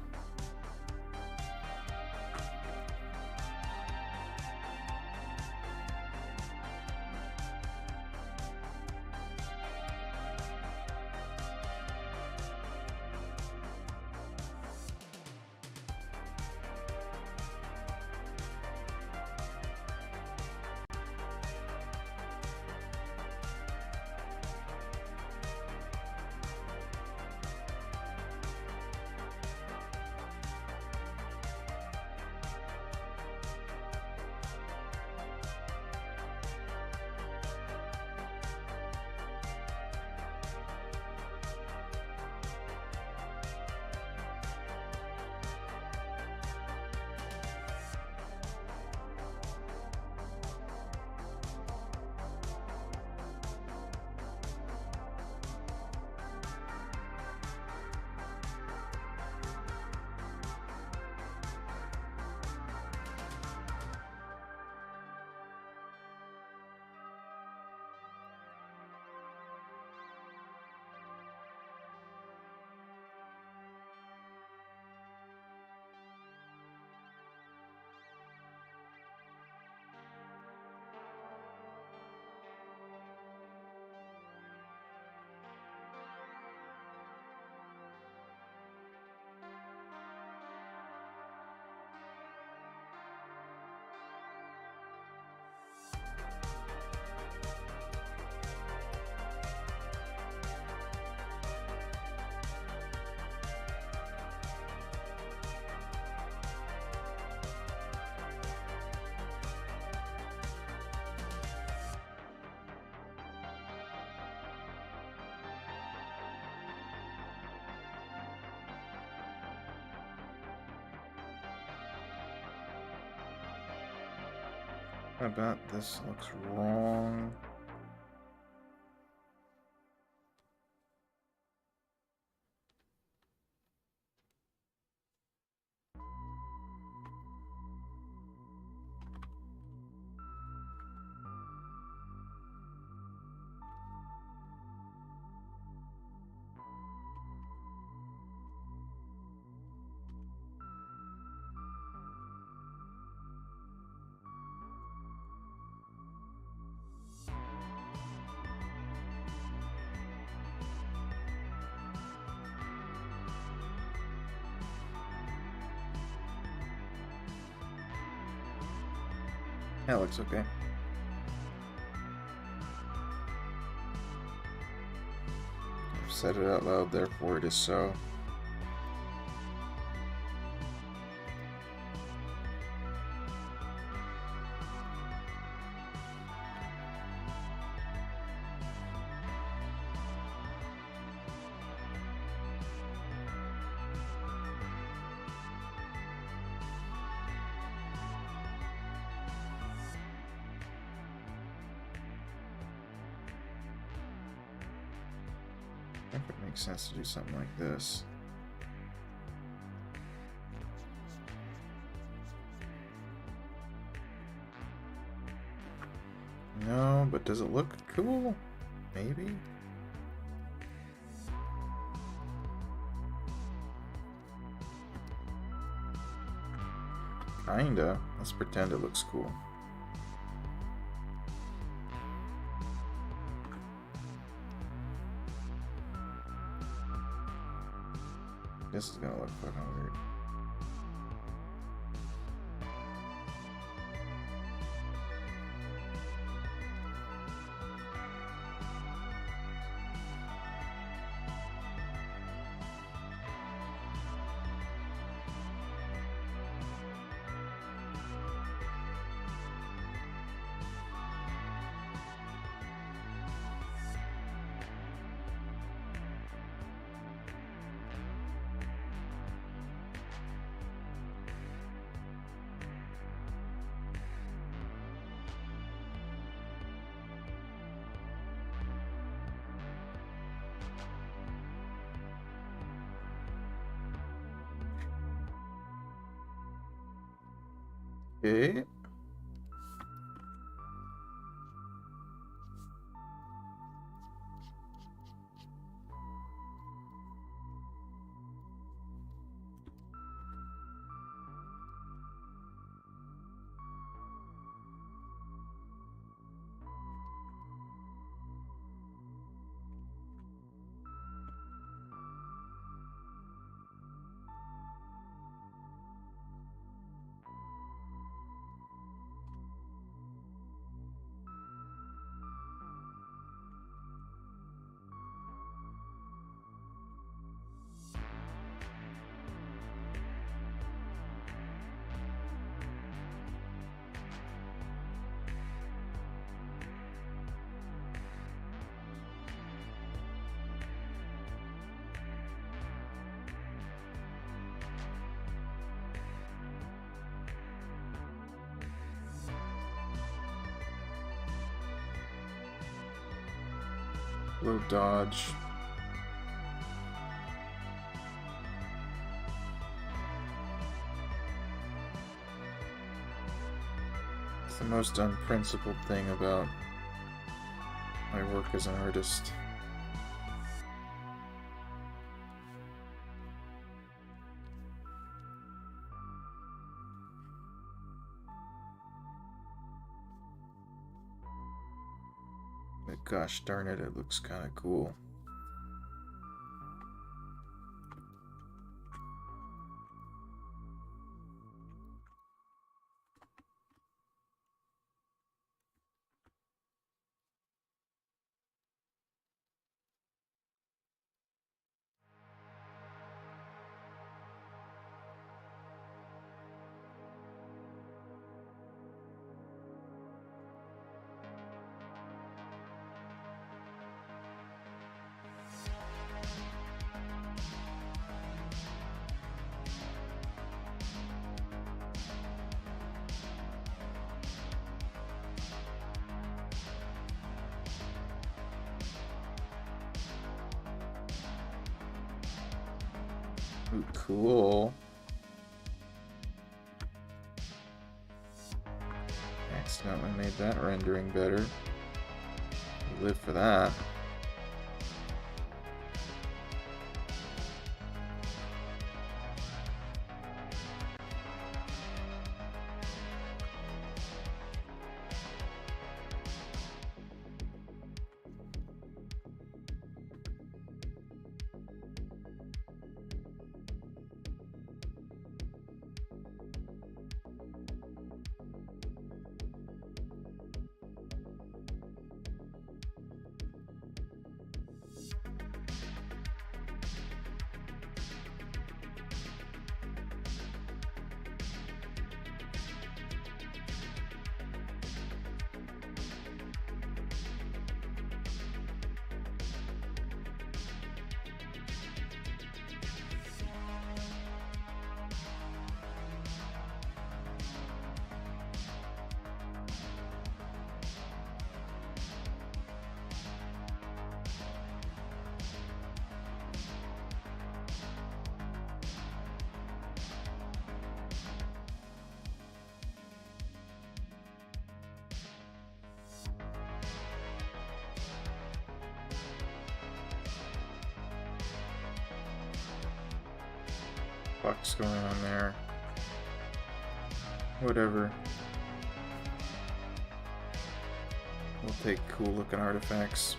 I bet this looks wrong. That looks okay. I've said it out loud, therefore it is so. I think it makes sense to do something like this. No, but does it look cool? Maybe? Kinda. Let's pretend it looks cool. This is gonna look fucking weird. Okay. Little dodge. It's the most unprincipled thing about my work as an artist. But gosh darn it, it looks kind of cool. Ooh, cool. Accidentally made that rendering better. You live for that. What's going on there? Whatever. We'll take cool looking artifacts.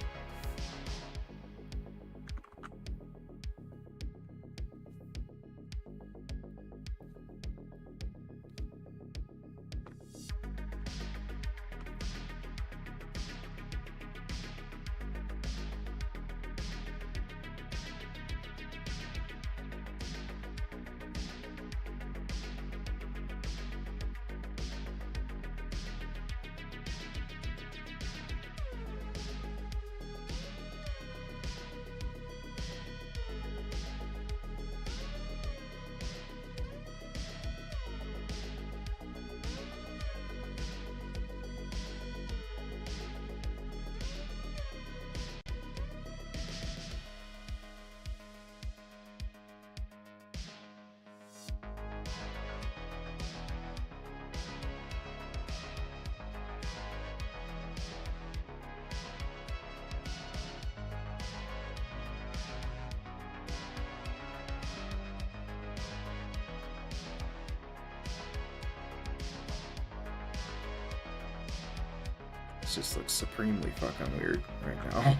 This just looks supremely fucking weird right now.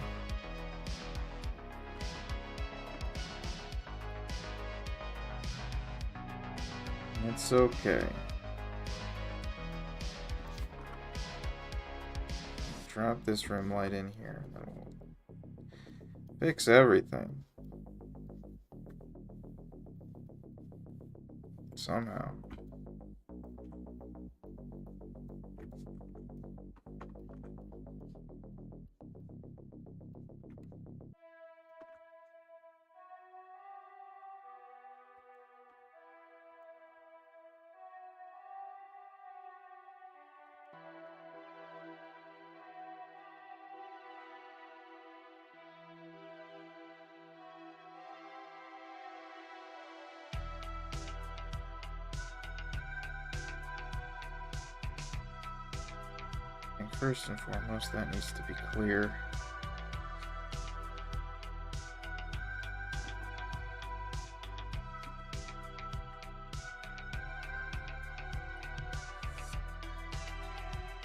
It's okay. Drop this room light in here, and then we'll fix everything. Somehow. First and foremost, that needs to be clear.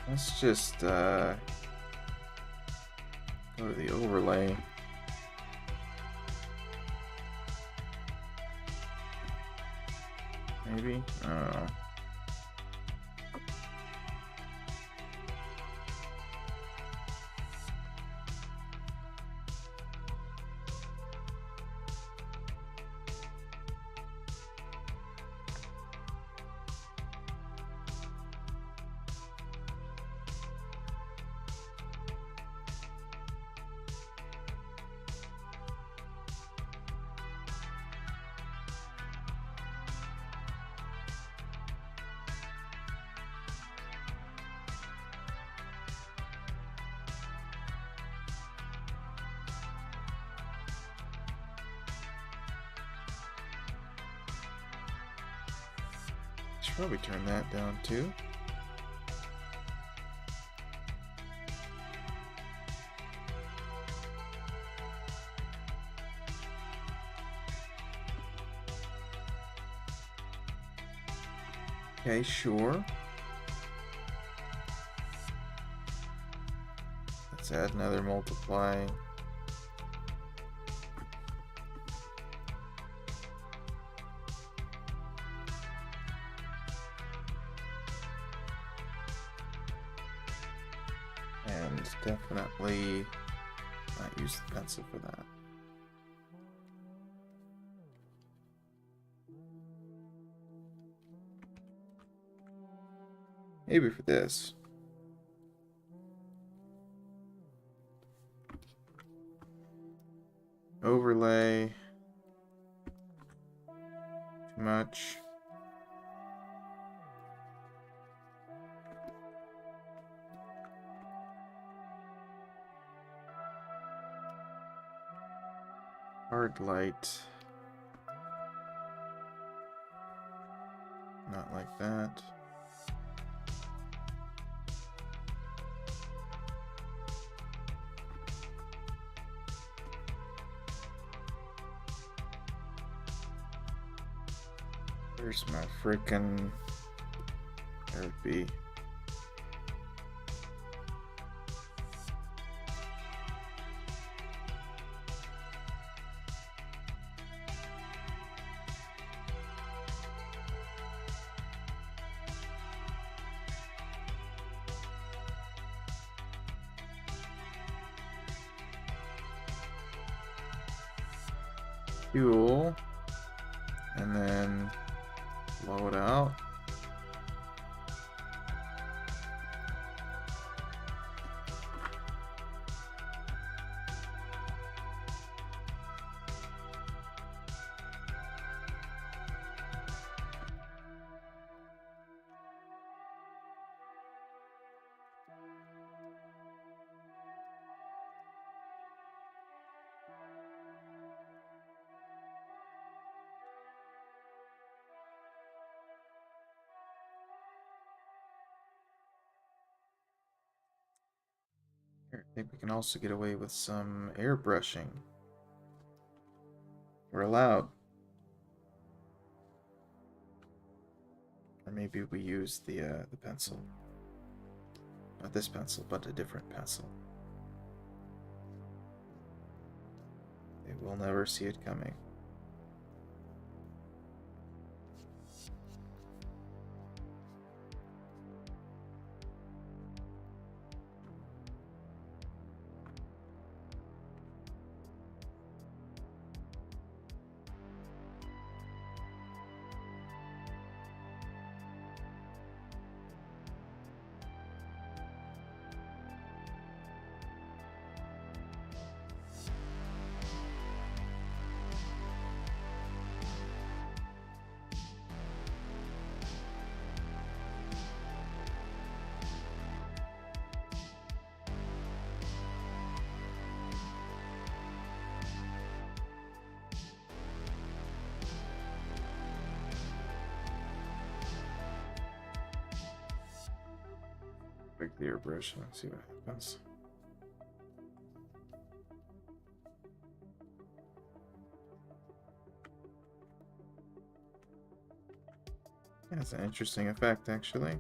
Let's just go to the overlay. Maybe? I don't know. should probably turn that down too. Okay, sure. Let's add another multiply. And definitely not use the pencil for that. Maybe for this. Overlay. Too much. Hard light. Not like that. Where's my frickin'... There would be... fuel, and then blow it out. Here, I think we can also get away with some airbrushing. We're allowed. Or maybe we use the pencil. Not this pencil, but a different pencil. They will never see it coming. Break the airbrush and see what happens. Yeah, it's an interesting effect, actually.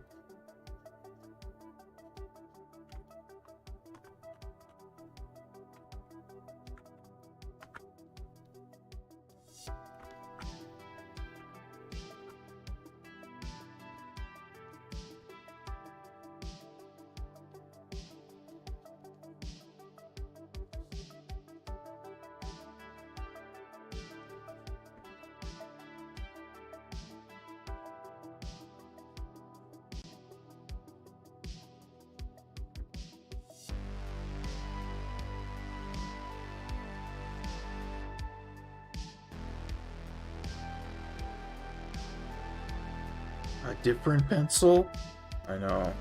A different pencil? I know.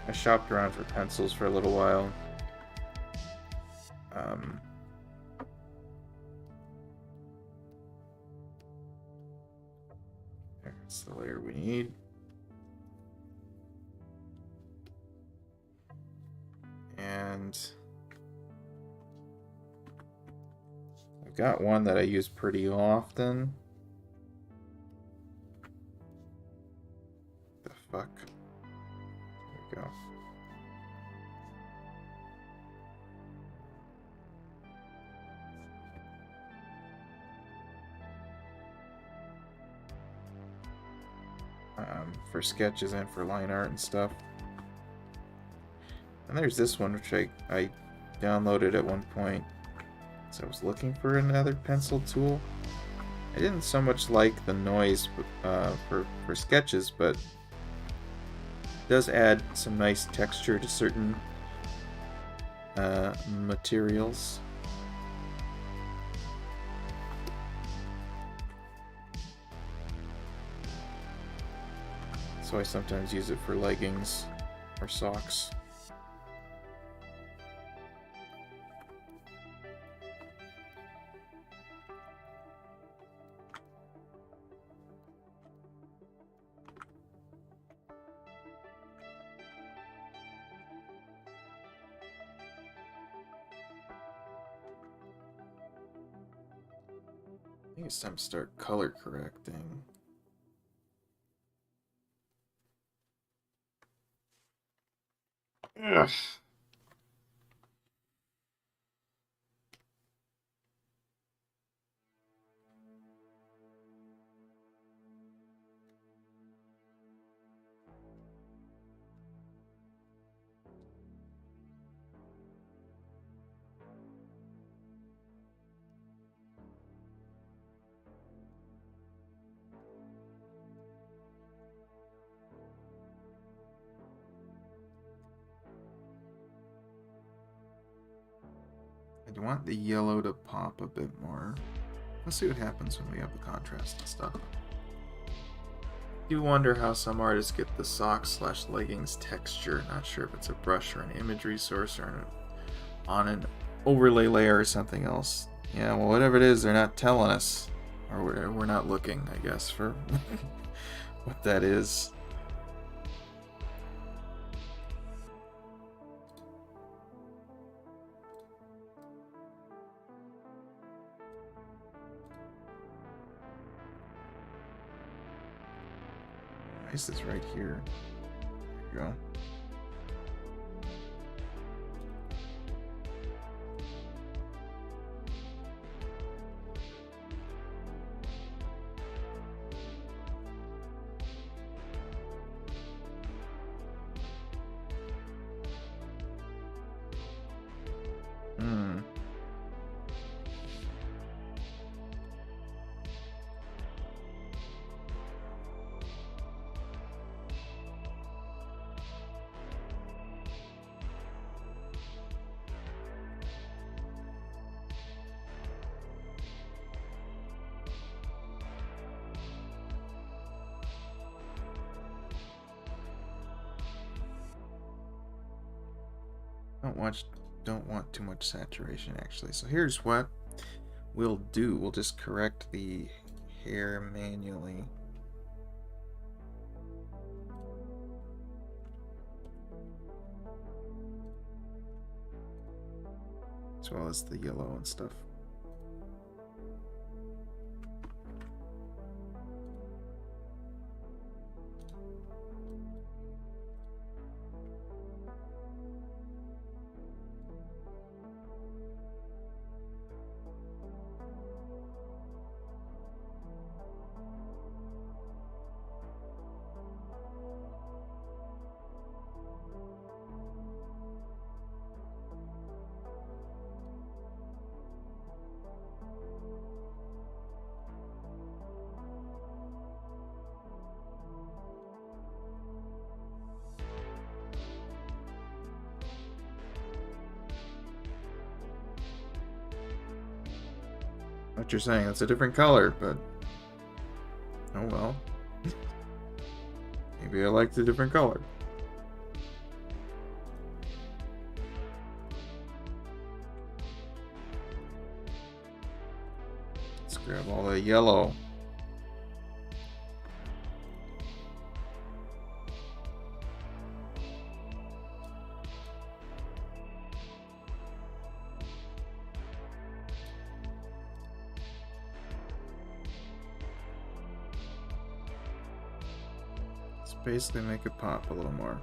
I shopped around for pencils for a little while. That's the layer we need. And I've got one that I use pretty often. The fuck? There we go. For sketches and for line art and stuff. And there's this one, which I downloaded at one point. So I was looking for another pencil tool. I didn't so much like the noise for sketches, but it does add some nice texture to certain materials. So I sometimes use it for leggings or socks. I think it's time to start color correcting. Ugh. I want the yellow to pop a bit more. Let's see what happens when we have the contrast and stuff. I do wonder how some artists get the socks/leggings texture. Not sure if it's a brush or an imagery source or on an overlay layer or something else. Yeah, well, whatever it is, they're not telling us. Or we're not looking, I guess, for what that is. Is this right here? There you go. Don't want too much saturation, actually. So here's what we'll do. We'll just correct the hair manually. As well as the yellow and stuff. What you're saying, it's a different color, but oh well. Maybe I like the different color. Let's grab all the yellow. basically make it pop a little more.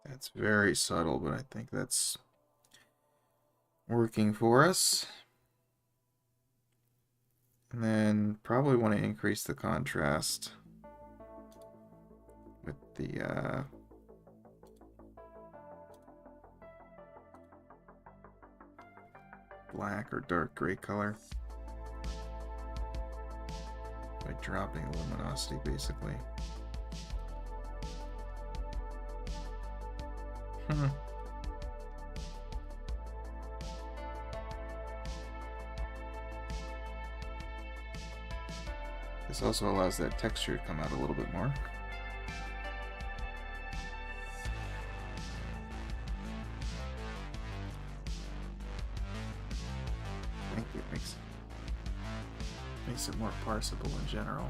That's very subtle, but I think that's working for us. And then probably want to increase the contrast with the black or dark gray color by dropping the luminosity, basically. This also allows that texture to come out a little bit more. I think it makes it more parsable in general.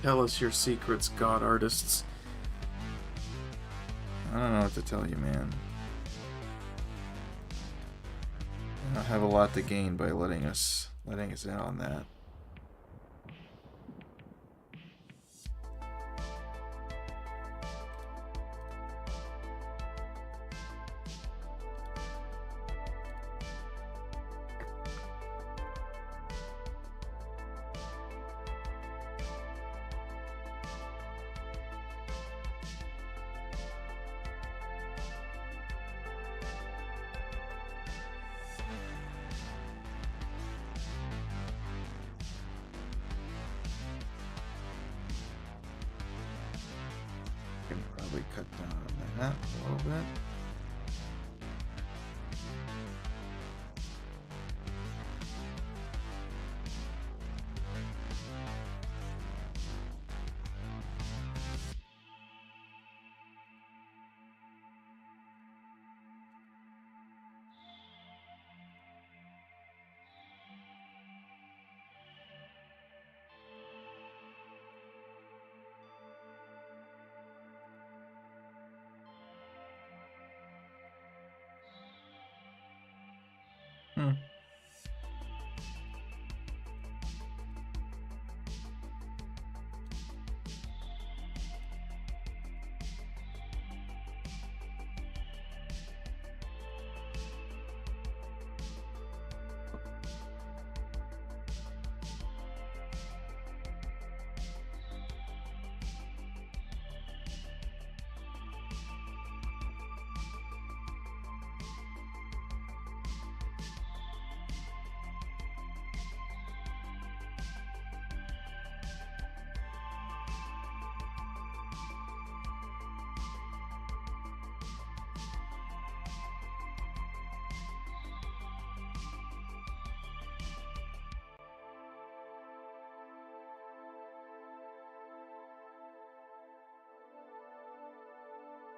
Tell us your secrets, god artists. I don't know what to tell you, man. I have a lot to gain by letting us in on that. Probably cut down on that a little bit.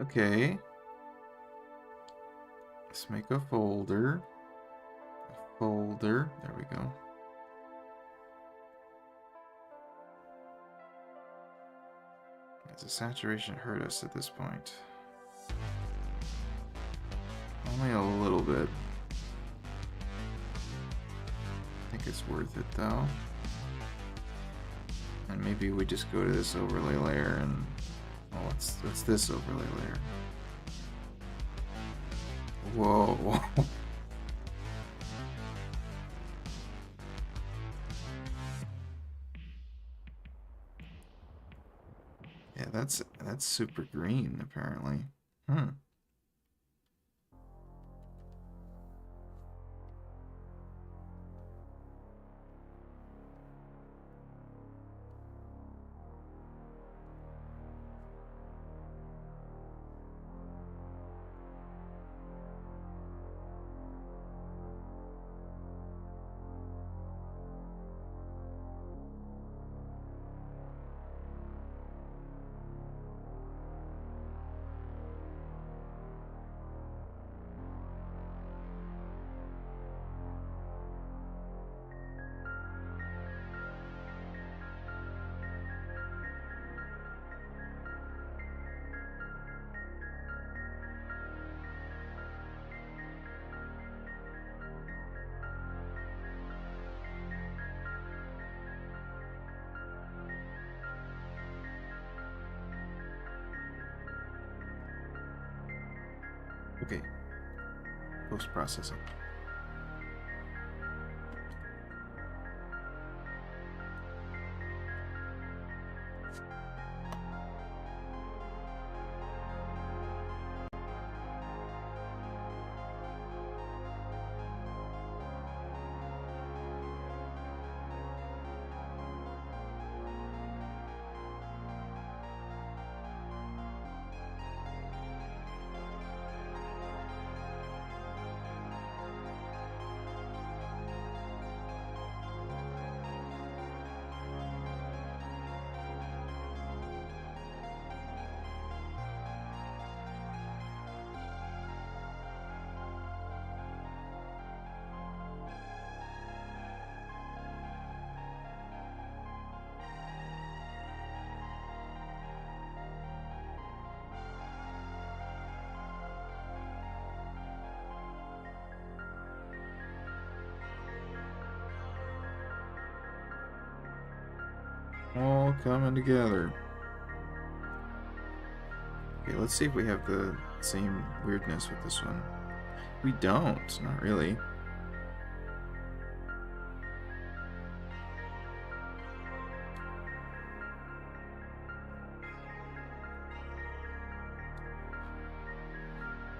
Okay. Let's make a folder. There we go. Does the saturation hurt us at this point? Only a little bit. I think it's worth it though. And maybe we just go to this overlay layer and what's this overlay layer? Whoa. Yeah, that's super green apparently. Okay. Post-processing. All coming together. Okay, let's see if we have the same weirdness with this one. We don't, not really.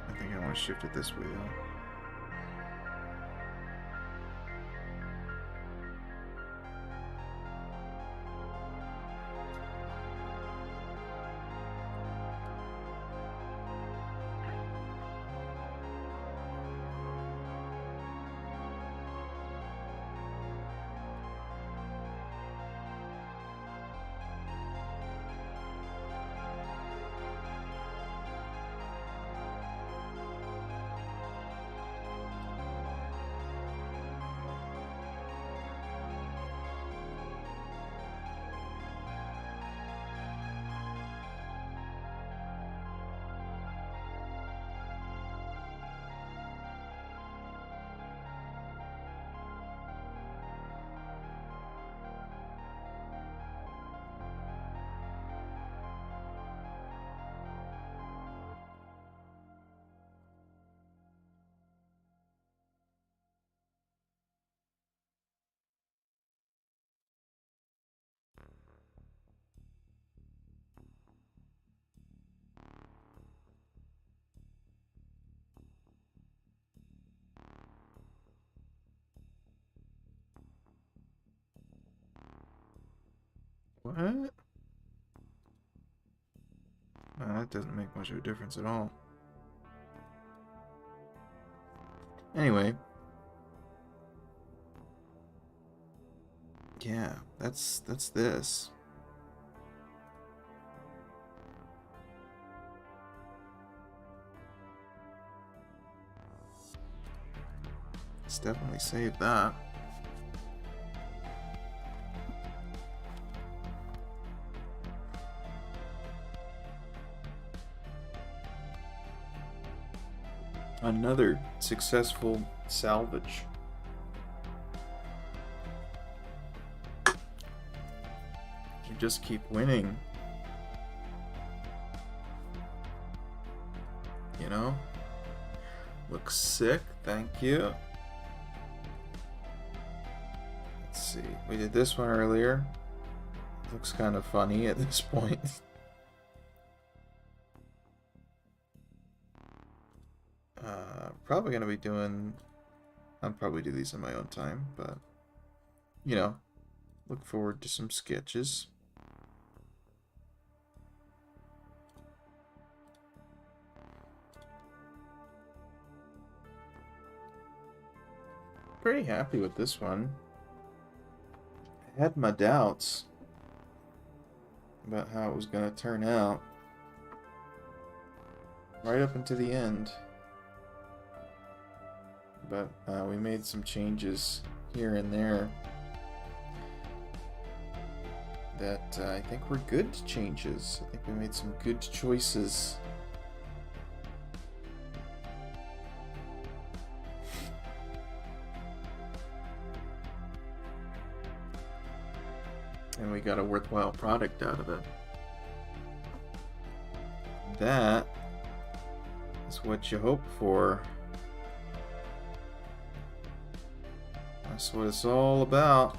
I think I want to shift it this way though. What? That doesn't make much of a difference at all. Anyway. Yeah, that's this. Let's definitely save that. Another successful salvage. You just keep winning. You know? Looks sick, thank you. Let's see. We did this one earlier. Looks kind of funny at this point. Probably gonna be doing. I'll probably do these in my own time, but you know, look forward to some sketches. Pretty happy with this one. I had my doubts about how it was gonna turn out. Right up until the end. But we made some changes here and there that I think were good changes. I think we made some good choices. And we got a worthwhile product out of it. That That's what you hope for. That's what it's all about.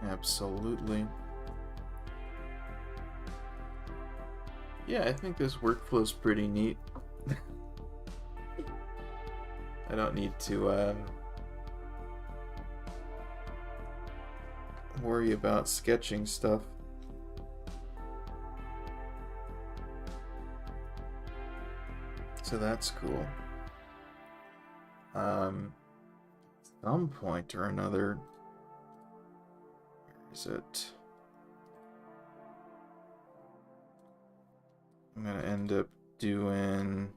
Absolutely. Yeah, I think this workflow's pretty neat. I don't need to worry about sketching stuff. So that's cool. Some point or another. Where is it? I'm gonna end up doing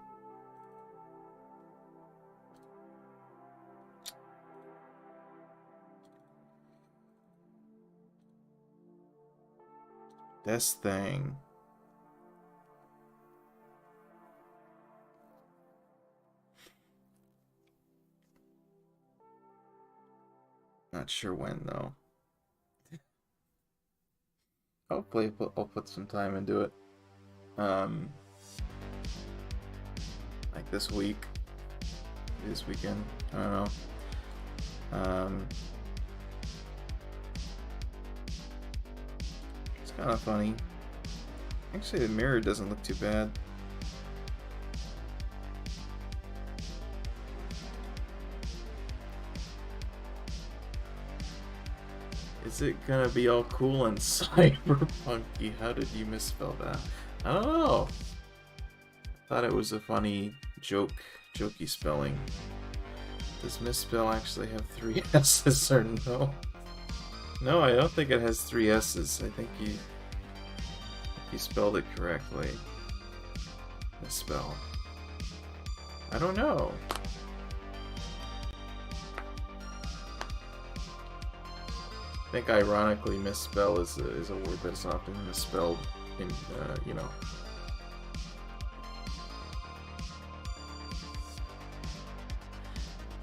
this thing. Not sure when though. Hopefully I'll put some time into it. Like this week, this weekend, I don't know. It's kind of funny. Actually, the mirror doesn't look too bad. Is it gonna be all cool and cyberpunky? How did you misspell that? I don't know. Thought it was a funny jokey spelling. Does misspell actually have 3 S's or no? No, I don't think it has 3 S's. I think you spelled it correctly. Misspell. I don't know. I think ironically misspell is a word that's often misspelled in, you know.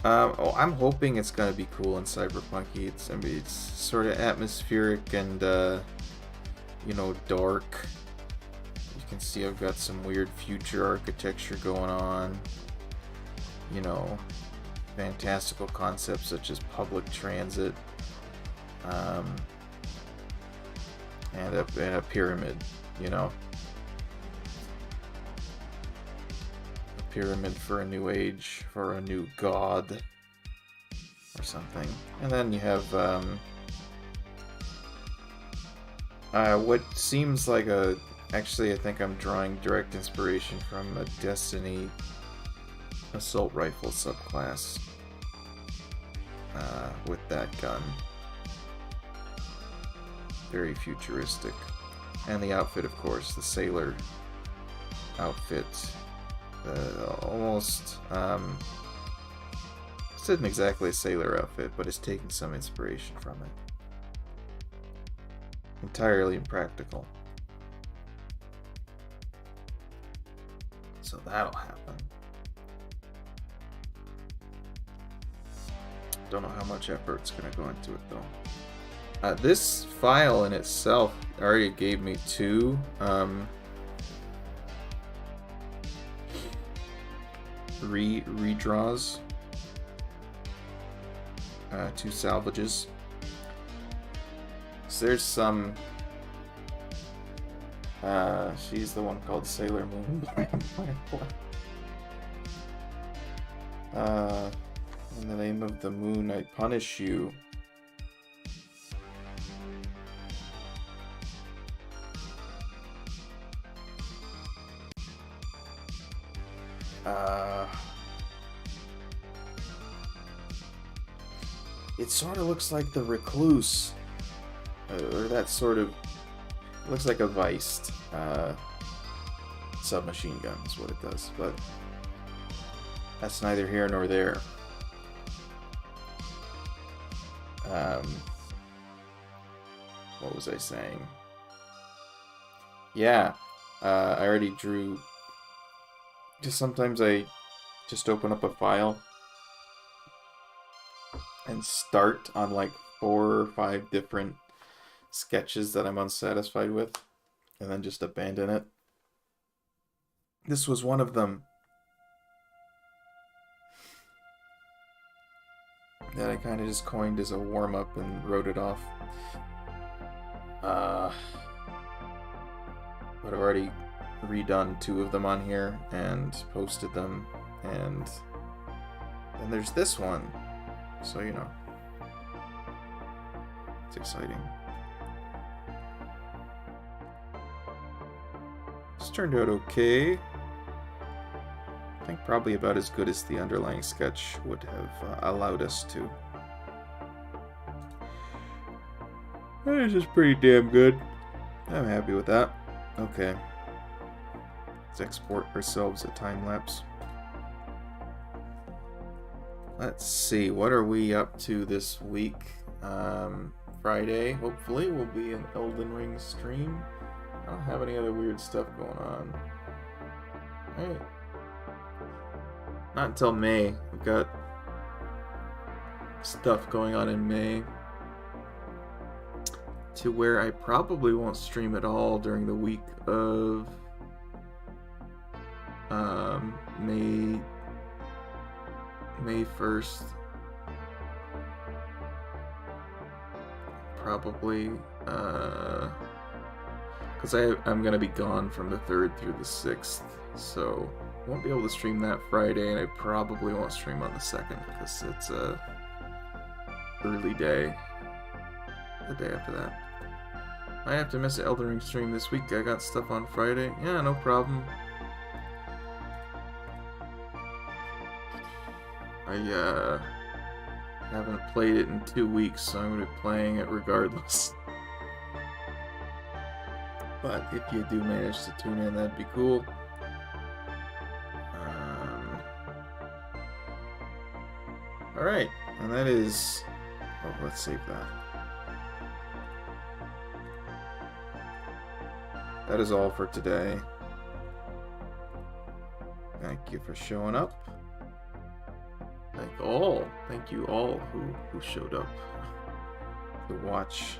Oh, I'm hoping it's gonna be cool and cyberpunky. It's sort of atmospheric and, you know, dark. You can see I've got some weird future architecture going on. You know, fantastical concepts such as public transit. And a pyramid, you know. A pyramid for a new age, for a new god, or something. And then you have, what seems like actually I think I'm drawing direct inspiration from a Destiny assault rifle subclass, with that gun. Very futuristic. And the outfit, of course, the sailor outfit. Almost, this isn't exactly a sailor outfit, but it's taking some inspiration from it. Entirely impractical. So that'll happen. Don't know how much effort's gonna go into it, though. This file in itself already gave me 2 redraws, 2 salvages. So there's some. She's the one called Sailor Moon. In the name of the moon, I punish you. It sort of looks like the Recluse, or that sort of, it looks like a Viced submachine gun is what it does, but that's neither here nor there. What was I saying? Yeah, I already drew. Just sometimes I just open up a file and start on like 4 or 5 different sketches that I'm unsatisfied with, and then just abandon it. This was one of them that I kind of just coined as a warm up and wrote it off. But I've already redone 2 of them on here and posted them, and then there's this one. So, you know, it's exciting. This turned out okay. I think probably about as good as the underlying sketch would have allowed us to. This is pretty damn good. I'm happy with that. Okay. Let's export ourselves a time lapse. Let's see, what are we up to this week? Friday, hopefully, will be an Elden Ring stream. I don't have any other weird stuff going on. Alright. Not until May. We've got stuff going on in May, to where I probably won't stream at all during the week of May 1st. Probably because I'm gonna be gone from the 3rd through the 6th, so I won't be able to stream that Friday, and I probably won't stream on the 2nd because it's a early day. The day after that, I have to miss the Elden Ring stream this week. I got stuff on Friday. Yeah, no problem. I haven't played it in 2 weeks, so I'm gonna be playing it regardless. But if you do manage to tune in, that'd be cool. Alright, and that is... Oh, let's save that. That is all for today. Thank you for showing up. Thank you all who showed up to watch.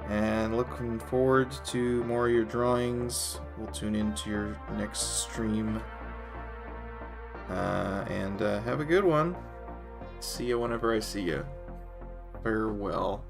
And looking forward to more of your drawings. We'll tune into your next stream. And have a good one. See you whenever I see you. Farewell.